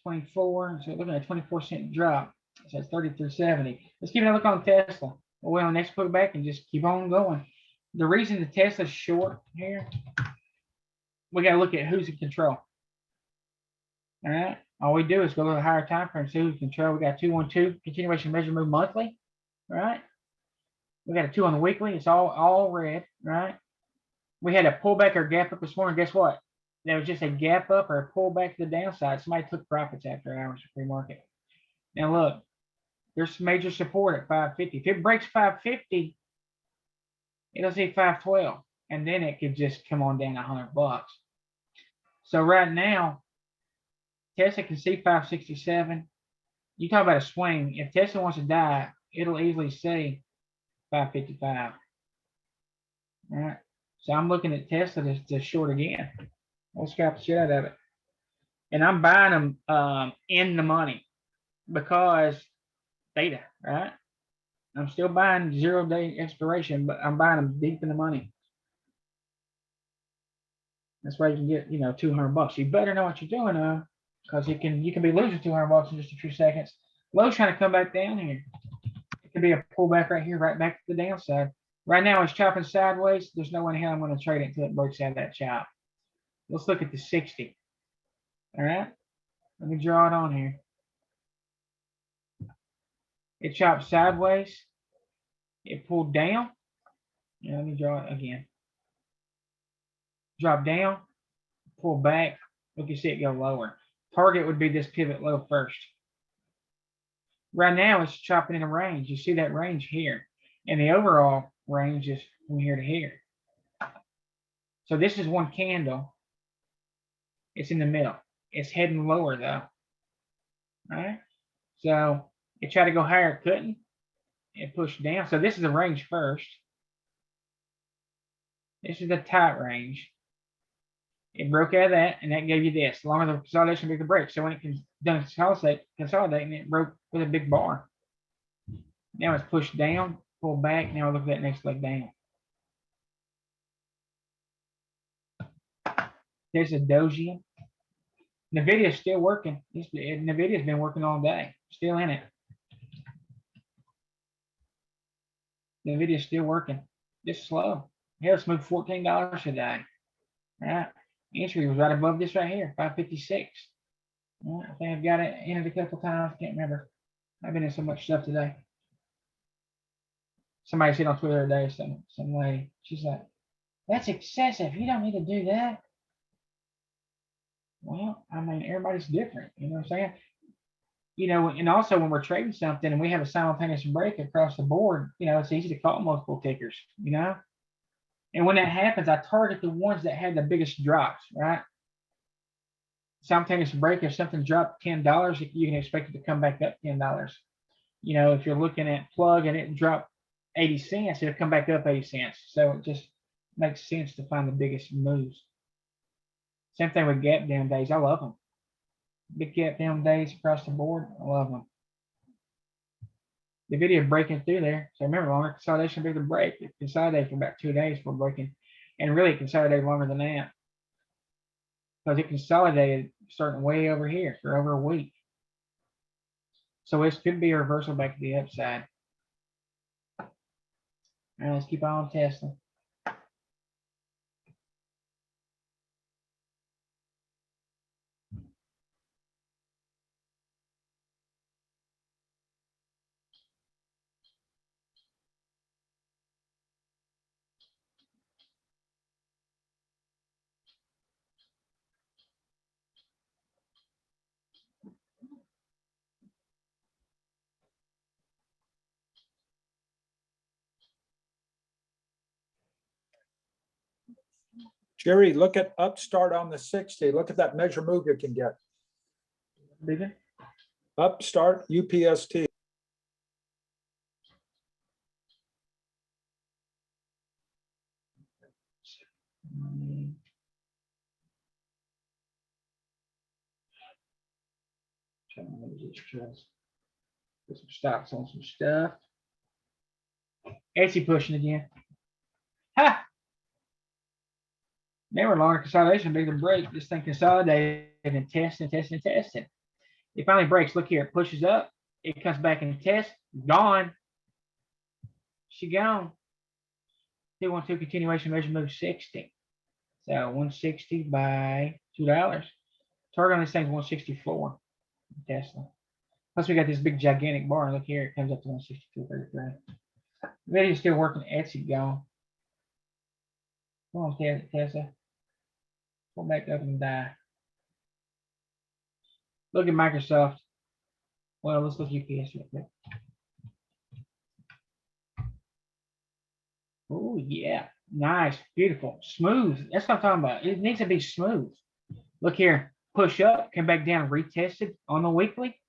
24. So looking at a 24-cent drop. So it's 33.70. Let's keep a look on Tesla. Well, next put back and just keep on going. The reason the Tesla's short here, we got to look at who's in control. All right. All we do is go to the higher time frame, see who's in control. We got 212 continuation measure move monthly. Right. We got a 2 on the weekly. It's all red. Right. We had a pullback or gap up this morning. Guess what? There was just a gap up or a pullback to the downside. Somebody took profits after hours of free market. Now look, there's major support at 550. If it breaks 550, it'll see 512, and then it could just come on down $100. So right now, Tesla can see 567. You talk about a swing. If Tesla wants to die, it'll easily see 555. All right. So I'm looking at Tesla to short again. We'll scalp the shit out of it. And I'm buying them in the money because data, right? I'm still buying 0-day expiration, but I'm buying them deep in the money. That's why you can get, you know, $200. You better know what you're doing though, because you can be losing $200 in just a few seconds. Low's trying to come back down here. It could be a pullback right here, right back to the downside. Right now it's chopping sideways. There's no way in hell I'm going to trade it until it breaks out of that chop. Let's look at the 60. All right. Let me draw it on here. It chopped sideways. It pulled down. Yeah, let me draw it again. Drop down, pull back. Look, you see it go lower. Target would be this pivot low first. Right now, it's chopping in a range. You see that range here. And the overall range is from here to here. So this is one candle. It's in the middle. It's heading lower, though. All right. So it tried to go higher, it couldn't. It pushed down. So this is the range first. This is the tight range. It broke out of that, and that gave you this. The longer the consolidation, bigger break. So when it can done consolidating, it broke with a big bar. Now it's pushed down, pull back. Now look at that next leg down. There's a doji. NVIDIA's still working. NVIDIA's been working all day. Still in it. NVIDIA's still working. Just slow. Hell, it's moved $14 today. All right. Entry was right above this right here, 556. Well, I think I've got it in it a couple times. Can't remember. I've been in so much stuff today. Somebody said on Twitter today, some lady, she's like, "That's excessive. You don't need to do that." Well, I mean, everybody's different. You know what I'm saying? You know, and also when we're trading something and we have a simultaneous break across the board, you know, it's easy to call multiple tickers, you know? And when that happens, I target the ones that had the biggest drops, right? Simultaneous break, if something dropped $10, you can expect it to come back up $10. You know, if you're looking at plug and it dropped 80 cents, it'll come back up 80 cents. So it just makes sense to find the biggest moves. Same thing with gap down days. I love them. Big gap down days across the board. I love them. The video breaking through there. So remember, longer consolidation, bigger break. It consolidated for about 2 days before breaking. And really, it consolidated longer than that. Because it consolidated starting way over here for over a week. So this could be a reversal back to the upside. All right, let's keep on testing. Jerry, look at Upstart on the 60. Look at that measure move you can get. Bigger. Upstart, UPST. Put some stops on some stuff. Etsy pushing again. Ha! Never longer consolidation, bigger break. This thing consolidated and testing, testing, testing. It finally breaks. Look here, it pushes up. It comes back and tests. Gone. She gone. 212 continuation measure move 60. So 160 by $2. Target on this thing's 164. Tesla. Plus we got this big gigantic bar. Look here, it comes up to 162.33. Video's still working. Etsy gone. Come on, Tesla. Pull back up and die. Look at Microsoft. Well, let's look at UPS real quick. Oh yeah, nice, beautiful, smooth. That's what I'm talking about. It needs to be smooth. Look here, push up, come back down, retested on the weekly.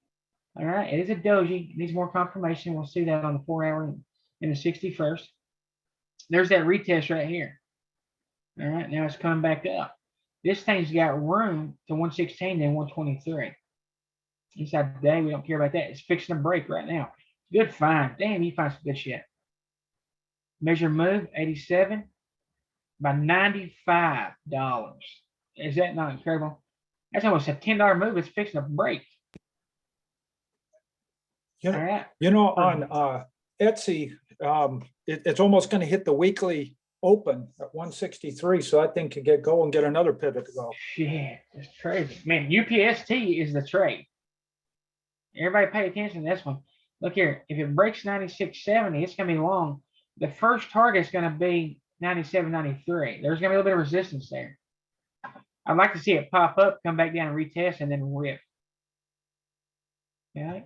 All right, it is a doji. It needs more confirmation. We'll see that on the 4-hour in the 61st. There's that retest right here. All right, now it's coming back up. This thing's got room to 116 and 123. Inside the day, we don't care about that. It's fixing to break right now. Good find. Damn, you find some good shit. Measure move 87 by $95. Is that not incredible? That's almost a $10 move. It's fixing to break. You know, All right. you know, on Etsy, it's almost going to hit the weekly open at 163. So I think could go and get another pivot to go. Shit, it's crazy. Man, UPST is the trade. Everybody pay attention to this one. Look here. If it breaks 96.70, it's going to be long. The first target is going to be 97.93. There's going to be a little bit of resistance there. I'd like to see it pop up, come back down and retest, and then rip. Okay.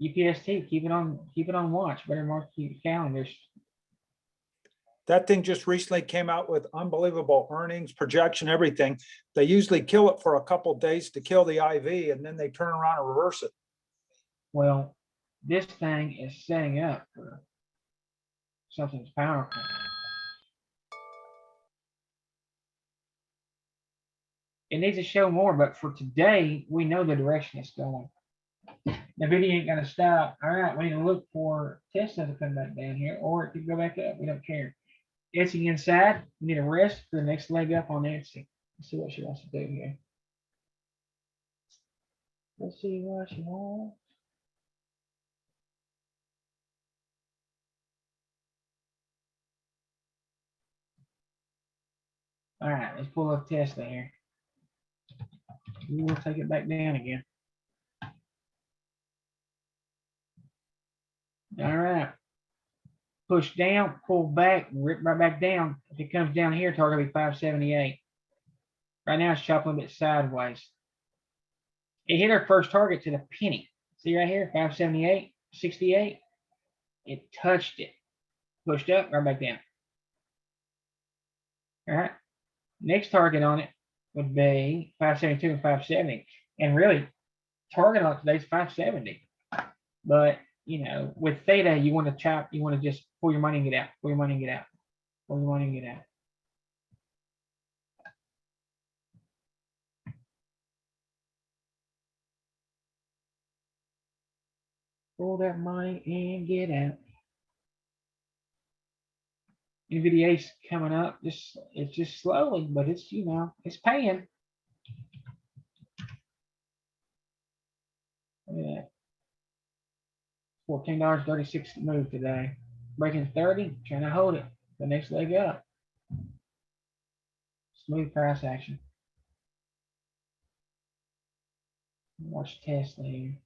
UPST, keep it on watch. Better mark your calendars. That thing just recently came out with unbelievable earnings, projection, everything. They usually kill it for a couple of days to kill the IV, and then they turn around and reverse it. Well, this thing is setting up for something powerful. It needs to show more, but for today, we know the direction it's going. The video ain't gonna stop. All right, we need to look for Tesla to come back down here, or it could go back up. We don't care. Etsy inside. We need a rest for the next leg up on Etsy. Let's see what she wants to do here. Let's see what she wants. All right, let's pull up Tesla here. We will take it back down again. All right. Push down, pull back, rip right back down. If it comes down here, target will be 578. Right now it's chopping a bit sideways. It hit our first target to the penny. See right here, 578, 68. It touched it. Pushed up, right back down. All right. Next target on it would be 572 and 570. And really, target on today's 570. But you know, with theta, you want to chop, you want to just pull your money and get out, pull your money and get out, pull your money and get out. Pull that money and get out. NVDA's coming up. It's just slowly, but it's, you know, it's paying. Look at that. $14.36 move today. Breaking 30, trying to hold it. The next leg up. Smooth price action. Watch Tesla here.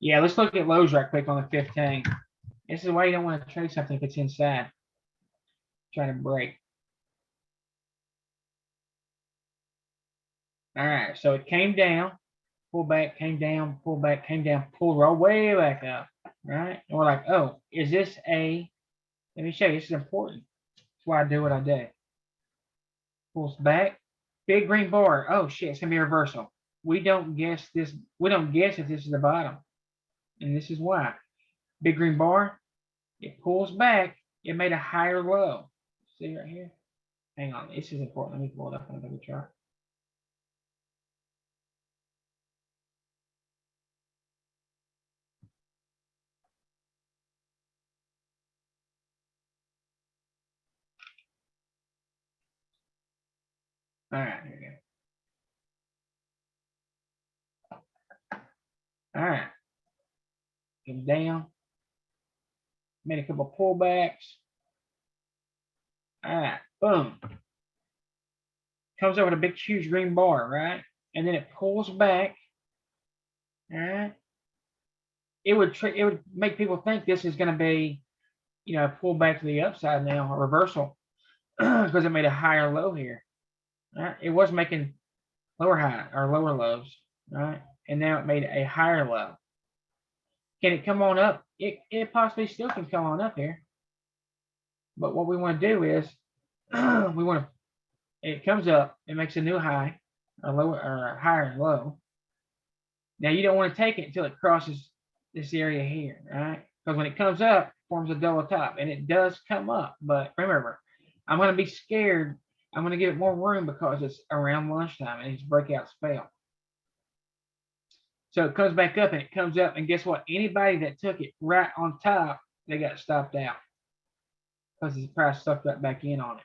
Yeah, let's look at lows right quick on the 15. This is why you don't want to trade something if it's inside. trying to break. All right, so it came down, pull back, came down, pull back, came down, pulled right way back up, right? And we're like, oh, is this a, let me show you, this is important. That's why I do what I do. Pulls back, big green bar. Oh shit, it's gonna be a reversal. We don't guess this, we don't guess if this is the bottom. And this is why. Big green bar, it pulls back, it made a higher low. See right here? Hang on, this is important. Let me pull it up on the chart. All right, here we go. All right. Came down. Made a couple pullbacks. All right, boom. Comes over with a big, huge green bar, right? And then it pulls back. All right. It would make people think this is going to be, you know, pull back to the upside now, a reversal, because it made a higher low here. Right? It was making lower high or lower lows, right? And now it made a higher low. Can it come on up? It possibly still can come on up here. But what we want to do is we want to, it comes up, it makes a new high, or lower or a higher low. Now you don't want to take it until it crosses this area here, right? Because when it comes up, it forms a double top, and it does come up. But remember, I'm going to be scared. I'm going to give it more room because it's around lunchtime and it's breakout spell. So it comes back up and it comes up, and guess what? Anybody that took it right on top, they got stopped out because the price sucked that back in on it.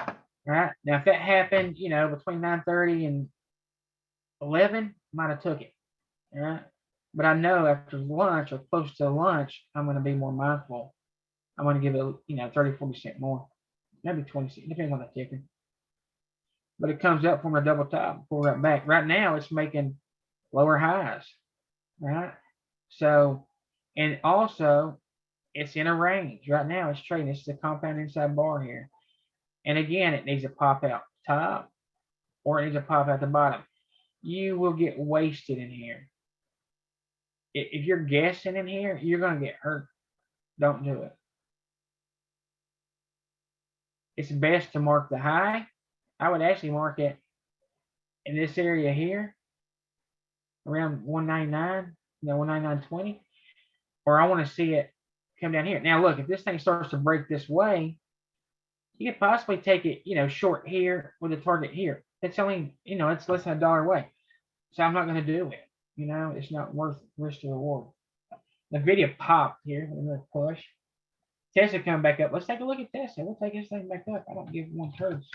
All right. Now, if that happened, you know, between 9:30 and 11, might have took it. All right. But I know after lunch or close to lunch, I'm going to be more mindful. I'm going to give it, you know, 30, 40 cents more. Maybe 20 cents. Depends on the ticker. But it comes up from a double top, pull right back. Right now, it's making lower highs. Right. So, and also, it's in a range. Right now, it's trading. This is a compound inside bar here. And again, it needs to pop out top or it needs to pop out the bottom. You will get wasted in here. If you're guessing in here, you're going to get hurt. Don't do it. It's best to mark the high. I would actually mark it in this area here, around 199, you know, 199.20, or I want to see it come down here. Now, look, if this thing starts to break this way, you could possibly take it, you know, short here with a target here. It's only, you know, it's less than $1 away. So I'm not going to do it. You know, it's not worth risk to reward. The video popped here. Another push. Tesla coming back up. Let's take a look at Tesla. We'll take this thing back up. I don't give one turds.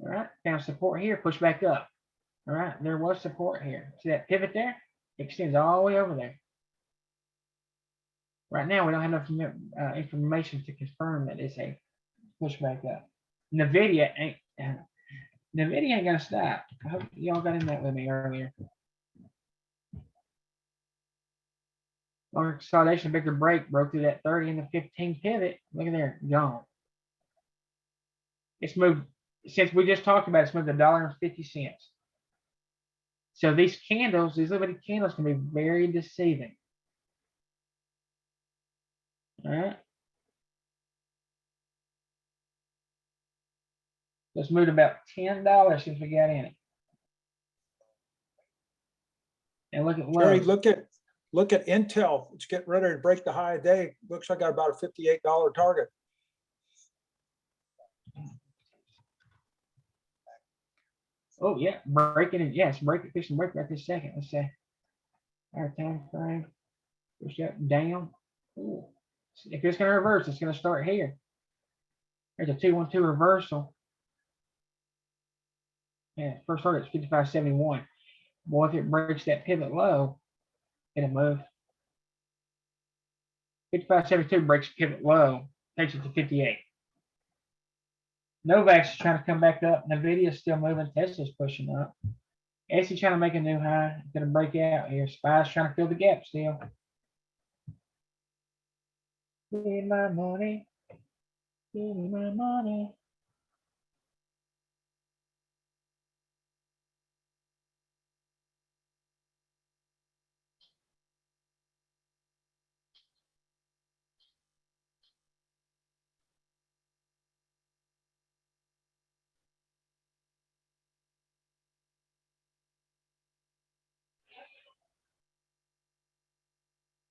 All right, found support here. Push back up. All right, there was support here. See that pivot there? Extends all the way over there. Right now, we don't have enough information to confirm that it's a push back up. NVIDIA ain't gonna stop. I hope y'all got in that with me earlier. Longer consolidation, bigger break, broke through that 30 and the 15 pivot. Look at there, gone. It's moved, since we just talked about it, it's moved $1.50. So these candles, these little bitty candles can be very deceiving. All right. It's moved about $10 since we got in it. And look at Jerry, low. look at Intel. It's getting ready to break the high of day. Looks like I got about a $58 target. Oh yeah, breaking it. Yes, breaking, fixing break right this second. Let's say our time frame. Push up, down. Ooh. If it's gonna reverse, it's gonna start here. There's a 2-1-2 reversal. Yeah, first target is 55.71. Boy, if it breaks that pivot low, it'll move. 55.72 breaks pivot low, takes it to 58. Novak's trying to come back up. NVIDIA's still moving. Tesla's pushing up. AC trying to make a new high. Going to break out here. SPY's trying to fill the gap still. Give me my money. Give me my money.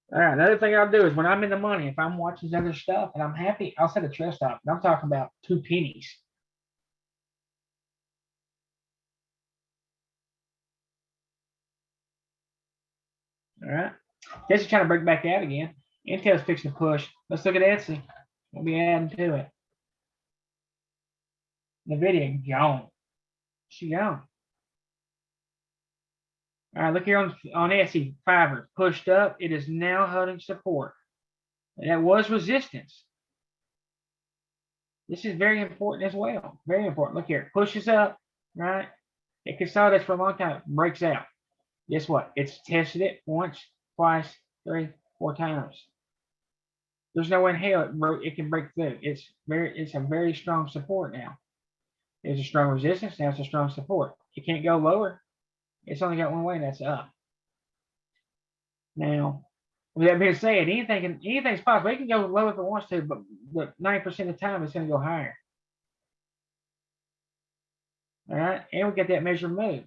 All right, another thing I'll do is when I'm in the money, if I'm watching other stuff and I'm happy, I'll set a trail stop. And I'm talking about 2 pennies. All right. Jesse's trying to break back out again. Intel's fixing to push. Let's look at Etsy. We'll be adding to it. NVIDIA gone. She gone. All right, look here on Etsy. Fiverr pushed up. It is now holding support. And that was resistance. This is very important as well. Very important. Look here. Pushes up, right? It consolidates for a long time. Breaks out. Guess what? It's tested it once, twice, 3, 4 times. There's no way in hell it can break through. It's a very strong support now. There's a strong resistance. Now it's a strong support. It can't go lower. It's only got one way, and that's up. Now, with that being said, anything's possible. It can go low if it wants to, but 90% of the time it's going to go higher. All right, and we got that measure move.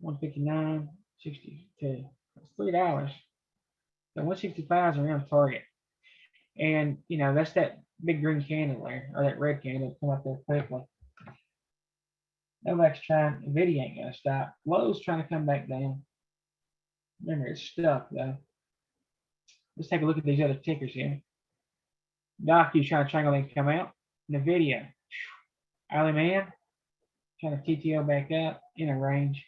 159.62. That's $3. So 165 is around target. And you know, that's that big green candle there, or that red candle come up there quickly. Nobody's trying, NVIDIA ain't gonna stop. Low's trying to come back down. Remember, it's stuck though. Let's take a look at these other tickers here. Docu trying to triangle and come out. NVIDIA. Ali Man trying to TTO back up in a range.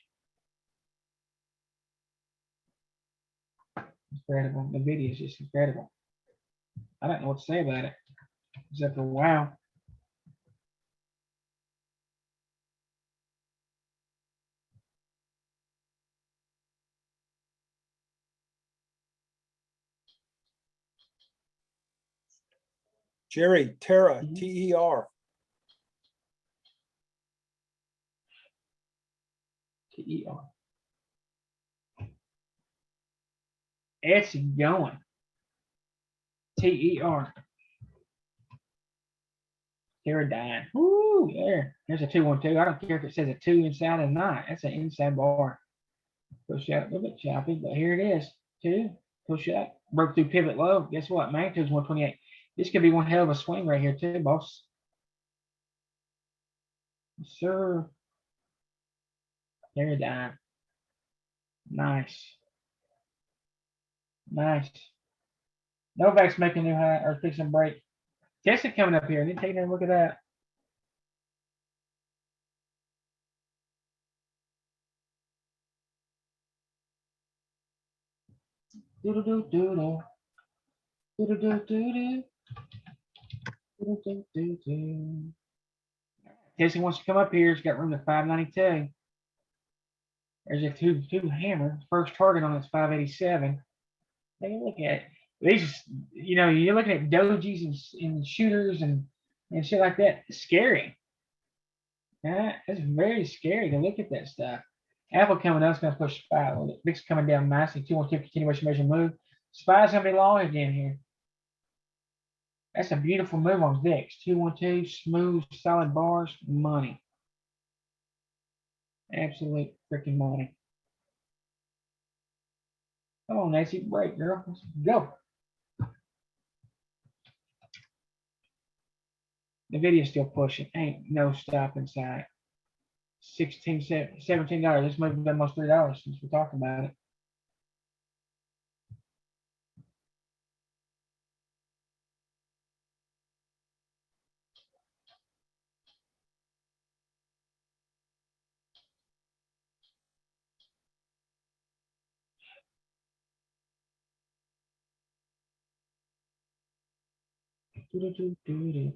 Incredible. NVIDIA is just incredible. I don't know what to say about it. Except for wow. Jerry, Terra, Mhm. TER. TER. It's going. TER. Teradyne. Woo, there. There's a 212. I don't care if it says a 2 inside or not. That's an inside bar. Push out a little bit choppy, but here it is. 2. Push up. Broke through pivot low. Guess what? Magnitude's 128. This could be one hell of a swing right here, too, boss. Yes, sir. Teradyne. Nice. Nice. Novak's making new high or fixing break. Tesla coming up here. Need to take a look at that. Doodle doo doodle. Doodle doo doodle. Doodle doo doodle. Tesla wants to come up here. It's got room to 592. There's a two hammer. First target on it's 587. Take a look at it. These, you know, you're looking at dojis and shooters and shit like that. It's scary. Yeah, it's very scary to look at that stuff. Apple coming up is going to push SPY a little bit. VIX coming down nicely. 212 continuation measure move. SPY's going to be long again here. That's a beautiful move on VIX. 212, smooth, solid bars, money. Absolute freaking money. Come on, Nancy, break, girl. Let's go. The video's still pushing. Ain't no stop inside. $16, $17. This moved almost $3 since we're talking about it. Doo-doo-doo-doo-doo.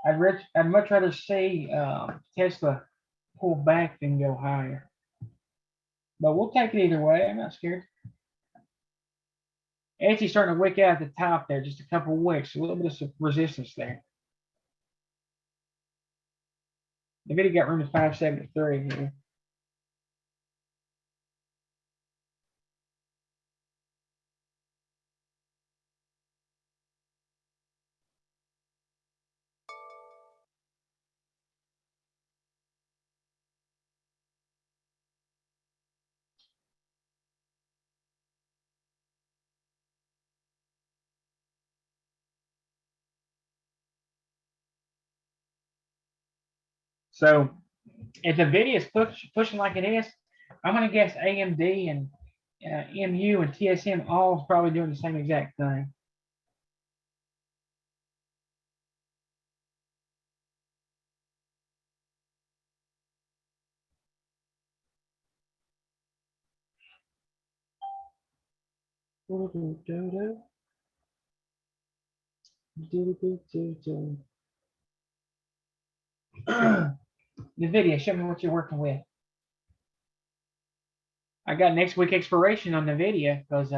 I'd much rather see Tesla pull back than go higher. But we'll take it either way. I'm not scared. Edgy's starting to wick out at the top there, just a couple wicks, a little bit of resistance there. The video got room to 573 here. So if the video is pushing like it is, I'm going to guess AMD and MU and TSM all probably doing the same exact thing. The video, show me what you're working with. I got next week expiration on the video because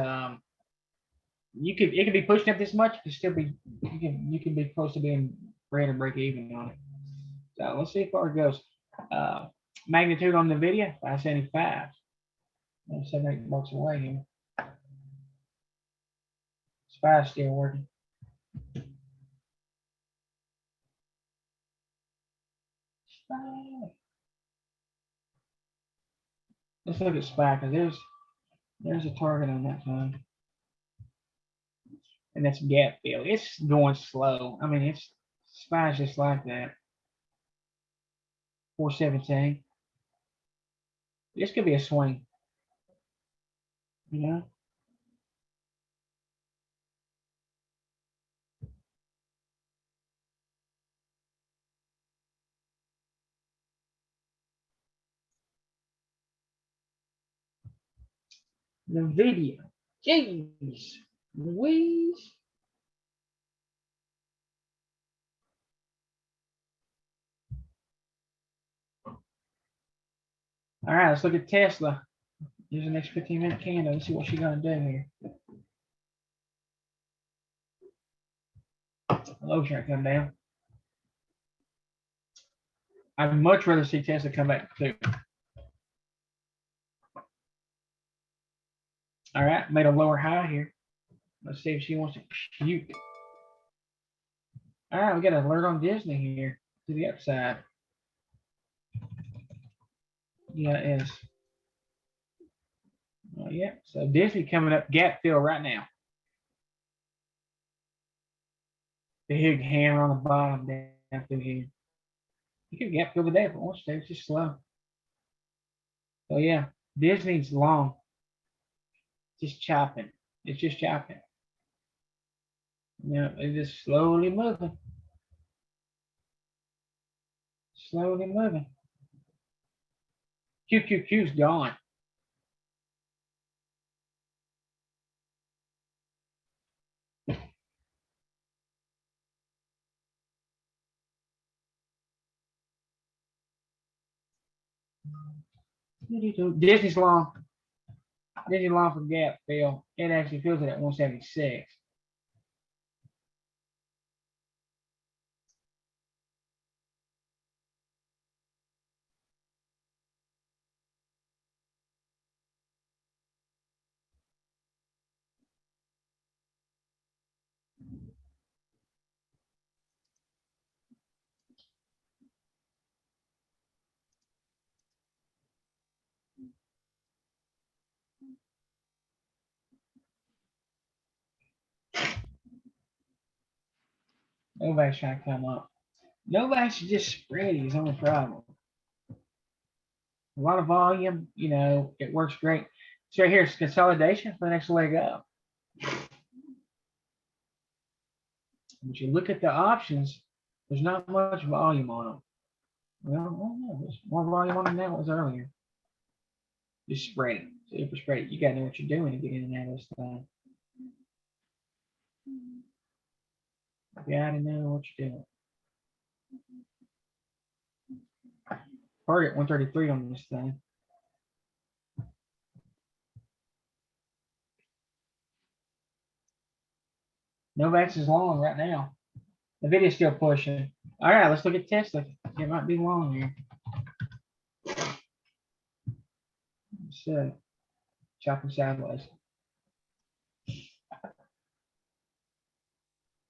it could be pushing up this much, it could still be you can be close to being ready to break even on it. So let's see how far it goes. Magnitude on the video, 575. I'm $7-8 away here. Spy's still working. Spy. Let's look at Spy because there's a target on that one. And that's gap fill. It's going slow. I mean, it's Spy's just like that. 417. This could be a swing. You know? The video. Jeez. Louise. All right, let's look at Tesla. Here's the next 15-minute candle. Let's see what she's gonna do here. Low chart come down. I'd much rather see Tesla come back too. All right, made a lower high here. Let's see if she wants to shoot. All right, we got an alert on Disney here to the upside. Yeah, it is. Oh, yeah, so Disney coming up gap fill right now. Big hammer on the bottom down through here. You can gap fill the day if it wants to. It's just slow. So yeah, Disney's long. Just chopping. It's just chopping. Yeah, it's just slowly moving. Slowly moving. QQQ's gone. Disney's long. Disney long for gap fill. It actually fills it at 176. Nobody's trying to come up. Nobody should just spread it is the only problem. A lot of volume, you know, it works great. So right here, it's consolidation for the next leg up. But you look at the options, there's not much volume on them. Well, no, there's more volume on them than there was earlier. Just spread it, super spread it. You gotta know what you're doing to get in and out of this thing. You gotta know what you're doing. Target 133 on this thing. Novavax is long right now. The video's still pushing. All right, let's look at Tesla. It might be long here. So, chopping sideways.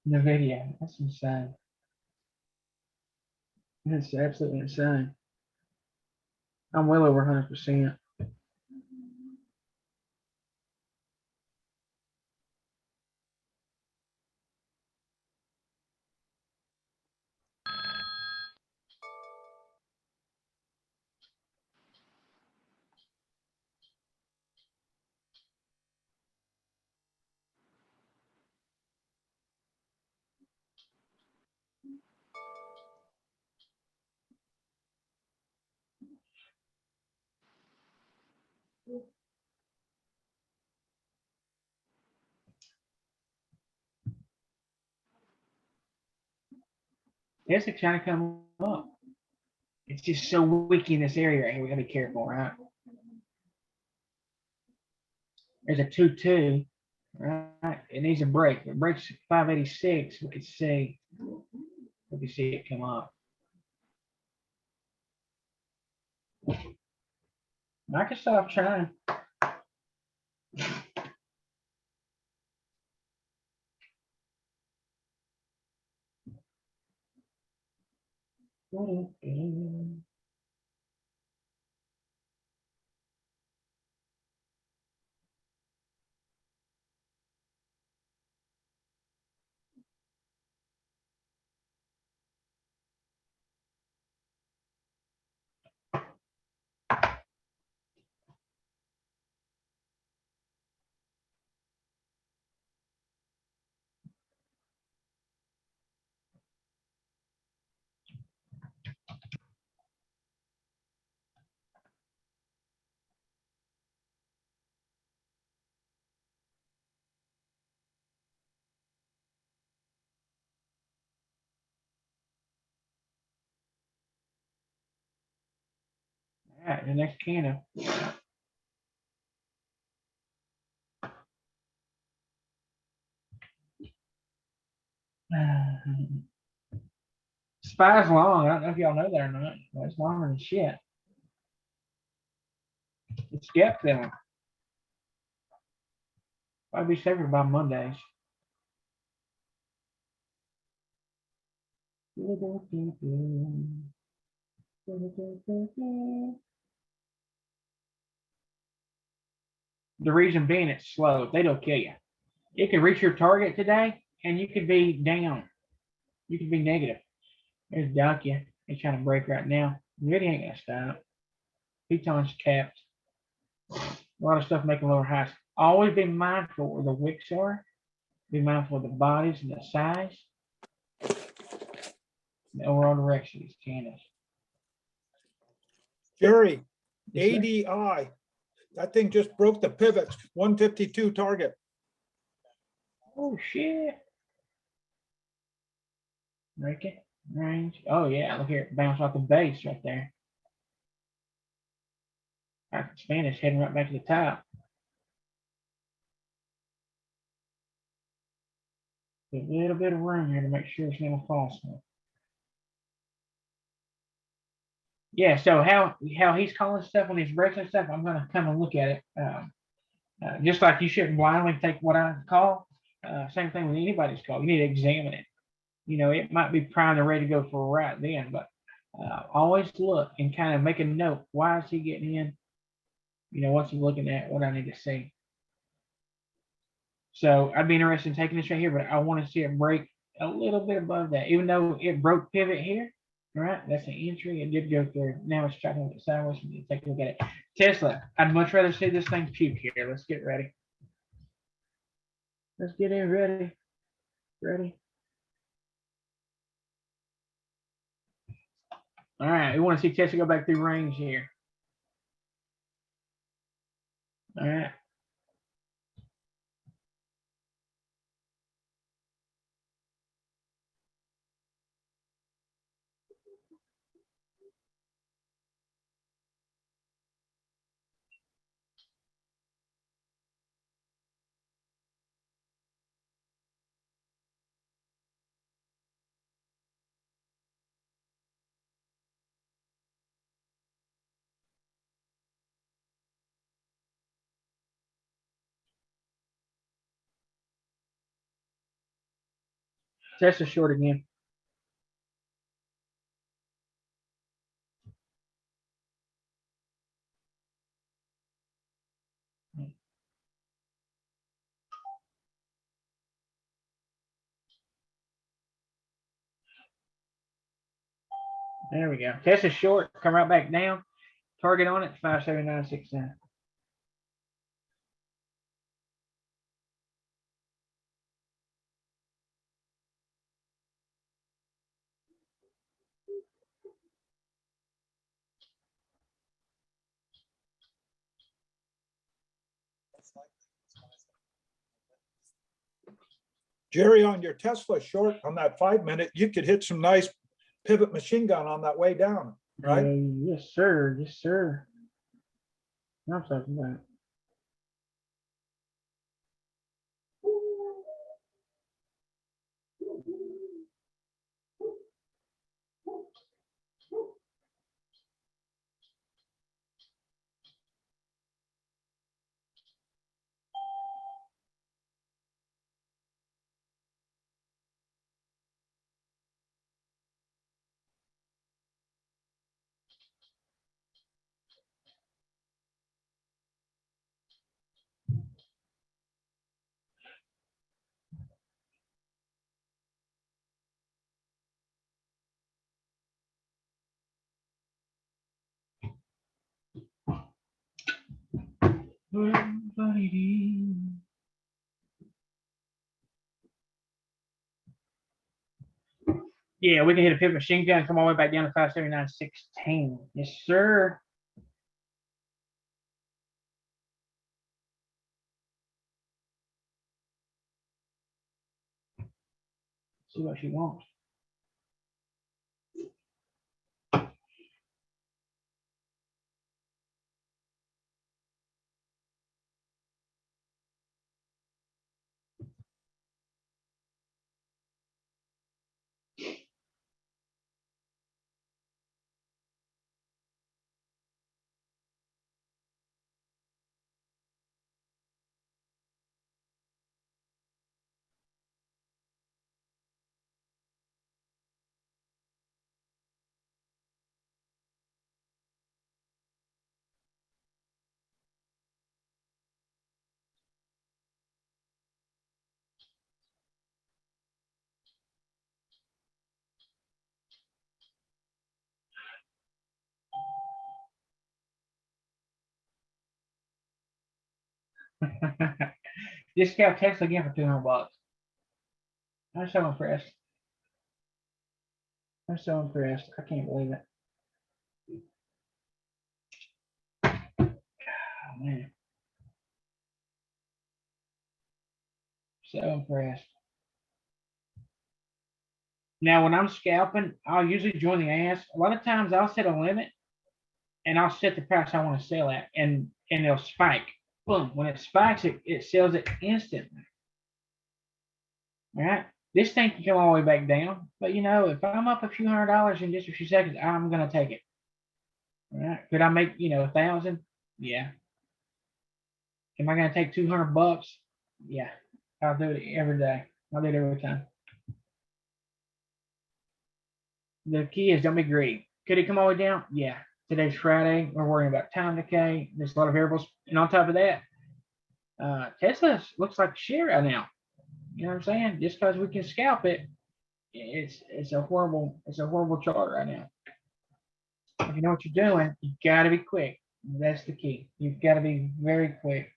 NVIDIA, that's insane. That's absolutely insane. I'm well over 100%. It's trying to come up. It's just so weak in this area right here. We gotta be careful, right? There's a 2-2, right? It needs a break. If it breaks 586, we could see it come up. Microsoft trying. All right, the next candle. Spy's long. I don't know if y'all know that or not, but it's longer than shit. It's gap filling. I'll be safer by Mondays. The reason being it's slow. They don't kill you. It could reach your target today and you could be down. You could be negative. There's Dacia. It's trying to break right now. The video ain't gonna stop. Piton's capped. A lot of stuff making lower highs. Always be mindful where the wicks are. Be mindful of the bodies and the size. The overall direction of these candles. Jerry, Yes, sir. ADI, that thing just broke the pivot, 152 target. Oh shit. Break it. Range. Oh yeah, look here. It bounced off the base right there. All right, Spanish heading right back to the top. A little bit of room here to make sure it's never false. Yeah, so how he's calling stuff when he's breaking stuff, I'm gonna come and look at it. Just like you shouldn't blindly take what I call. Same thing with anybody's call. You need to examine it. You know, it might be primed and ready to go for right then, but always look and kind of make a note. Why is he getting in? You know, what's he looking at? What I need to see. So I'd be interested in taking this right here, but I want to see it break a little bit above that, even though it broke pivot here. All right, that's an entry. It did go through. Now it's trying to look sideways. Take a look at it. Tesla, I'd much rather see this thing puke here. Let's get ready. Let's get in ready. Ready. All right, we want to see Tesla go back through range here. All right. Tesla short again. There we go. Tesla short, come right back down. Target on it, 579.69. Jerry, on your Tesla short on that 5 minute, you could hit some nice pivot machine gun on that way down, right? Yes, sir. Yes, sir. I'm talking about. Yeah, we can hit a pivot machine gun, come all the way back down to 579.16. Yes, sir. See what she wants. Just scalp Tesla again for $200. I'm so impressed. I'm so impressed. I can't believe it. Oh, man. So impressed. Now, when I'm scalping, I'll usually join the ask. A lot of times I'll set a limit and I'll set the price I want to sell at, and it'll spike. Boom. When it spikes, it sells it instantly. All right. This thing can come all the way back down. But you know, if I'm up a few $100s in just a few seconds, I'm gonna take it. All right. Could I make, 1,000? Yeah. Am I gonna take $200? Yeah. I'll do it every day. I'll do it every time. The key is don't be greedy. Could it come all the way down? Yeah. Today's Friday. We're worrying about time decay. There's a lot of variables. And on top of that, Tesla looks like share right now. You know what I'm saying? Just because we can scalp it, it's a horrible chart right now. If you know what you're doing, you gotta be quick. That's the key. You've got to be very quick.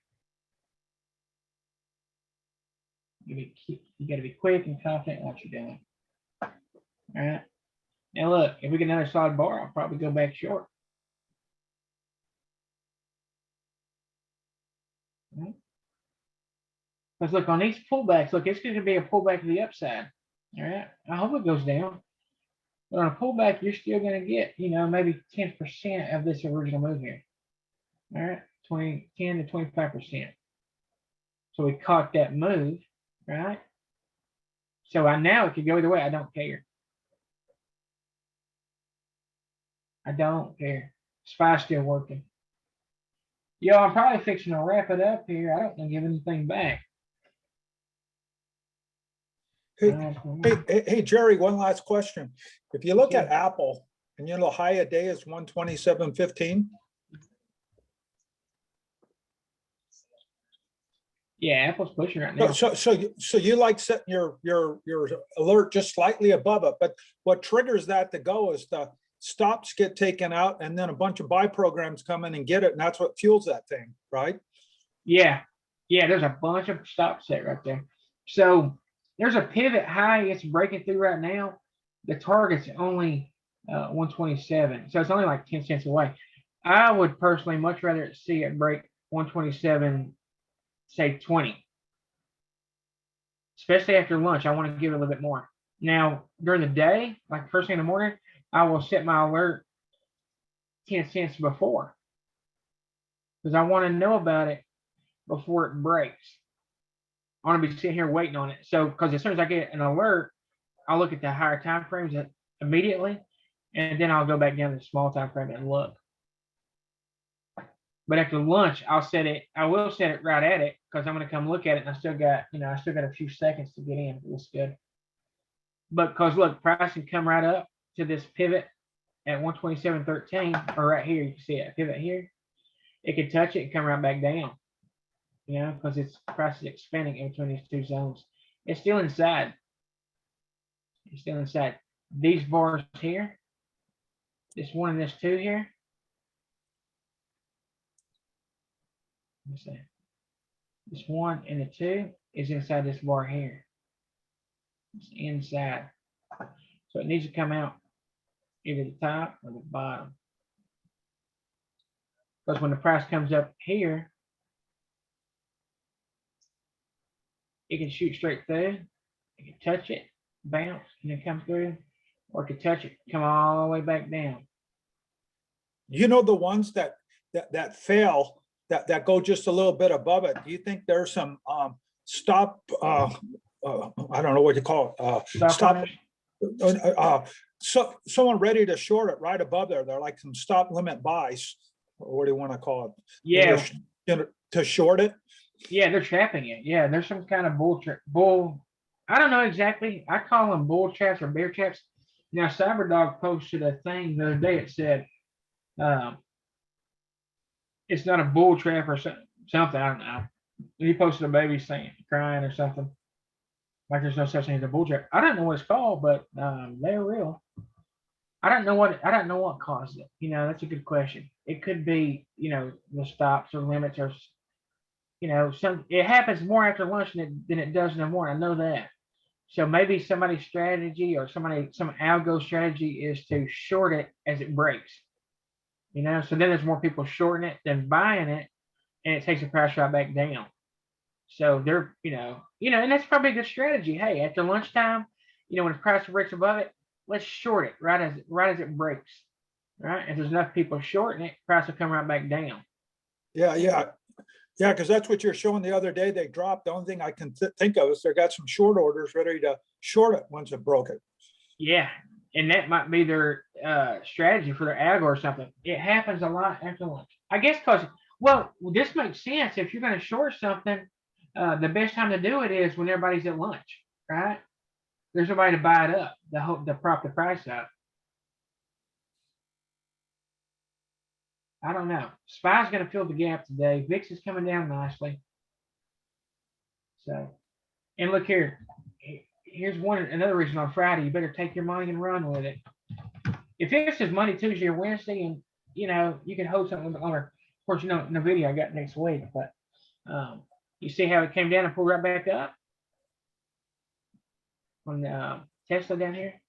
You gotta be quick and confident in what you're doing. All right. Now look, if we get another solid bar, I'll probably go back short. Right. Because look, on these pullbacks, look, it's going to be a pullback to the upside. All right. I hope it goes down. But on a pullback, you're still going to get, maybe 10% of this original move here. All right. 10 to 25%. So we caught that move, right? So now it could go either way. I don't care. I don't care. SPY's still working. Yo, I'm probably fixing to wrap it up here. I don't want to give anything back. Hey, Jerry, one last question. If you look at Apple and you know, high a day is 127.15. Yeah, Apple's pushing right now. So you like setting your alert just slightly above it, but what triggers that to go is the stops get taken out and then a bunch of buy programs come in and get it. And that's what fuels that thing, right? Yeah, there's a bunch of stop set right there. So there's a pivot high it's breaking through right now. The target's only 127, so it's only like 10 cents away. I would personally much rather see it break 127, say 20, especially after lunch. I want to give it a little bit more. Now during the day, like first thing in the morning, I will set my alert 10 cents before, because I want to know about it before it breaks. I want to be sitting here waiting on it. So, because as soon as I get an alert, I'll look at the higher time frames immediately, and then I'll go back down to the small time frame and look. But after lunch, I will set it right at it, because I'm going to come look at it, and I still got a few seconds to get in. It looks good. But because look, price can come right up to this pivot at 127.13, or right here, you can see it, pivot here. It could touch it and come right back down. Because its price is expanding in between these two zones. It's still inside. It's still inside. These bars here, this one and this two here. Let's see. This one and the two is inside this bar here. It's inside. So it needs to come out either the top or the bottom. Because when the price comes up here, it can shoot straight through, it can touch it, bounce, and then come through, or it can touch it, come all the way back down. You know, the ones that fail, that go just a little bit above it, do you think there's some stop, I don't know what you call it, stop, someone ready to short it right above there? They're like some stop limit buys, or what do you want to call it? Yeah. To short it? Yeah, they're trapping it. Yeah, there's some kind of bull. I don't know exactly. I call them bull traps or bear traps. Now, CyberDog posted a thing the other day. It said, it's not a bull trap or something. I don't know. He posted a baby saying, crying or something. Like there's no such thing as a bull trap. I don't know what it's called, but they're real. I don't know what caused it. That's a good question. It could be, the stops or limits or it happens more after lunch than it does in the morning. I know that. So maybe somebody's strategy or some algo strategy is to short it as it breaks. So then there's more people shorting it than buying it, and it takes the price right back down. So they're, and that's probably a good strategy. Hey, after lunchtime, when the price breaks above it, let's short it right as it breaks. Right? If there's enough people shorting it, price will come right back down. Yeah, because that's what you're showing the other day. They dropped. The only thing I can think of is they got some short orders ready to short it once it broke it. Yeah, and that might be their strategy for their algo or something. It happens a lot after lunch. I guess because, this makes sense. If you're going to short something, the best time to do it is when everybody's at lunch, right? There's nobody to buy it up, to prop the price up. I don't know. SPY's going to fill the gap today. VIX is coming down nicely. So, and look here. Here's another reason on Friday, you better take your money and run with it. If this is Monday, Tuesday, or Wednesday, and you can hold something a little bit longer. Of course, in the video I got next week, but you see how it came down and pulled right back up on Tesla down here.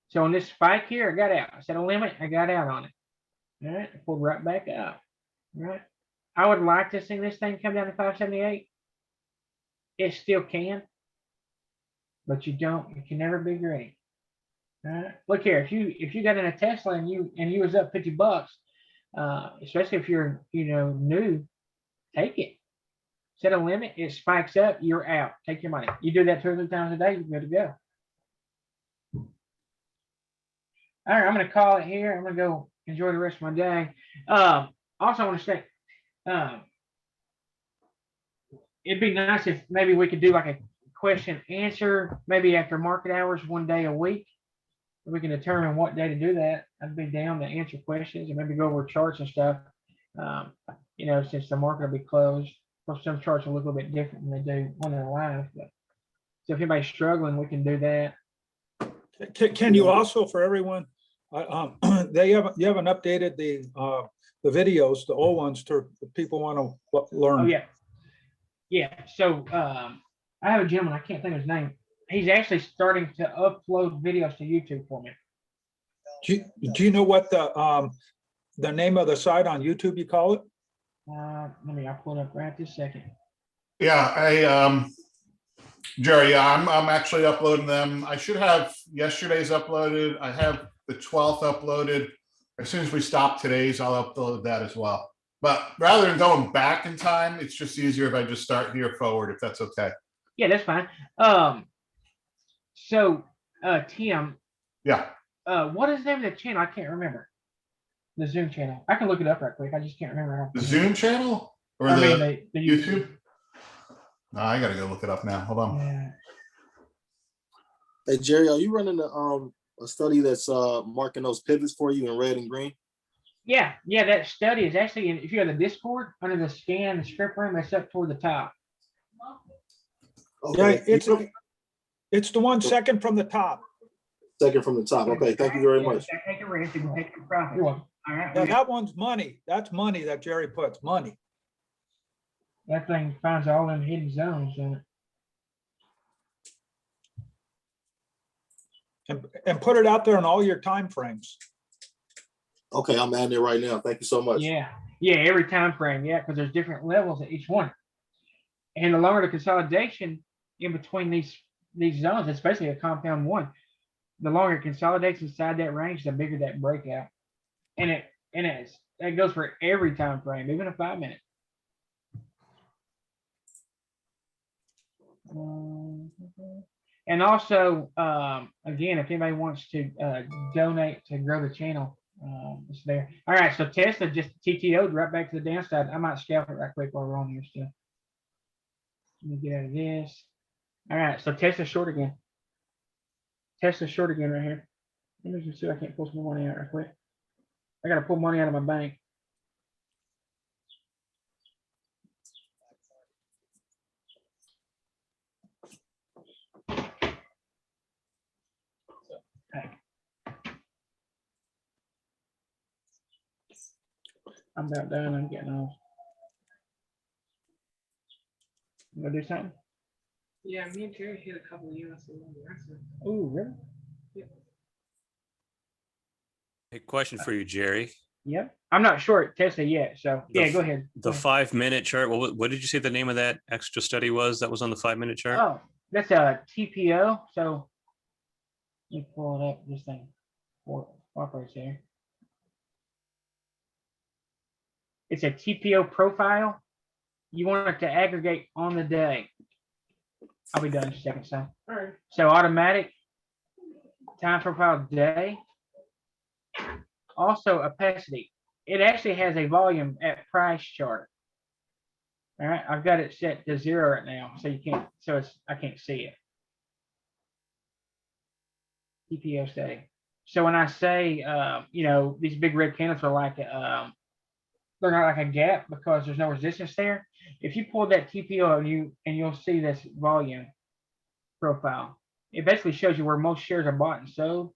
So on this spike here, I got out. I set a limit. I got out on it. All right, pulled right back up. All right, I would like to see this thing come down to 578. It still can, but you can never be great. All right, look here. If you got in a Tesla and you was up $50, especially if you're new, take it. Set a limit. It spikes up. You're out. Take your money. You do that 2 or 3 times a day, you're good to go. All right, I'm going to call it here. I'm going to go enjoy the rest of my day. Also, I want to say, it'd be nice if maybe we could do like a question answer, maybe after market hours, one day a week. We can determine what day to do that. I'd be down to answer questions and maybe go over charts and stuff. Since the market will be closed. Of course, some charts will look a little bit different than they do when they're live. But so if anybody's struggling, we can do that. Can you also, for everyone, you haven't updated the videos, the old ones, to people want to learn. Oh yeah, yeah. So I have a gentleman. I can't think of his name. He's actually starting to upload videos to YouTube for me. Do you know what the name of the site on YouTube you call it? I'll pull it up right this second. Yeah, Jerry, I'm actually uploading them. I should have yesterday's uploaded. I have the 12th uploaded. As soon as we stop today's, I'll upload that as well. But rather than going back in time, it's just easier if I just start here forward, if that's okay. Yeah, that's fine. Tim, Yeah, what is the name of the channel? I can't remember. The Zoom channel. I can look it up right quick. I just can't remember. the Zoom channel or the YouTube? No, I gotta go look it up now. Hold on. Yeah. Hey, Jerry, are you running a study that's marking those pivots for you in red and green? Yeah, that study is actually if you have the Discord under the scan the script room, it's up toward the top. Okay. Yeah, it's the one second from the top. Second from the top. Okay, thank you very much. Take a risk and take your profit. You're welcome. All right. Yeah, that one's money. That's money that Jerry puts, money. That thing finds all them hidden zones in it. And put it out there in all your time frames. Okay, I'm adding it right now. Thank you so much. Yeah, every time frame, because there's different levels at each one. And the longer the consolidation in between these zones, it's basically a compound one. The longer it consolidates inside that range, the bigger that breakout. And that goes for every time frame, even a 5 minute. And also, again, if anybody wants to donate to grow the channel, it's there. All right, so Tesla just TTO'd right back to the downside. I might scalp it right quick while we're on here still. Let me get out of this. All right, so Tesla short again. Tesla short again right here. Let me just see if I can't pull some more money out right quick. I got to pull money out of my bank. Okay. I'm about done. I'm getting off. You gonna do something? Yeah, me and Terry hit a couple of units. Oh, really? A question for you, Jerry. Yep. I'm not short Tesla yet, so The yeah, f- go ahead. The 5 minute chart. What did you say the name of that extra study was that was on the 5 minute chart? Oh, that's a TPO. So let me pull it up. This thing operates here. It's a TPO profile. You want it to aggregate on the day. I'll be done in a second, so. All right. So automatic time profile day. Also opacity. It actually has a volume at price chart. All right, I've got it set to 0 right now, so you can't. So I can't see it. TPO study. So when I say, these big red candles are like, they're not like a gap because there's no resistance there. If you pull that TPO and you'll see this volume profile. It basically shows you where most shares are bought and sold.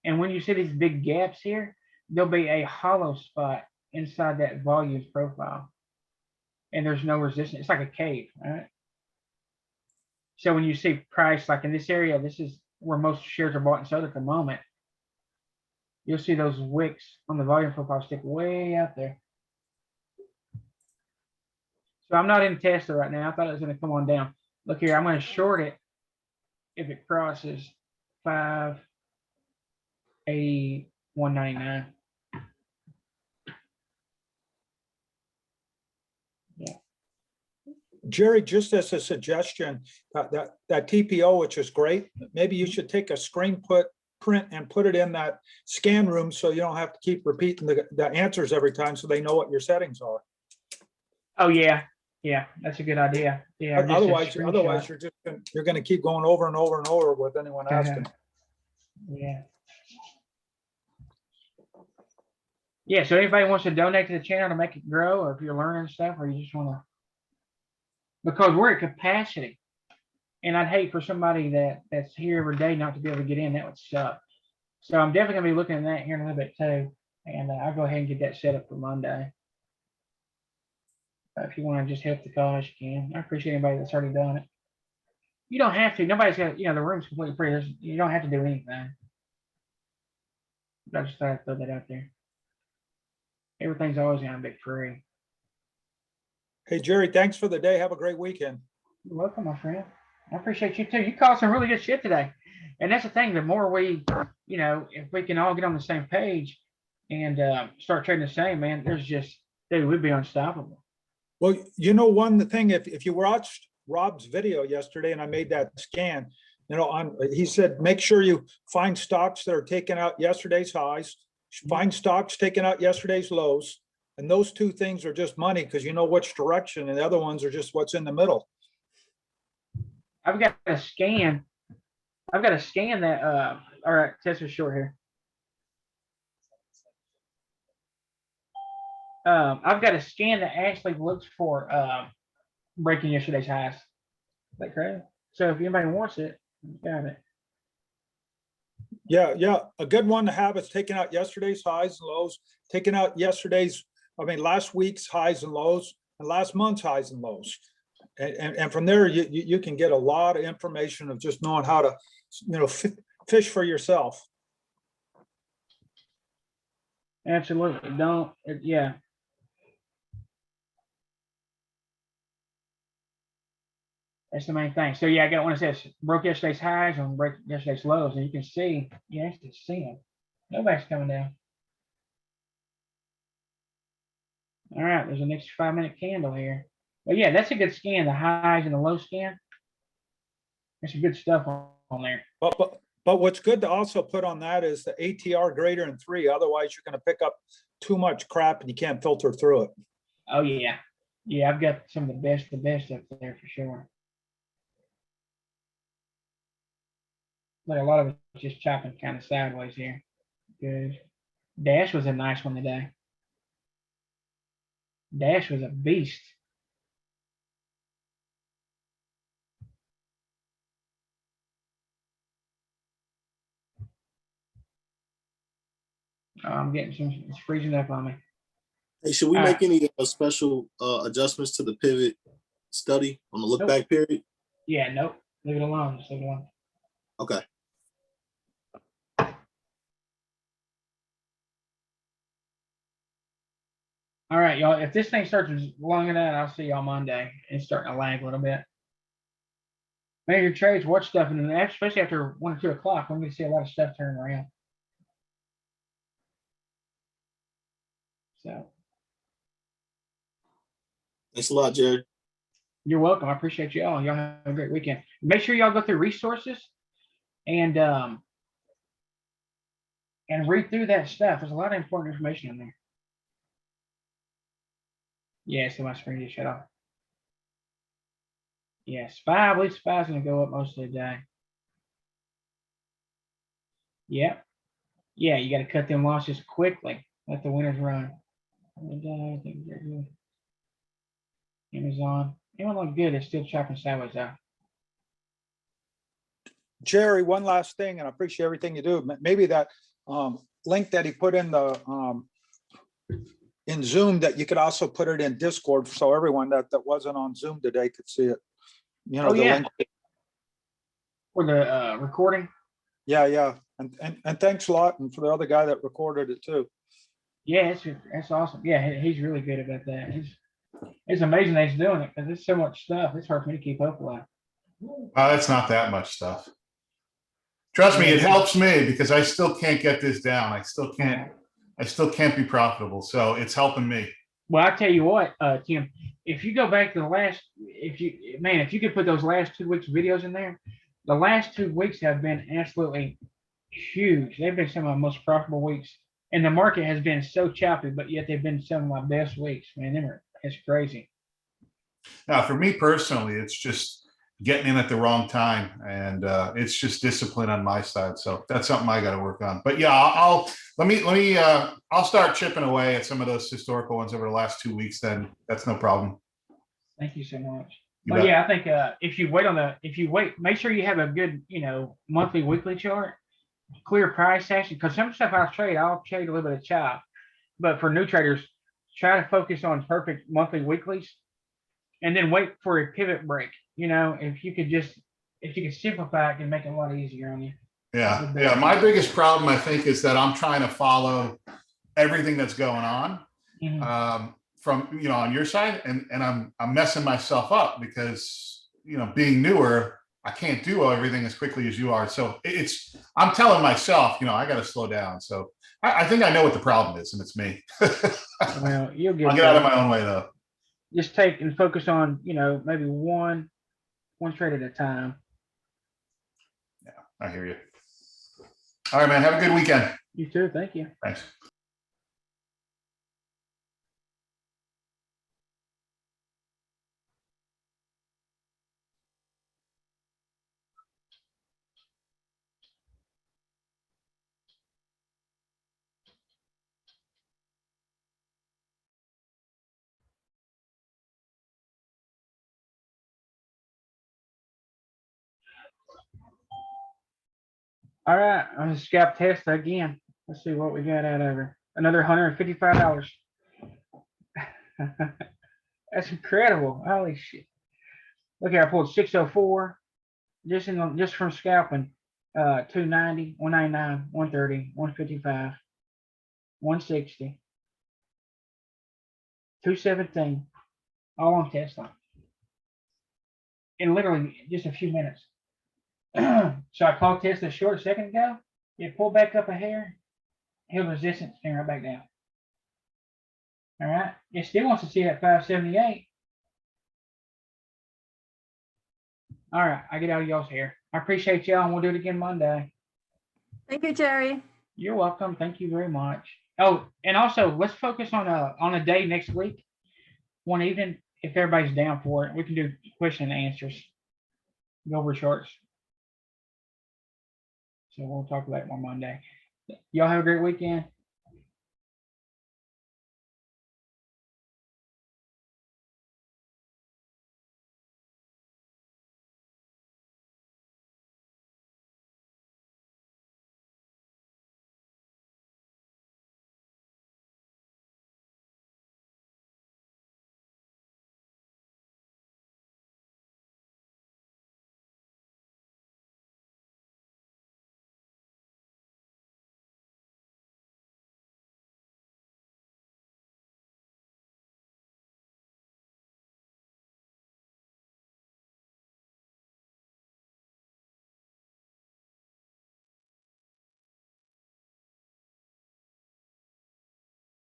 And when you see these big gaps here, there'll be a hollow spot inside that volume profile. And there's no resistance. It's like a cave, right? So when you see price, like in this area, this is where most shares are bought and sold at the moment. You'll see those wicks on the volume profile stick way out there. So I'm not in Tesla right now. I thought it was going to come on down. Look here, I'm going to short it if it crosses 581.99. Yeah. Jerry, just as a suggestion, that TPO, which is great, maybe you should take a screen print and put it in that scan room so you don't have to keep repeating the answers every time so they know what your settings are. Oh yeah. Yeah, that's a good idea. Yeah. But just a otherwise, screenshot. you're gonna keep going over and over and over with anyone asking. Yeah. Yeah, so anybody wants to donate to the channel to make it grow, or if you're learning stuff, or you just want to, because we're at capacity, and I'd hate for somebody that's here every day not to be able to get in. That would suck. So I'm definitely gonna be looking at that here in a little bit too, and I'll go ahead and get that set up for Monday. If you want to just help the cause, you can. I appreciate anybody that's already done it. You don't have to. Nobody's got, the room's completely free. You don't have to do anything. I just thought I'd throw that out there. Everything's always gonna be free. Hey, Jerry, thanks for the day. Have a great weekend. You're welcome, my friend. I appreciate you too. You caught some really good shit today. And that's the thing, the more we, if we can all get on the same page and start trading the same, man, dude, we'd be unstoppable. Well, one thing, if you watched Rob's video yesterday and I made that scan, he said, make sure you find stocks that are taking out yesterday's highs, find stocks taking out yesterday's lows. And those two things are just money because you know which direction, and the other ones are just what's in the middle. I've got to scan that, all right, test is short here. I've got a scan that actually looks for breaking yesterday's highs. Is that correct? So if anybody wants it, got it. Yeah. A good one to have is taking out yesterday's highs and lows, taking out last week's highs and lows, and last month's highs and lows. And from there, you can get a lot of information of just knowing how to, fish for yourself. Absolutely. Yeah. That's the main thing. So yeah, I got one that says broke yesterday's highs and break yesterday's lows, and you can see, you actually see them. Nobody's coming down. All right, there's an extra 5-minute candle here. But yeah, that's a good scan, the highs and the low scan. There's some good stuff on there. But what's good to also put on that is the ATR greater than 3. Otherwise, you're going to pick up too much crap and you can't filter through it. Oh yeah. Yeah, I've got some of the best up there for sure. But a lot of it's just chopping kind of sideways here. Good. Dash was a nice one today. Dash was a beast. I'm getting it's freezing up on me. Hey, should we make any special adjustments to the pivot study on the look back period? Yeah, nope. Leave it alone. Just leave it alone. Okay. All right, y'all. If this thing starts long enough, I'll see y'all Monday. It's starting to lag a little bit. Make your trades, watch stuff, and especially after 1 or 2 o'clock, we're going to see a lot of stuff turning around. So. Thanks a lot, Jerry. You're welcome. I appreciate y'all. Y'all have a great weekend. Make sure y'all go through resources and read through that stuff. There's a lot of important information in there. Yeah, so my screen just shut off. Yeah, SPY, I believe SPY is going to go up most of the day. Yep. Yeah, you got to cut them losses quickly. Let the winners run. And, I think they're good. Amazon. It don't look good. It's still chopping sideways out. Jerry, one last thing, and I appreciate everything you do. Maybe that link that he put in the in Zoom, that you could also put it in Discord, so everyone that wasn't on Zoom today could see it. Oh, the yeah. link. For the recording. Yeah, and thanks a lot, and for the other guy that recorded it too. Yeah, it's awesome. Yeah, he's really good about that. It's amazing that he's doing it because there's so much stuff. It's hard for me to keep up with. It's not that much stuff. Trust me, it helps me because I still can't get this down. I still can't be profitable. So it's helping me. Well, I tell you what, Tim, if you go back to the last, if you could put those last 2 weeks videos in there, the last 2 weeks have been absolutely huge. They've been some of my most profitable weeks. And the market has been so choppy, but yet they've been some of my best weeks. Man, it's crazy. Now, for me personally, it's just getting in at the wrong time, and it's just discipline on my side. So that's something I got to work on. But yeah, I'll start chipping away at some of those historical ones over the last 2 weeks. Then that's no problem. Thank you so much. You But bet. yeah, I think if you wait, make sure you have a good, monthly, weekly chart, clear price action. Because some stuff I'll trade a little bit of chop. But for new traders, try to focus on perfect monthly, weeklies, and then wait for a pivot break. If you could simplify it, it can make it a lot easier on you. Yeah, yeah. My biggest problem, I think, is that I'm trying to follow everything that's going on. Mhm. From on your side, and I'm messing myself up because being newer, I can't do everything as quickly as you are. So I'm telling myself, I got to slow down. So I think I know what the problem is, and it's me. Well, you'll get I'll get out of there. my own way though. Just take and focus on, maybe one trade at a time. I hear you. All right, man. Have a good weekend. You too. Thank you. Thanks. All right, I'm gonna scalp test again. Let's see what we got out of her. Another $155. That's incredible. Holy shit. Look here, I pulled 604 just from scalping. 290, 199, 130, 155, 160, 217, all on Tesla. In literally just a few minutes. So I called Tesla a short second ago. It pulled back up a hair, held resistance, came right back down. All right. It still wants to see that 578. All right. I get out of y'all's hair. I appreciate y'all, and we'll do it again Monday. Thank you, Jerry. You're welcome. Thank you very much. Oh, and also let's focus on a day next week, one evening, if everybody's down for it. We can do question and answers. Go over charts. So we'll talk about it more Monday. Y'all have a great weekend.